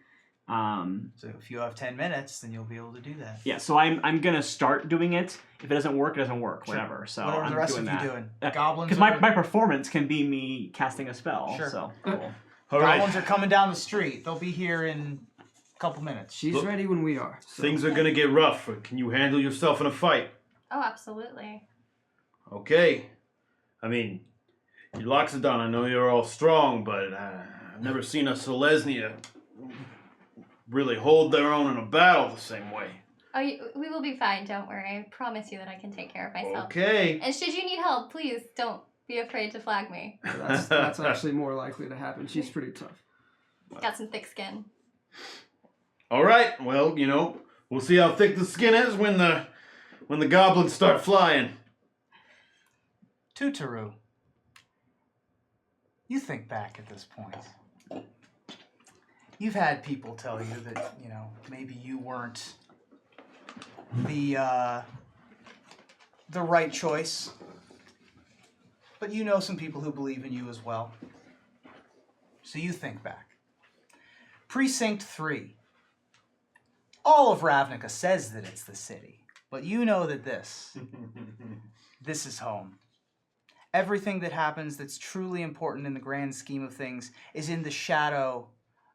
So if you have 10 minutes, then you'll be able to do that. Yeah, so I'm going to start doing it. If it doesn't work, it doesn't work, whatever. So What are I'm the rest doing of you that. doing? Yeah, Goblins. Because my performance can be me casting a spell. Sure. So, cool. All right. Goblins are coming down the street. They'll be here in a couple minutes. She's Look, ready when we are. So. Things are gonna get rough. Can you handle yourself in a fight? Oh, absolutely. Okay. I mean, you Loxodon, I know you're all strong, but I've never seen a Selesnya really hold their own in a battle the same way. Oh, we will be fine. Don't worry. I promise you that I can take care of myself. Okay. And should you need help, please don't be afraid to flag me. That's actually more likely to happen. She's pretty tough. Got some thick skin. All right. Well, you know, we'll see how thick the skin is when the goblins start flying. Tutoru, you think back at this point. You've had people tell you that, you know, maybe you weren't the right choice, but you know some people who believe in you as well. So you think back. Precinct 3. All of Ravnica says that it's the city, but you know that this is home. Everything that happens that's truly important in the grand scheme of things is in the shadow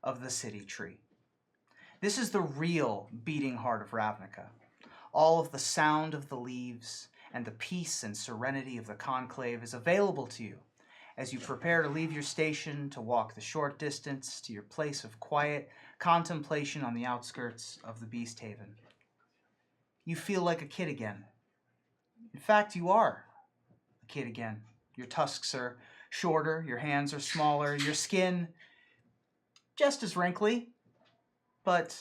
of the city tree. This is the real beating heart of Ravnica. All of the sound of the leaves and the peace and serenity of the conclave is available to you as you prepare to leave your station to walk the short distance to your place of quiet contemplation on the outskirts of the Beast Haven. You feel like a kid again. In fact, you are a kid again. Your tusks are shorter, your hands are smaller, your skin just as wrinkly, but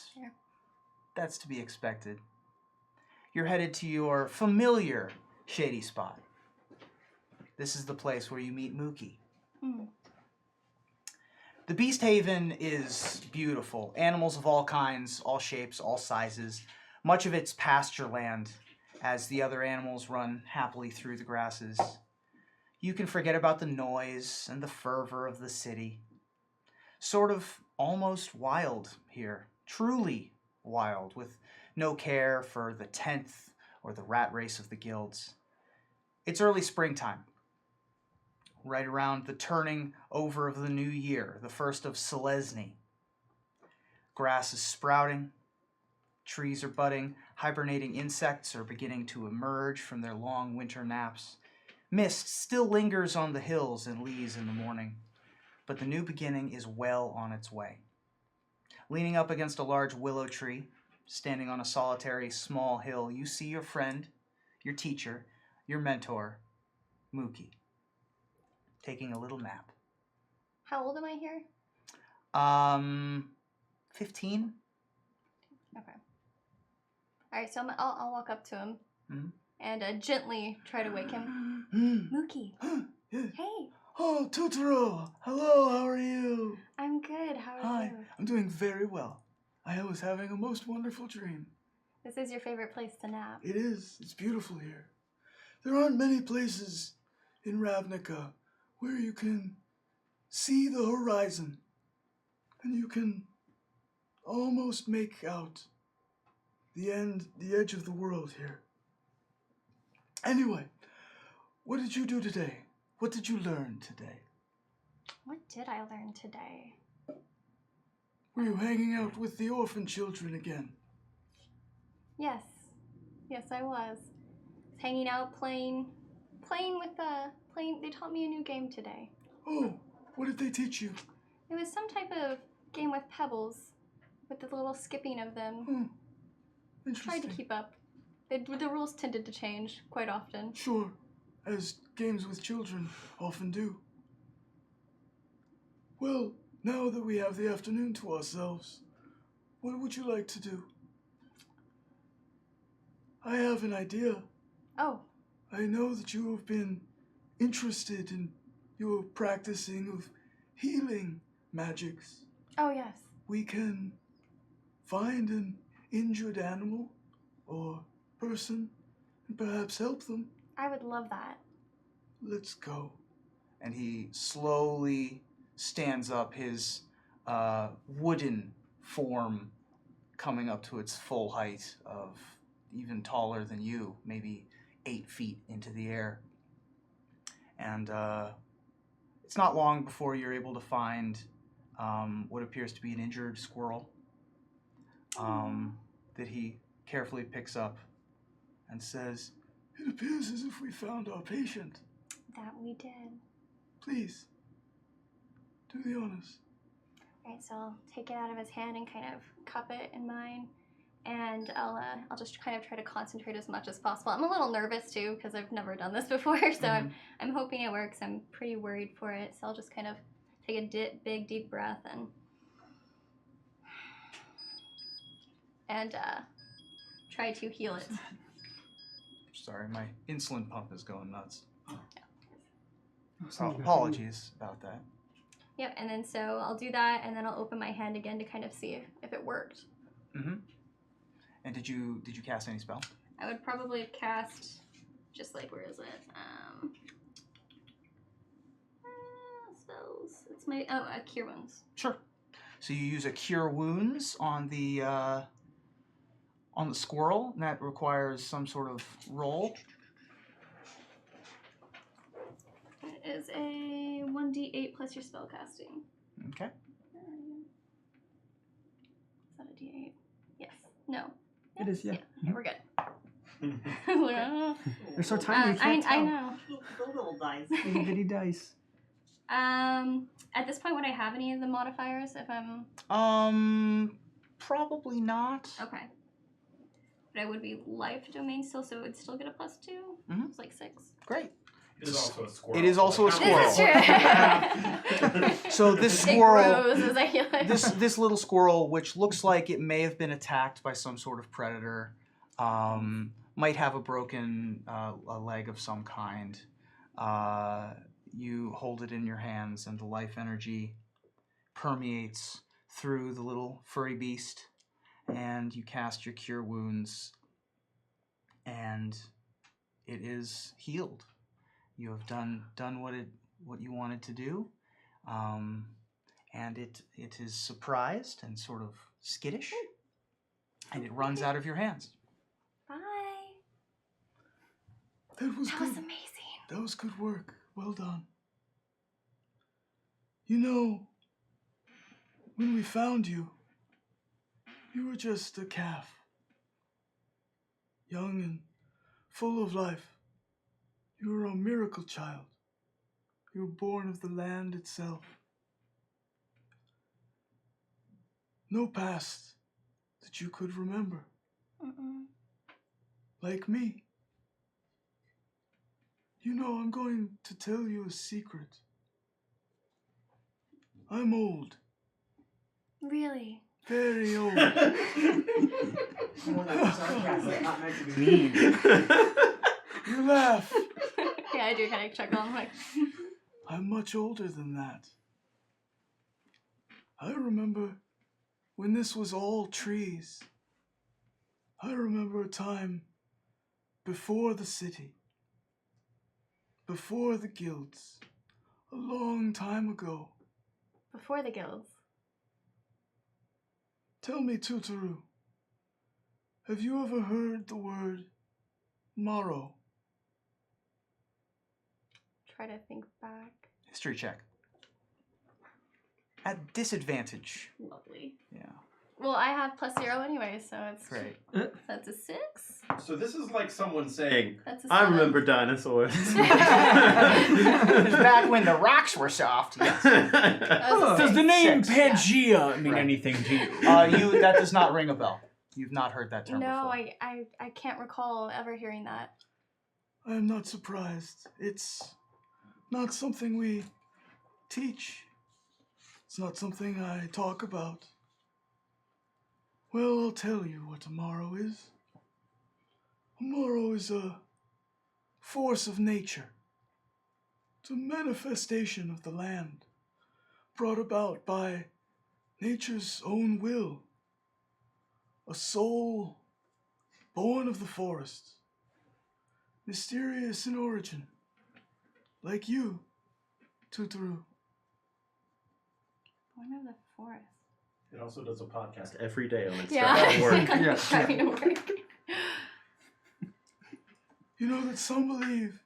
that's to be expected. You're headed to your familiar shady spot. This is the place where you meet Mookie. The Beast Haven is beautiful. Animals of all kinds, all shapes, all sizes. Much of it's pasture land as the other animals run happily through the grasses. You can forget about the noise and the fervor of the city. Sort of almost wild here. Truly wild, with no care for the 10th or the rat race of the guilds. It's early springtime, right around the turning over of the new year, the first of Selesny. Grass is sprouting, trees are budding, hibernating insects are beginning to emerge from their long winter naps. Mist still lingers on the hills and leaves in the morning, but the new beginning is well on its way. Leaning up against a large willow tree, standing on a solitary small hill, you see your friend, your teacher, your mentor, Mookie, taking a little nap. How old am I here? 15? Okay. All right, so I'll walk up to him and gently try to wake him. Mookie. Hey. Oh, Totoro! Hello, how are you? I'm good. How are Hi, you? I'm doing very well. I was having a most wonderful dream. This is your favorite place to nap. It is. It's beautiful here. There aren't many places in Ravnica where you can see the horizon and you can almost make out the edge of the world here. Anyway, what did you do today? What did you learn today? What did I learn today? Were you hanging out with the orphan children again? Yes. Yes, I was. Hanging out, playing with they taught me a new game today. Oh, what did they teach you? It was some type of game with pebbles, with the little skipping of them. Hmm. Interesting. Tried to keep up. The rules tended to change quite often. Sure, as games with children often do. Well, now that we have the afternoon to ourselves, what would you like to do? I have an idea. Oh. I know that you have been interested in your practicing of healing magics. Oh, yes. We can find an injured animal or person and perhaps help them. I would love that. Let's go. And he slowly stands up, his wooden form coming up to its full height of even taller than you, maybe 8 feet into the air. And it's not long before you're able to find what appears to be an injured squirrel that he carefully picks up and says, "It appears as if we found our patient. That we did. Please, do the honors." Alright, so I'll take it out of his hand and kind of cup it in mine. And I'll just kind of try to concentrate as much as possible. I'm a little nervous too because I've never done this before, so I'm hoping it works. I'm pretty worried for it, so I'll just kind of take a big deep breath and try to heal it. Sorry, my insulin pump is going nuts. Something Apologies about that. Yep, and then so I'll do that, and then I'll open my hand again to kind of see if it worked. Mm-hmm. And did you cast any spell? I would probably cast, just like, where is it? Spells. It's my, Cure Wounds. Sure. So you use a Cure Wounds on the squirrel, and that requires some sort of roll. It is a 1d8 plus your spell casting. Okay. Is that a d8? Yes. No. It is, yeah. Okay, we're good. They're so tiny, you can't tell. I know. The little dice. Itty bitty dice. At this point, would I have any of the modifiers if I'm... Probably not. Okay. But I would be life domain still, so it would still get a +2. Mhm. It's like 6. Great. It is also a squirrel. It is also a squirrel. This is true. So this It squirrel, grows as I heal it. this little squirrel, which looks like it may have been attacked by some sort of predator, might have a broken a leg of some kind. You hold it in your hands, and the life energy permeates through the little furry beast, and you cast your Cure Wounds, and it is healed. You have done what you wanted to do, and it is surprised and sort of skittish, and it runs out of your hands. Bye. That was That good. was amazing. That was good work. Well done. You know, when we found you, you were just a calf. Young and full of life. You were a miracle child. You were born of the land itself. No past that you could remember. Mm-mm. Like me. You know, I'm going to tell you a secret. I'm old. Really? Very old. Mean. You laugh. Yeah, I do kind of chuckle. I'm like, I'm much older than that. I remember when this was all trees. I remember a time before the city, before the guilds, a long time ago. before the guilds. Tell me, Tutaru, have you ever heard the word morrow? Try to think back. History check. At disadvantage. Lovely. Yeah. Well, I have +0 anyway, so it's Great. That's a 6. So this is like someone saying, That's a 7. I remember dinosaurs. It was back when the rocks were soft. Yes. That was a Does the 6. name Six, yeah. Pangea mean Right. anything to you? That does not ring a bell. You've not heard that term No, before. I can't recall ever hearing that. I am not surprised. It's not something we teach. It's not something I talk about. Well, I'll tell you what tomorrow is. Tomorrow is a force of nature. It's a manifestation of the land, brought about by nature's own will. A soul born of the forest, mysterious in origin, like you, Tutaru. Born of the forest. It also does a podcast every day on its Yeah. drive to work. Yeah. Driving to work. You know that some believe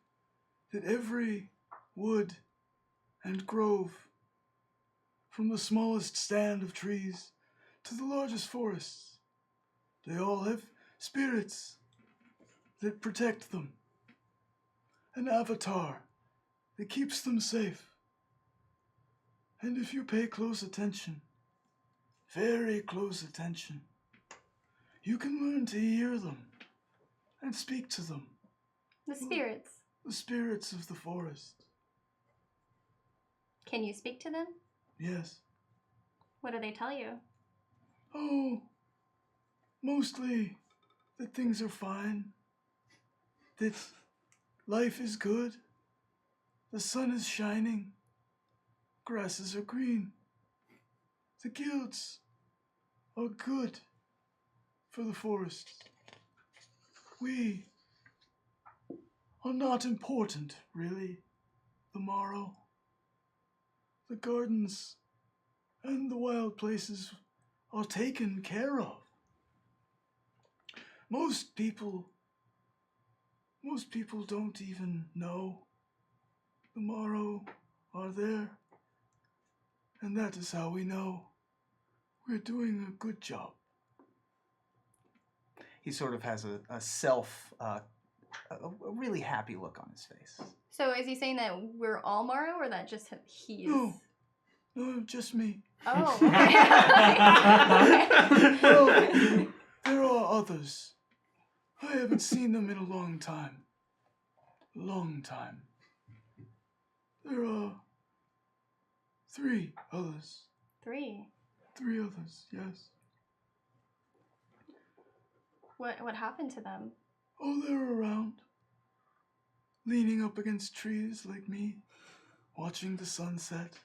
that every wood and grove, from the smallest stand of trees to the largest forests, they all have spirits that protect them. An avatar that keeps them safe. And if you pay close attention, very close attention, you can learn to hear them and speak to them. The spirits. The spirits of the forest. Can you speak to them? Yes. What do they tell you? Oh, mostly that things are fine. That life is good. The sun is shining. Grasses are green. The guilds are good for the forest. We are not important, really, the morrow. The gardens and the wild places are taken care of. Most people don't even know the Morrow are there, and that is how we know we're doing a good job. He sort of has a really happy look on his face. So is he saying that we're all Morrow, or that just he is? No, just me. Oh, okay. Well, there are others. I haven't seen them in a long time. There are 3 others. 3. 3 others, yes. What happened to them? Oh, they're around. Leaning up against trees like me, watching the sunset.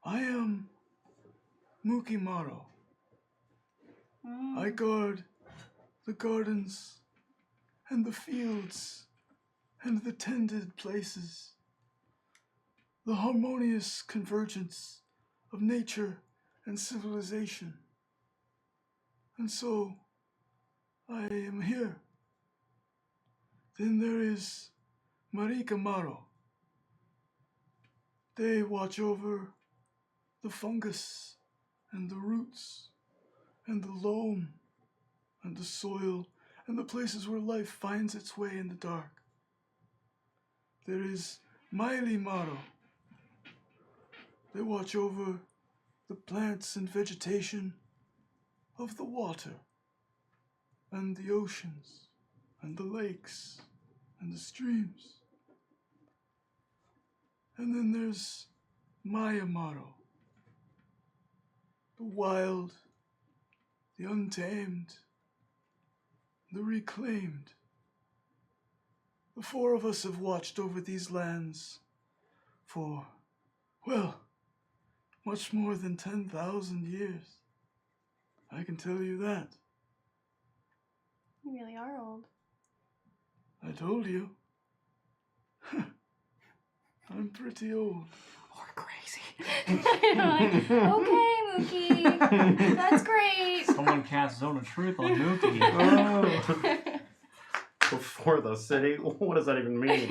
I am Mukimaro. I guard the gardens and the fields and the tended places. The harmonious convergence of nature and civilization. And so, I am here. Then there is Marika Maro. They watch over the fungus and the roots and the loam and the soil and the places where life finds its way in the dark. There is Maili Maro. They watch over the plants and vegetation of the water and the oceans and the lakes and the streams. And then there's Maya Maro. The wild, the untamed, the reclaimed. The 4 of us have watched over these lands for, well, much more than 10,000 years. I can tell you that. You really are old. I told you. I'm pretty old. Or crazy. Okay, Mookie. That's great. Someone cast Zone of Truth on Mookie. Oh. Before the city? What does that even mean?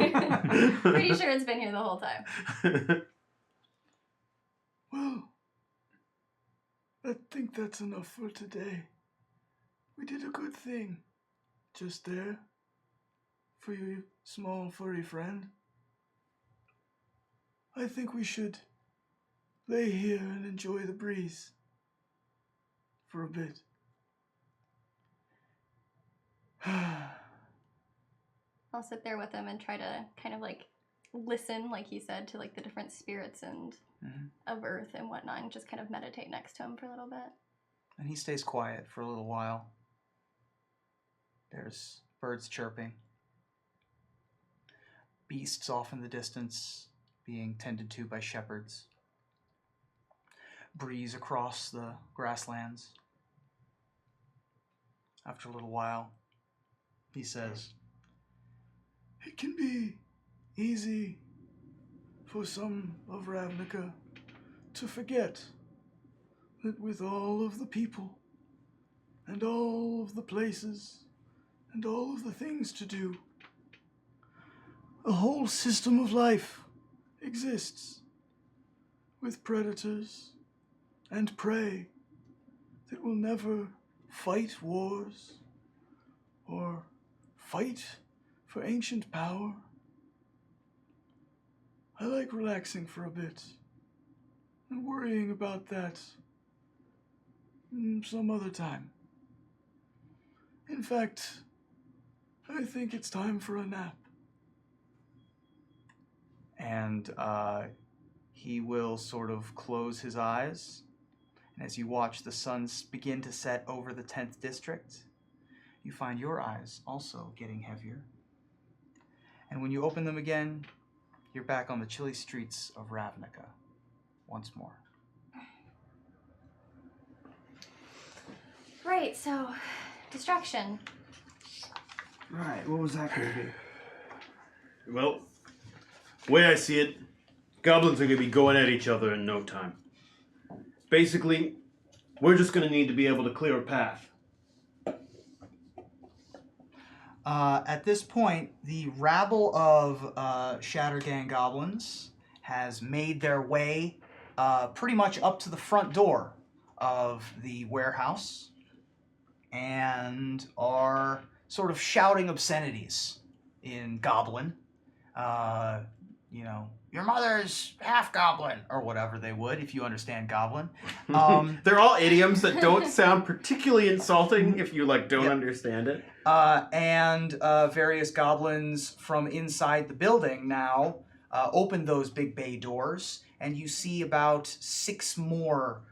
Pretty sure it's been here the whole time. Well, I think that's enough for today. We did a good thing. Just there. For your small furry friend. I think we should lay here and enjoy the breeze. For a bit. I'll sit there with him and try to kind of like listen, like he said, to like the different spirits and of earth and whatnot, and just kind of meditate next to him for a little bit. And he stays quiet for a little while. There's birds chirping. Beasts off in the distance being tended to by shepherds. Breeze across the grasslands. After a little while, he says, It can be easy for some of Ravnica to forget that with all of the people and all of the places and all of the things to do, a whole system of life exists with predators and prey that will never fight wars or fight for ancient power. I like relaxing for a bit and worrying about that some other time. In fact, I think it's time for a nap. and he will sort of close his eyes. And as you watch the sun begin to set over the 10th district, you find your eyes also getting heavier. And when you open them again, you're back on the chilly streets of Ravnica once more. Right, so distraction. Right, what was that going to be? Well, the way I see it, goblins are going to be going at each other in no time. Basically, we're just going to need to be able to clear a path. At this point, the rabble of Shattergang goblins has made their way pretty much up to the front door of the warehouse and are sort of shouting obscenities in Goblin. You know, your mother's half goblin, or whatever they would if you understand Goblin. They're all idioms that don't sound particularly insulting if you don't understand it. And various goblins from inside the building now open those big bay doors, and you see about 6 more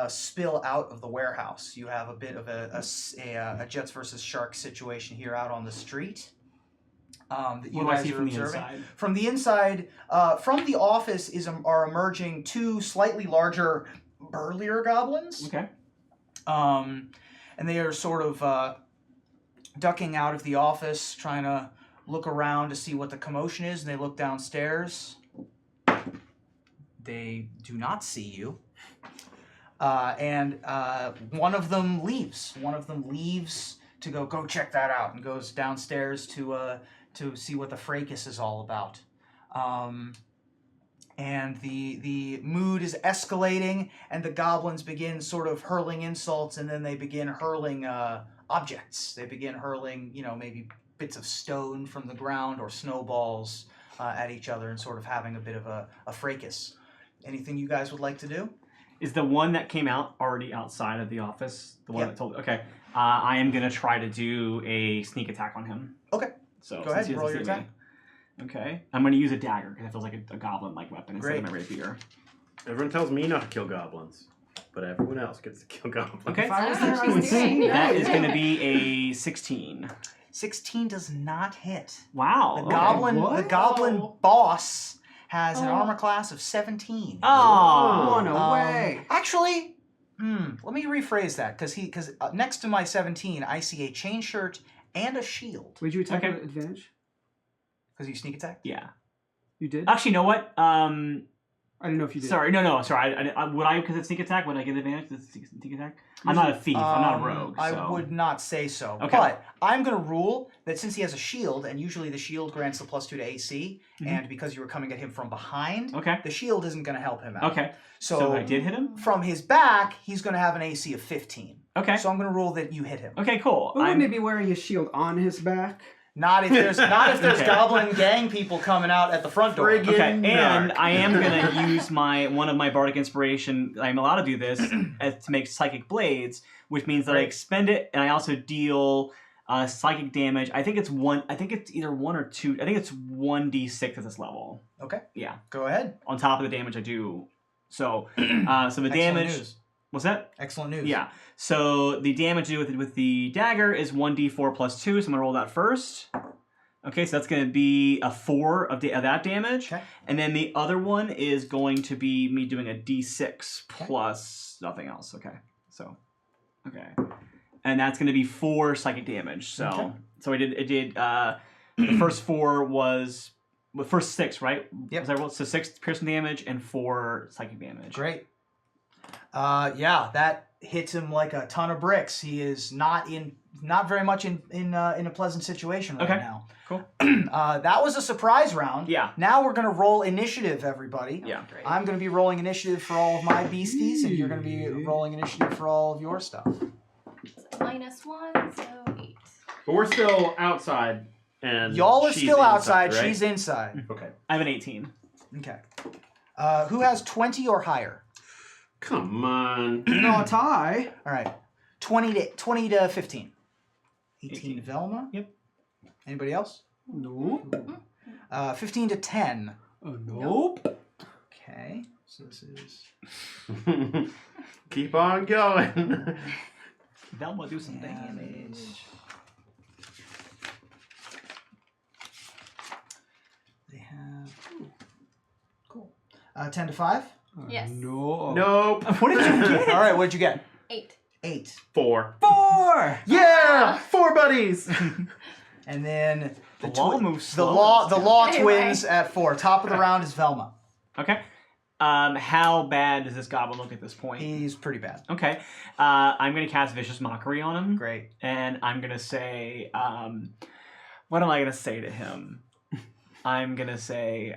spill out of the warehouse. You have a bit of a Jets versus Sharks situation here out on the street. That you What do I guys see are from the observing. inside? From the inside, from the office are emerging 2 slightly larger, burlier goblins. Okay. And they are sort of ducking out of the office, trying to look around to see what the commotion is, and they look downstairs. They do not see you. And one of them leaves. One of them leaves to go check that out, and goes downstairs to see what the fracas is all about. And the mood is escalating, and the goblins begin sort of hurling insults, and then they begin hurling objects. They begin hurling, maybe bits of stone from the ground or snowballs at each other, and sort of having a bit of a fracas. Anything you guys would like to do? Is the one that came out already outside of the office? The one Yep. that told... Okay. I am going to try to do a sneak attack on him. Okay. So Go ahead, he doesn't roll your see me. attack. Okay. I'm going to use a dagger because it feels like a goblin-like weapon instead Great. of my rapier. Everyone tells me not to kill goblins, but everyone else gets to kill goblins. Okay. If I was there, I would Interesting. see That that. is going to be a 16. 16 does not hit. Wow. The okay. goblin, what? the goblin Oh. boss has an Oh. armor class of 17. Oh. One away. Actually, let me rephrase that because next to my 17, I see a chain shirt and a shield. Would you attack Okay. with advantage? Because you sneak attack. Yeah. You did? Actually, you know what? I didn't know if you did. Sorry. No. Sorry. Would I, because it's sneak attack, would I get advantage to sneak attack? I'm not a thief. I'm not a rogue. I so. would not say so. Okay. But I'm going to rule that since he has a shield, and usually the shield grants the +2 to AC, and because you were coming at him from behind, Okay. the shield isn't going to help him out. Okay. So, So I did hit him? from his back, he's going to have an AC of 15. Okay. So I'm going to rule that you hit him. Okay, cool. But wouldn't he be wearing his shield on his back? Not if there's Okay. goblin gang people coming out at the front door. Friggin' Okay, and narc. I am gonna use one of my bardic inspiration. I'm allowed to do this to make psychic blades, which means that I Right. expend it, and I also deal psychic damage. I think it's one. I think it's either 1 or 2. I think it's 1d6 at this level. Okay, Yeah, go ahead. on top of the damage I do. So, so the Excellent damage. news. What's that? Excellent news. Yeah. So the damage I do with the dagger is 1d4 plus 2. So I'm gonna roll that first. Okay, so that's gonna be a 4 of that damage, Okay. and then the other one is going to be me doing a d6 plus nothing else. Okay, so and that's gonna be 4 psychic damage. So Okay. so I did the first 4 was the first 6, right? Yep. Was I rolled so 6 piercing damage and 4 psychic damage. Great. Yeah, that hits him like a ton of bricks. He is not very much in a pleasant situation right Okay. now. Cool. That was a surprise round. Yeah. Now we're gonna roll initiative, everybody. Yeah. I'm gonna be rolling initiative for all of my beasties, and you're gonna be rolling initiative for all of your stuff. -1, so 8. But we're still outside, and Y'all are she's still outside. right? She's inside. Okay. I have an 18. Okay. Who has 20 or higher? Come on. No, tie. All right. 20 to 15. 18 Velma. Yep. Anybody else? Nope. 15 to 10. Nope. Okay. So this is Keep on going. Velma, do some damage. They have cool. 10 to 5. Yes. No. Nope. What did you get? All right. What'd you get? 8. 8. 4. 4! Yeah, 4 buddies. And then The law moves the slow. law Anyway. twins at 4. Top of the round is Velma. Okay. How bad does this goblin look at this point? He's pretty bad. Okay. I'm going to cast Vicious Mockery on him. Great. And I'm going to say, what am I going to say to him? I'm going to say,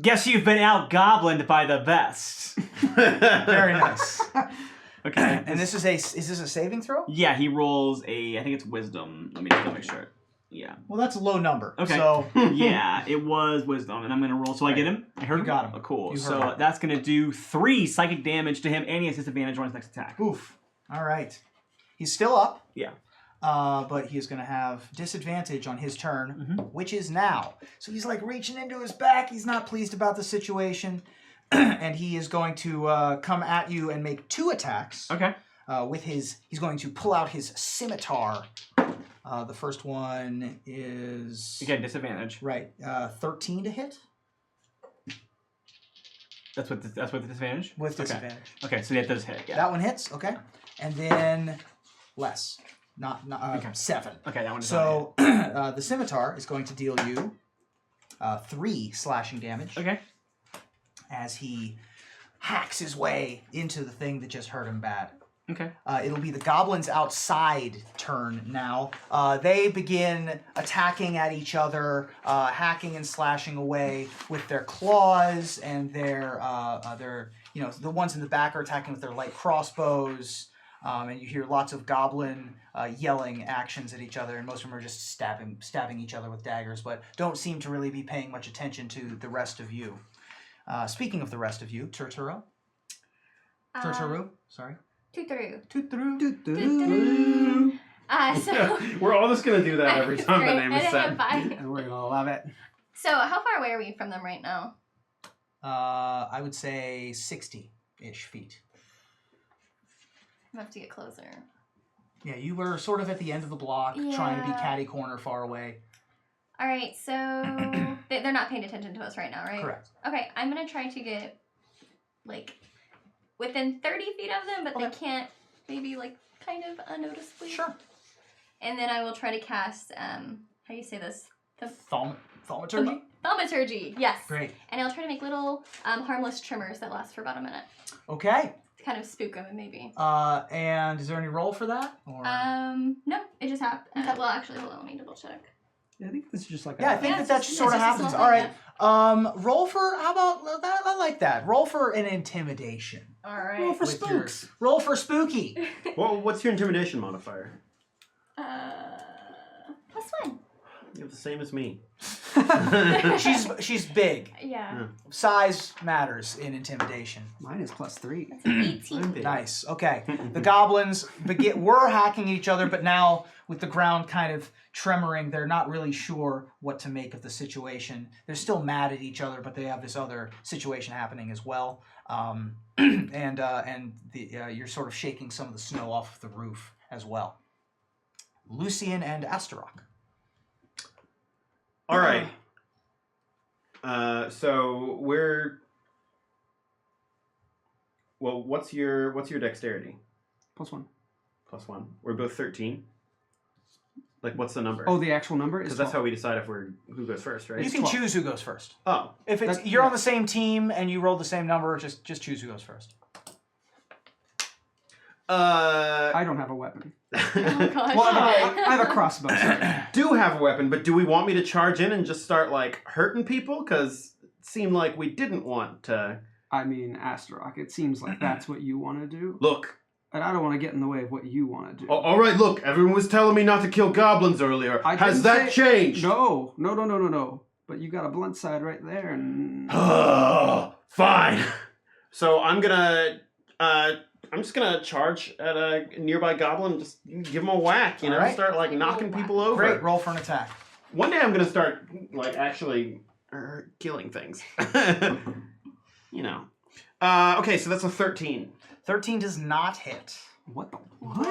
guess you've been out-goblined by the best. Very nice. Okay. And is this a saving throw? Yeah, he rolls I think it's Wisdom. Let me just make sure. Yeah. Well, that's a low number. Okay. So Yeah, it was Wisdom, and I'm going to roll. So I get him? I heard You him? got him. Oh, cool. You heard So him. that's going to do 3 psychic damage to him, and he has disadvantage on his next attack. oof. All right. He's still up. Yeah. But he's going to have disadvantage on his turn, which is now. So he's like reaching into his back. He's not pleased about the situation. And he is going to come at you and make 2 attacks. Okay. He's going to pull out his scimitar. The first one is... Again, disadvantage. Right. 13 to hit? That's with disadvantage? With disadvantage. Okay, so that does hit, yeah. That one hits, okay. And then less. Not Okay. 7. Okay, that one does not So the scimitar is going to deal you 3 slashing damage hit. Okay. as he hacks his way into the thing that just hurt him bad. Okay. It'll be the goblins outside turn now. They begin attacking at each other, hacking and slashing away with their claws, and their the ones in the back are attacking with their light crossbows. And you hear lots of goblin yelling actions at each other, and most of them are just stabbing each other with daggers, but don't seem to really be paying much attention to the rest of you. Speaking of the rest of you, Turturu. Sorry. Tuturu. Turturu. So We're all just gonna do that every time the name is said. And we're gonna love it. So how far away are we from them right now? I would say 60-ish feet. I have to get closer. Yeah, you were sort of at the end of the block, trying to be Yeah. catty corner far away. All right, so they're not paying attention to us right now, right? Correct. Okay, I'm gonna try to get like within 30 feet of them, but they can't. Maybe like kind of unnoticeably. Sure. And then I will try to cast. How do you say this? Thaumaturgy? Thaumaturgy. Yes. Great. And I'll try to make little harmless tremors that last for about a minute Okay. to kind of spook them, maybe. And is there any roll for that? Or... No, it just happened. Well, actually, hold on. Let me double check. Yeah, I think this is just like Yeah, I a, think Yeah, that it's just just- sort of it's just a happens. small All thing, right. Roll for, how about that? I like that. Roll for an intimidation. All right. roll for With your- spooks. Roll for spooky. Well, what's your intimidation modifier? +1. You have the same as me. She's big. Yeah. Size matters in intimidation. Mine is +3. That's an 18. I'm big. Nice. Okay. The goblins were hacking each other, but now with the ground kind of tremoring, they're not really sure what to make of the situation. They're still mad at each other, but they have this other situation happening as well. You're sort of shaking some of the snow off the roof as well. Lucian and Astaroth. All right. So we're. Well, what's your dexterity? +1. +1. We're both 13. Like, what's the number? Oh, the actual number is because that's 12. how we decide if who goes first, right? You can 12. choose who goes first. Oh, If it's That's- you're on the same team and you roll the same number, just choose who goes first. I don't have a weapon. Oh, gosh. Well, I have a crossbow. Sorry. do have a weapon, but do we want me to charge in and just start like hurting people? Because it seemed like we didn't want to. I mean, Astaroth, it seems like that's what you want to do. Look. And I don't want to get in the way of what you want to do. All right, look. Everyone was telling me not to kill goblins earlier. I Has didn't that say- changed? No. But you got a blunt side right there, and Fine. So I'm just gonna charge at a nearby goblin and just give him a whack. You know, All right. start like knocking people over. Great, roll for an attack. One day I'm gonna start like actually killing things. You know. Okay, so that's a 13. 13 does not hit. what the?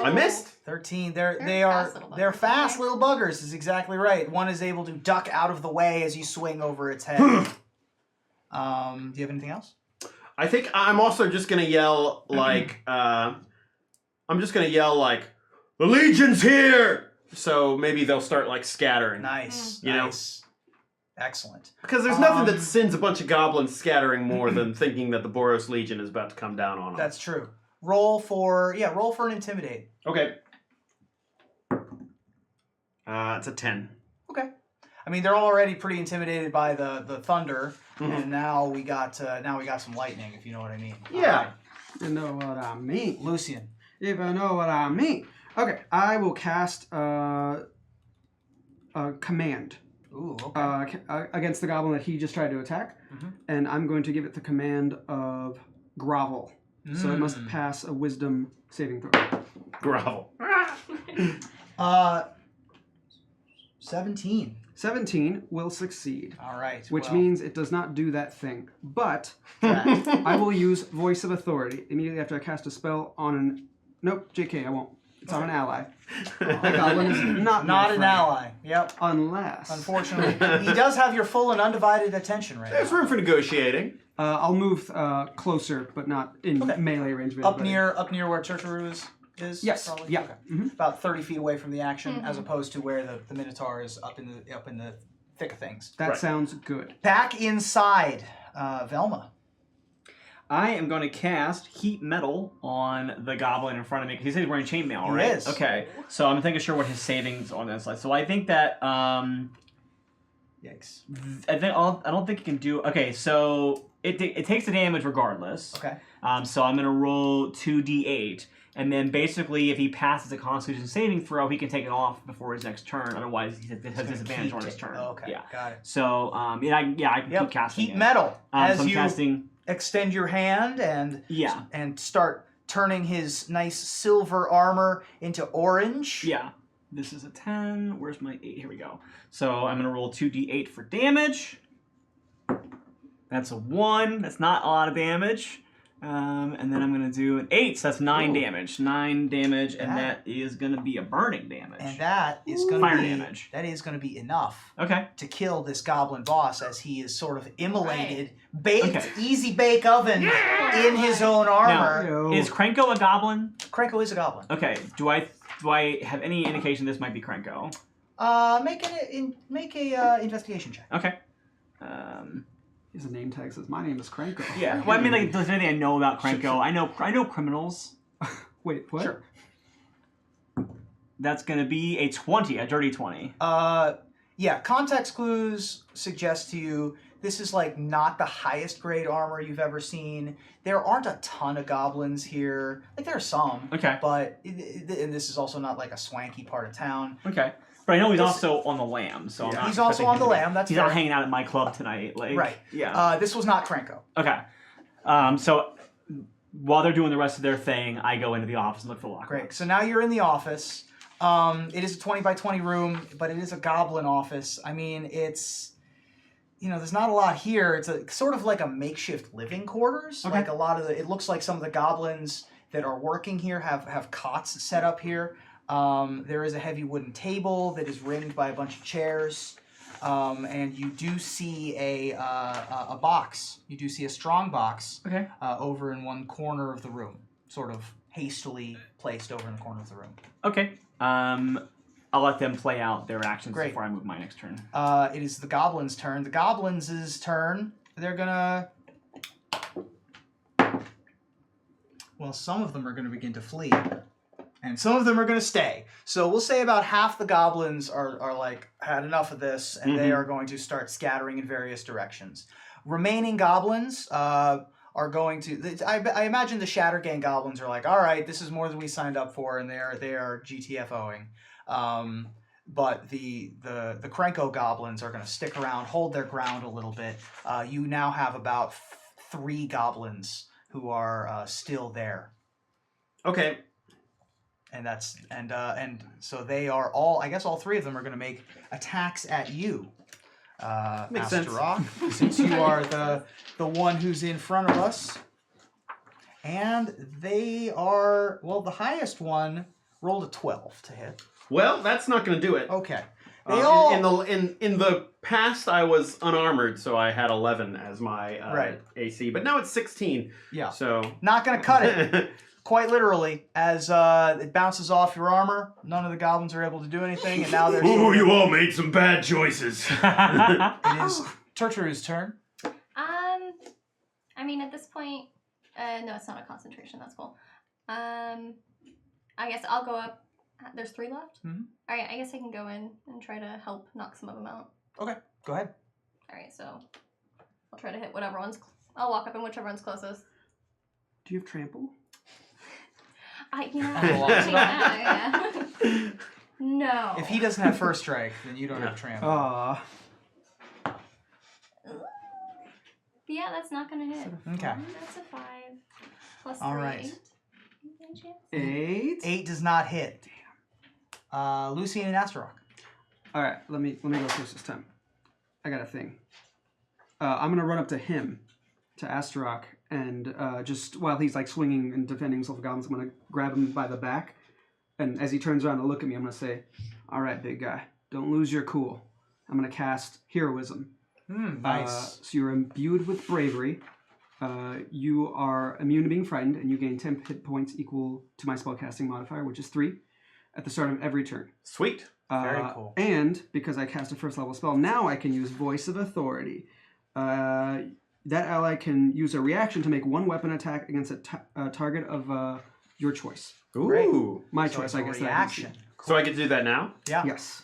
I missed. 13. They're They're fast little buggers. fast little buggers. Is exactly right. One is able to duck out of the way as you swing over its head. Do you have anything else? I think I'm also just gonna yell like the Legion's here. So maybe they'll start like scattering. Nice. You know. Nice. Excellent. Because there's nothing that sends a bunch of goblins scattering more than thinking that the Boros Legion is about to come down on them. That's true. Roll for an intimidate. Okay. It's a 10. Okay. I mean, they're already pretty intimidated by the thunder, and now we got some lightning, if you know what I mean. Yeah. You know what I mean. Lucian. If I know what I mean. Okay, I will cast a command Ooh, okay. against the goblin that he just tried to attack, and I'm going to give it the command of grovel. So it must pass a wisdom saving throw. Grovel. 17. 17 will succeed. All right. Which well, means it does not do that thing. But correct. I will use Voice of Authority immediately after I cast a spell on an... Nope, JK, I won't. It's on an ally. The goblin is not Not my an friend. ally. Yep. Unless... Unfortunately, he does have your full and undivided attention right There's now. room for negotiating. I'll move closer, but not in melee range. of Up anybody. near where Churcharu is. Yes. Probably? Yeah. Okay. Mhm. About 30 feet away from the action, as opposed to where the Minotaur is up in the thick of things. That Right. sounds good. Back inside, Velma. I am going to cast Heat Metal on the goblin in front of me, because he said he's wearing chainmail, He right? is. Okay, so I'm thinking sure what his savings on this like. So I think that Yikes. I don't think you can do. Okay, so it takes the damage regardless. Okay. So I'm gonna roll 2d8, and then basically if he passes a Constitution saving throw, he can take it off before his next turn. Otherwise, he has disadvantage on his turn. Oh, okay. Yeah. Got it. So I can keep casting Heat it. metal. As So I'm you casting. extend your hand Yeah. and start turning his nice silver armor into orange. Yeah. This is a 10. Where's my 8? Here we go. So I'm going to roll 2d8 for damage. That's a 1. That's not a lot of damage. And then I'm going to do an 8. So that's 9 damage. 9 damage, and that is going to be a burning damage. And that is going to Fire be damage. That is going to be enough Okay. to kill this goblin boss, as he is sort of immolated, baked, Okay. easy bake oven in his own armor. Yo. Is Krenko a goblin? Krenko is a goblin. Okay. Do I have any indication this might be Krenko? Make a investigation check. Okay. His name tag says, "My name is Cranko." Yeah. Well, I mean, like, there's anything I know about Krenko. I know criminals. Wait, what? Sure. That's going to be a 20, a dirty 20. Yeah, context clues suggest to you this is like not the highest grade armor you've ever seen. There aren't a ton of goblins here. Like, there are some. Okay. But and this is also not like a swanky part of town. Okay. But I know he's also on the lam, so I'm not He's also expecting on him the to be- lam, that's he's not fair. hanging out at my club tonight. Like, Right. Yeah. This was not Krenko. Okay. So while they're doing the rest of their thing, I go into the office and look for lockpicks. Great. So now you're in the office. It is a 20 by 20 room, but it is a goblin office. I mean, it's, there's not a lot here. It's a sort of like a makeshift living quarters. Okay. Like it looks like some of the goblins that are working here have cots set up here. There is a heavy wooden table that is ringed by a bunch of chairs. And you do see a box. You do see a strong box Okay. over in one corner of the room, sort of hastily placed over in the corner of the room. Okay. I'll let them play out their actions Great. before I move my next turn. It is the goblins' turn. The goblins' turn. They're gonna. Well, some of them are gonna begin to flee, and some of them are gonna stay. So we'll say about half the goblins are like had enough of this, and they are going to start scattering in various directions. Remaining goblins are going to. I imagine the Shattergang goblins are like, all right, this is more than we signed up for, and they are GTFOing. But the Krenko goblins are going to stick around, hold their ground a little bit. You now have about 3 goblins who are still there, Okay. and so they are all. I guess all 3 of them are going to make attacks at you. Makes Master sense. Rock, since you are the one who's in front of us. And they are, well, the highest one rolled a 12 to hit. Well, that's not going to do it. Okay. They all In the past, I was unarmored, so I had 11 as my Right. AC, but now it's 16. Yeah. So Not going to cut it. quite literally, as it bounces off your armor, none of the goblins are able to do anything, and now they're... Ooh, you all made some bad choices. It is Turturu's turn. I mean, at this point, no, it's not a concentration. That's cool. I guess I'll go up. There's 3 left? Mm-hmm. All right, I guess I can go in and try to help knock some of them out. Okay, go ahead. All right, so I'll try to hit whatever one's... I'll walk up in whichever one's closest. Do you have trample? Yeah. No. If he doesn't have first strike, then you don't have trample. Yeah, that's not gonna hit. Okay. That's a 5. Plus 3, All right. 8. Any chance? 8. 8 does not hit. Lucian and Astaroth. All right, let me go first this time. I got a thing. I'm gonna run up to him, to Astaroth, and just while he's like swinging and defending himself with goblins, I'm gonna grab him by the back, and as he turns around to look at me, I'm gonna say, "All right, big guy, don't lose your cool." I'm gonna cast Heroism. Nice. So you're imbued with bravery. You are immune to being frightened, and you gain 10 hit points equal to my spellcasting modifier, which is 3, at the start of every turn. Sweet. Very cool. And because I cast a first level spell, now I can use Voice of Authority. That ally can use a reaction to make one weapon attack against a target of your choice. Ooh. My So choice, it's a I guess. reaction. So I get to do that now? Yeah. Yes.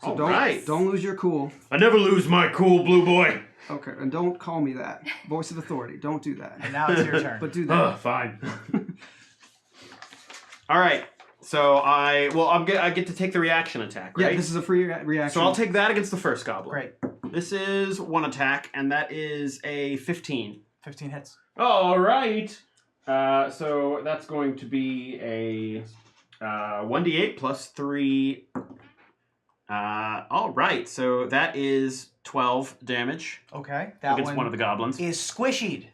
So All don't right. don't lose your cool. I never lose my cool, blue boy. Okay, and don't call me that. Voice of Authority. Don't do that. And now it's your turn. But do that. Fine. All right. So I get to take the reaction attack, right? Yeah, this is a free reaction. So I'll take that against the first goblin. Great. This is 1 attack, and that is a 15. 15 hits. All right. So that's going to be a 1d8 plus 3. All right. So that is 12 damage Okay. That against one of the goblins. is squishied.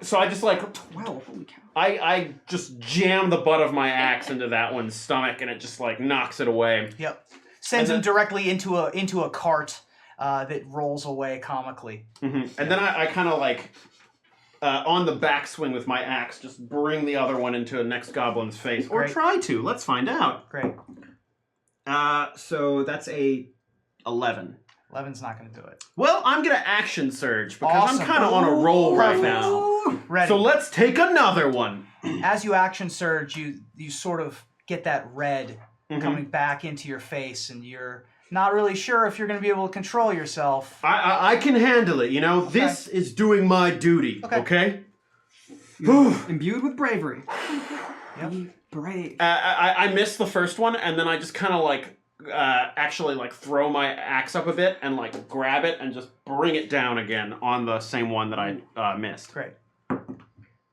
So I just like 12. Holy cow. I just jam the butt of my axe into that one's stomach, and it just like knocks it away. Yep. Sends And him directly into a cart that rolls away comically. And then I kind of like on the backswing with my axe, just bring the other one into the next goblin's face, or Great. try to. Let's find out. Great. So that's a 11. 11's not going to do it. Well, I'm gonna action surge because Awesome. I'm kind of on a roll right Perfect. now. Ready. So let's take another one. As you action surge, you sort of get that red Mhm. coming back into your face, and you're not really sure if you're going to be able to control yourself. I can handle it. You know, Okay. this is doing my duty. Okay. Okay. You're imbued with bravery. Yep. Be brave. I missed the first one, and then I just kind of like actually like throw my axe up a bit and like grab it and just bring it down again on the same one that I missed. Great.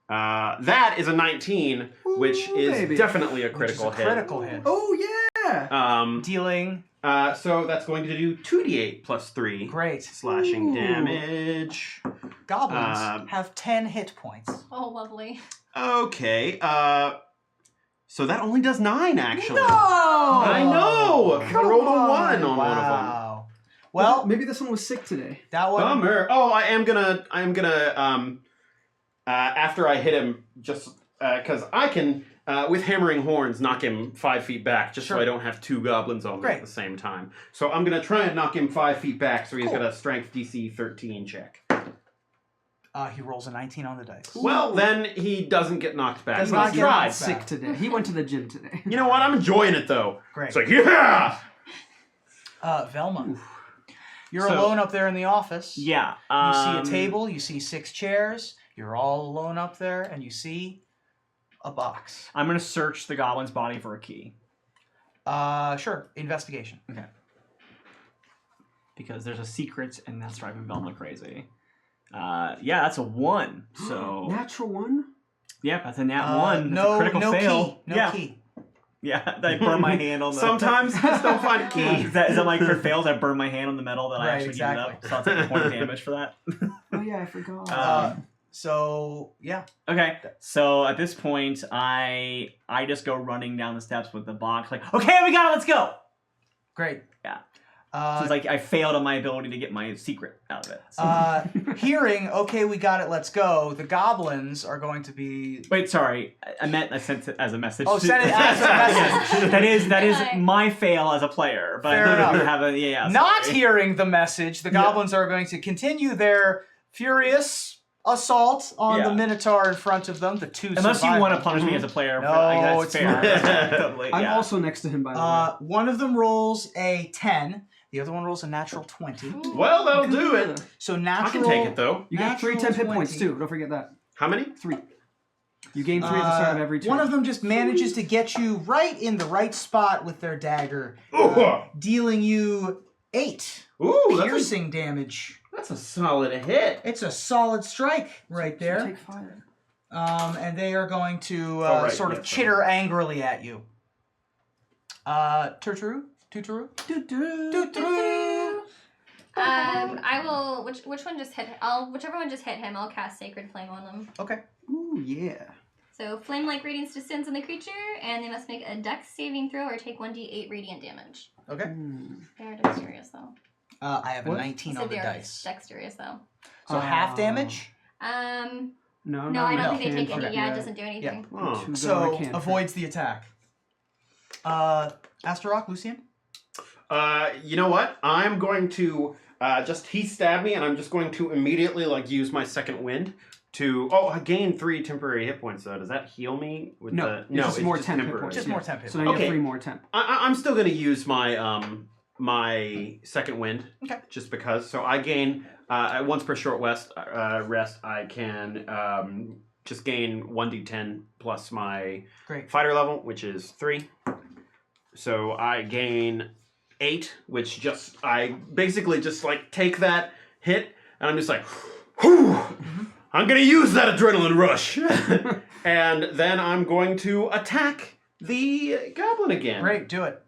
That is a 19, which Ooh, is baby. definitely a Which is critical a critical hit. Oh, yeah! Dealing. So that's going to do 2d8 plus 3 Great. slashing Ooh. damage. Goblins have 10 hit points. Oh, lovely. Okay. So that only does 9 actually. No! I know. I Come rolled a on. 1 on one of them. Wow. Well, maybe this one was sick today. that one. Bummer. Oh, I am gonna after I hit him, just because I can with hammering horns knock him 5 feet back, just Sure. so I don't have 2 goblins on me Great. at the same time. So I'm gonna try and knock him 5 feet back, so he's Cool. got a strength DC 13 check. He rolls a 19 on the dice. Well, then he doesn't get knocked back. Does He not was get tried. knocked Sick today. He went to the gym today. You know what? I'm enjoying it though. Great. It's like yeah. Velma. You're So- alone up there in the office. Yeah. You see a table, you see 6 chairs, you're all alone up there, and you see a box. I'm going to search the goblin's body for a key. Sure. Investigation. Because there's a secret, and that's driving Velma crazy. Yeah, that's a 1. So, Natural 1? yeah, that's a nat 1. That's No, a critical no fail. key. No yeah. key. Yeah, I burn my hand on the... Sometimes you just don't find a key. Is that like for fails, I burn my hand on the metal that I Right, actually exactly. heated up. So I'll take a point of damage for that. Oh, yeah, I forgot. So yeah. Okay, so at this point, I just go running down the steps with the box, like, okay, we got it, let's go! Great. Yeah. Since I failed on my ability to get my secret out of it. So. Hearing, okay, we got it, let's go. The goblins are going to be. Wait, sorry. I sent it as a message. Oh, send it as a message. That is my fail as a player. But Fair I enough. have a Not sorry. hearing the message, the goblins are going to continue their furious assault on the Minotaur in front of them. The two. Unless you survivors. want to punish me as a player. No, that's it's fair. not. Totally, I'm yeah. also next to him, by the way. One of them rolls a 10. The other one rolls a natural 20. Well, that'll do it. So I natural. can take it though. You get 3 natural 10 hit points 20. too. Don't forget that. How many? 3. You gain 3 at the start of every turn. One of them just manages to get you right in the right spot with their dagger, dealing you 8 Ooh, piercing damage. that's a solid hit. It's a solid strike right there. Take fire. And they are going to right, sort of yes, chitter angrily at you. Turturu? Tuturu? Tuturu! I will. Which one just hit? Whichever one just hit him. I'll cast Sacred Flame on them. Okay. Ooh, yeah. So flame-like radiance descends on the creature, and they must make a Dex saving throw or take 1d8 radiant damage. Okay. They are dexterous though. I have a What? 19 So on they the are dice. dexterous though. So half damage? No, No, I don't think they take cantrip, any. Yeah, it doesn't do anything. Oh. Two So dollar cantrip. avoids the attack. Astaroth, Lucian? You know what? I'm going to he stabbed me, and I'm just going to immediately use my second wind to. Oh, I gained 3 temporary hit points though. Does that heal me? With No, the, it's just more temp hit points. Just yeah. more temp hit So now you Okay. get 3 more temp. I'm still going to use my my second wind. Okay. Just because. So I gain once per short rest. I can just gain 1d10 plus my Great. fighter level, which is 3. So I gain 8, which I basically just take that hit, and I'm just like, whew, I'm gonna use that adrenaline rush, and then I'm going to attack the goblin again. Great, do it.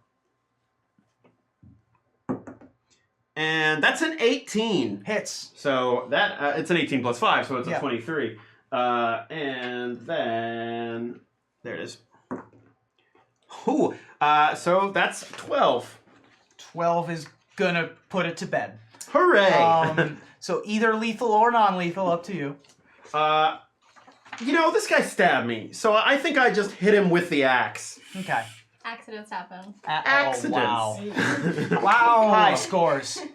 And that's an 18. Hits. So that it's an 18 plus 5, so it's Yeah. a 23. And then there it is. Ooh, so that's 12. 12 is gonna put it to bed. Hooray! So either lethal or non-lethal, up to you. This guy stabbed me, so I think I just hit him with the axe. Okay. Accidents happen. Accidents. Oh, wow. Wow. High scores. Okay.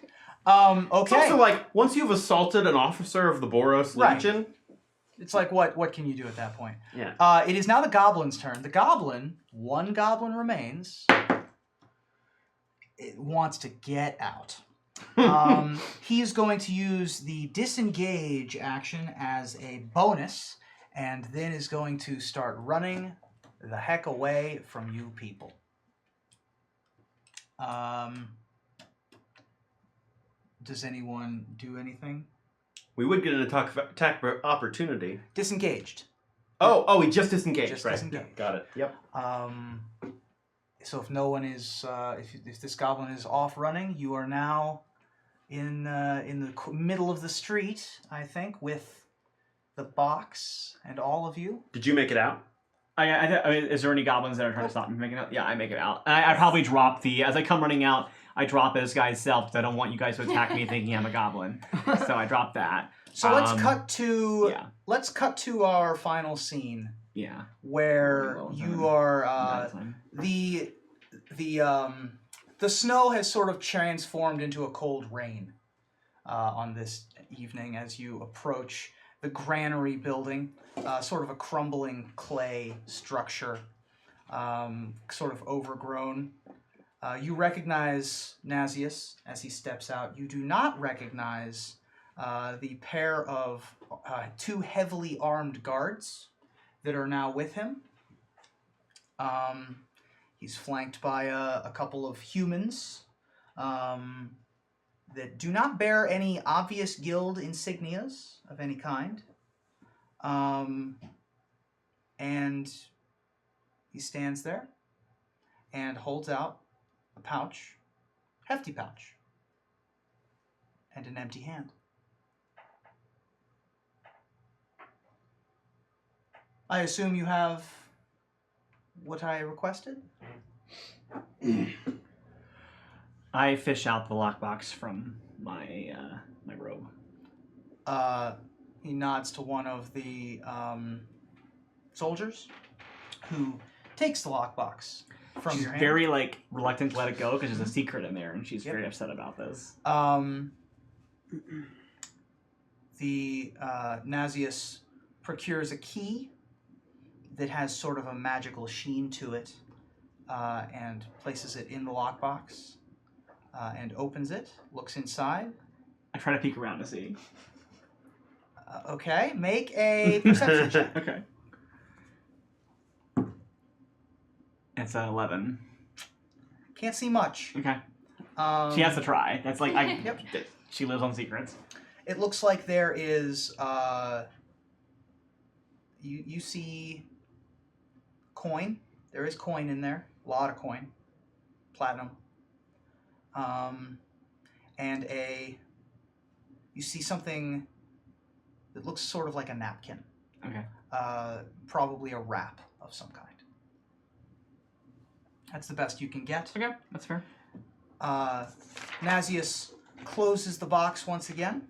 It's also once you've assaulted an officer of the Boros Right. Legion. It's like, what can you do at that point? Yeah. It is now the goblin's turn. The goblin, one goblin remains. It wants to get out. He is going to use the disengage action as a bonus, and then is going to start running the heck away from you people. Does anyone do anything? We would get an attack opportunity. Disengaged. Oh, he just disengaged. Just right. disengaged. Got it. Yep. So if no one is, if this goblin is off running, you are now in the middle of the street, I think, with the box and all of you. Did you make it out? I mean, is there any goblins that are trying to stop me from making it out? Yeah, I make it out. And I probably drop as I come running out, I drop this guy's self because I don't want you guys to attack me thinking I'm a goblin. So I drop that. So let's cut to yeah. let's cut to our final scene Yeah. where Well you done. are Time. the snow has sort of transformed into a cold rain on this evening as you approach the granary building, sort of a crumbling clay structure, sort of overgrown. You recognize Nazius as he steps out. You do not recognize the pair of 2 heavily armed guards that are now with him. He's flanked by a couple of humans that do not bear any obvious guild insignias of any kind. And he stands there and holds out a pouch, hefty pouch, and an empty hand. I assume you have what I requested? I fish out the lockbox from my my robe. He nods to one of the soldiers who takes the lockbox from She's your hand. very reluctant to let it go because there's a secret in there, and she's Yep. very upset about this. The Nazius procures a key that has sort of a magical sheen to it, and places it in the lockbox, and opens it, looks inside. I try to peek around to see. Okay, make a perception check. Okay. It's an 11. Can't see much. Okay. She has to try. That's Yep. She lives on secrets. It looks like there is, you see coin. There is coin in there. A lot of coin. Platinum. And you see something that looks sort of like a napkin. Okay. Probably a wrap of some kind. That's the best you can get. Okay, that's fair. Nazius closes the box once again.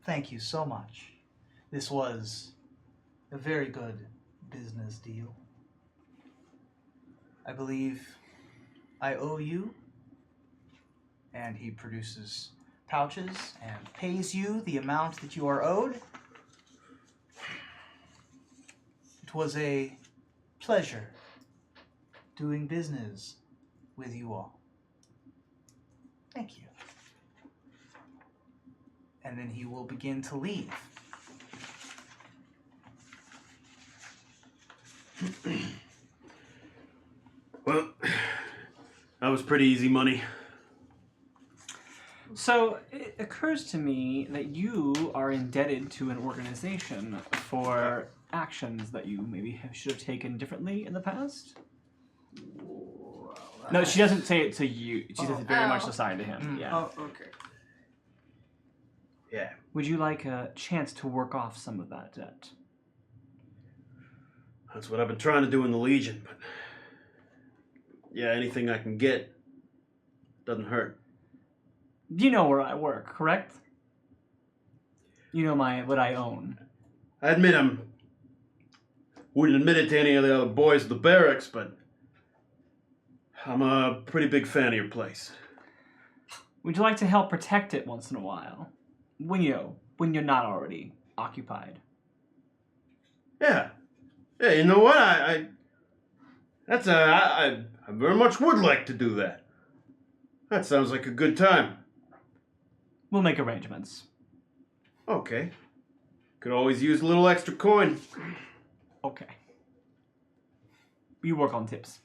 Thank you so much. This was a very good business deal. I believe I owe you. And he produces pouches and pays you the amount that you are owed. It was a pleasure doing business with you all. Thank you. And then he will begin to leave. Well, that was pretty easy money. So it occurs to me that you are indebted to an organization for actions that you maybe should have taken differently in the past. No, she doesn't say it to you. She says it very much assigned to him. Yeah. Oh, okay. Yeah. Would you like a chance to work off some of that debt? That's what I've been trying to do in the Legion, but yeah, anything I can get doesn't hurt. You know where I work, correct? You know what I own. I admit wouldn't admit it to any of the other boys of the barracks, but I'm a pretty big fan of your place. Would you like to help protect it once in a while? When you're not already occupied. Yeah. Yeah, you know what? I very much would like to do that. That sounds like a good time. We'll make arrangements. Okay. Could always use a little extra coin. Okay. You work on tips.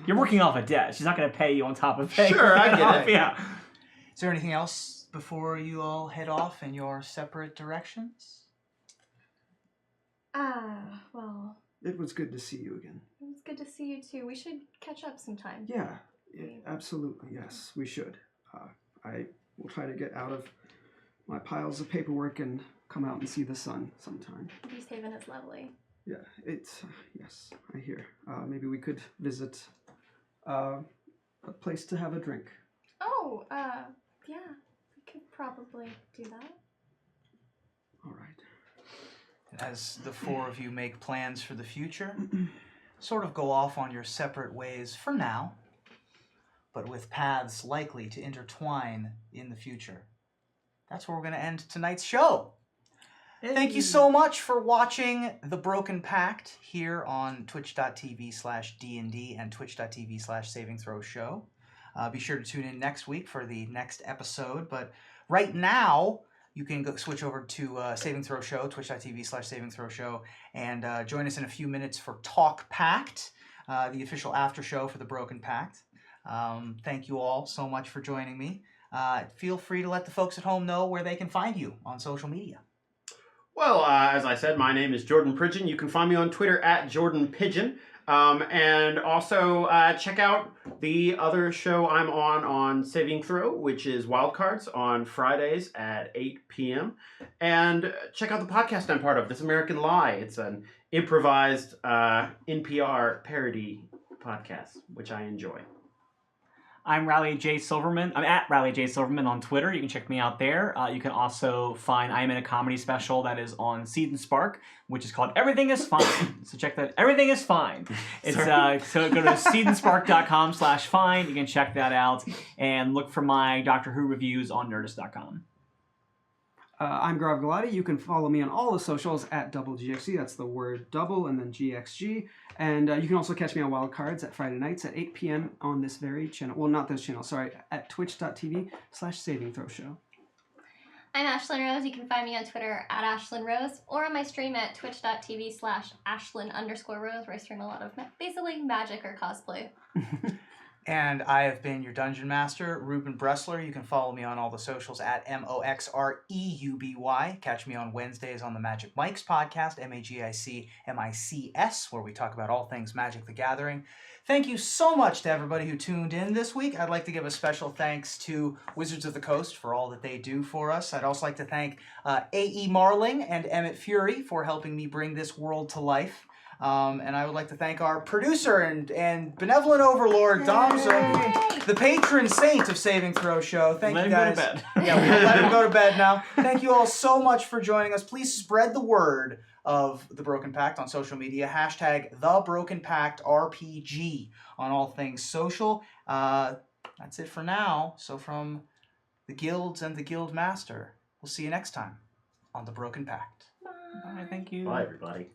You're working off a debt. She's not going to pay you on top of paying. Sure, I get it. Yeah. Is there anything else before you all head off in your separate directions? Well, It was good to see you again. it was good to see you too. We should catch up sometime. Yeah, absolutely. Yes, we should. I will try to get out of my piles of paperwork and come out and see the sun sometime. Beast Haven is lovely. Yeah, it's yes, I hear. Maybe we could visit a place to have a drink. Oh, yeah, we could probably do that. All right. As the four of you make plans for the future, sort of go off on your separate ways for now, but with paths likely to intertwine in the future. That's where we're going to end tonight's show. Thank you so much for watching The Broken Pact here on twitch.tv/DND and twitch.tv/SavingThrowShow. Be sure to tune in next week for the next episode, but right now, you can go switch over to Saving Throw Show, twitch.tv/SavingThrowShow, and join us in a few minutes for Talk Pact, the official after show for The Broken Pact. Thank you all so much for joining me. Feel free to let the folks at home know where they can find you on social media. Well, as I said, my name is Jordan Pridgeon. You can find me on Twitter at Jordan Pigeon. And also check out the other show I'm on Saving Throw, which is Wildcards on Fridays at 8 p.m. And check out the podcast I'm part of, This American Lie. It's an improvised NPR parody podcasts, which I enjoy. I'm Rally J. Silverman. I'm at Rally J. Silverman on Twitter. You can check me out there. You can also find I'm in a comedy special that is on Seed and Spark, which is called Everything is Fine. So check that. Everything is Fine. It's so go to seedandspark.com/fine. You can check that out and look for my Doctor Who reviews on nerdist.com. I'm Grav Galati. You can follow me on all the socials at double GXG. That's the word double and then GXG. And you can also catch me on Wildcards at Friday nights at 8 p.m. on this very channel. Well, not this channel, sorry, at twitch.tv/savingthrowshow. I'm Ashlyn Rose. You can find me on Twitter at Ashlyn Rose or on my stream at twitch.tv/Ashlyn_Rose, where I stream a lot of basically magic or cosplay. And I have been your Dungeon Master, Ruben Bressler. You can follow me on all the socials at MOXREUBY. Catch me on Wednesdays on the Magic Mics podcast, MAGICMICS, where we talk about all things Magic the Gathering. Thank you so much to everybody who tuned in this week. I'd like to give a special thanks to Wizards of the Coast for all that they do for us. I'd also like to thank A.E. Marling and Emmett Fury for helping me bring this world to life. And I would like to thank our producer and benevolent overlord, Domzo, the patron saint of Saving Throw Show. Thank you guys. Let him go to bed. Yeah, we're gonna let him go to bed now. Thank you all so much for joining us. Please spread the word of the Broken Pact on social media. Hashtag The Broken Pact RPG on all things social. That's it for now. So from the guilds and the guild master, we'll see you next time on the Broken Pact. Bye, thank you. Bye, everybody.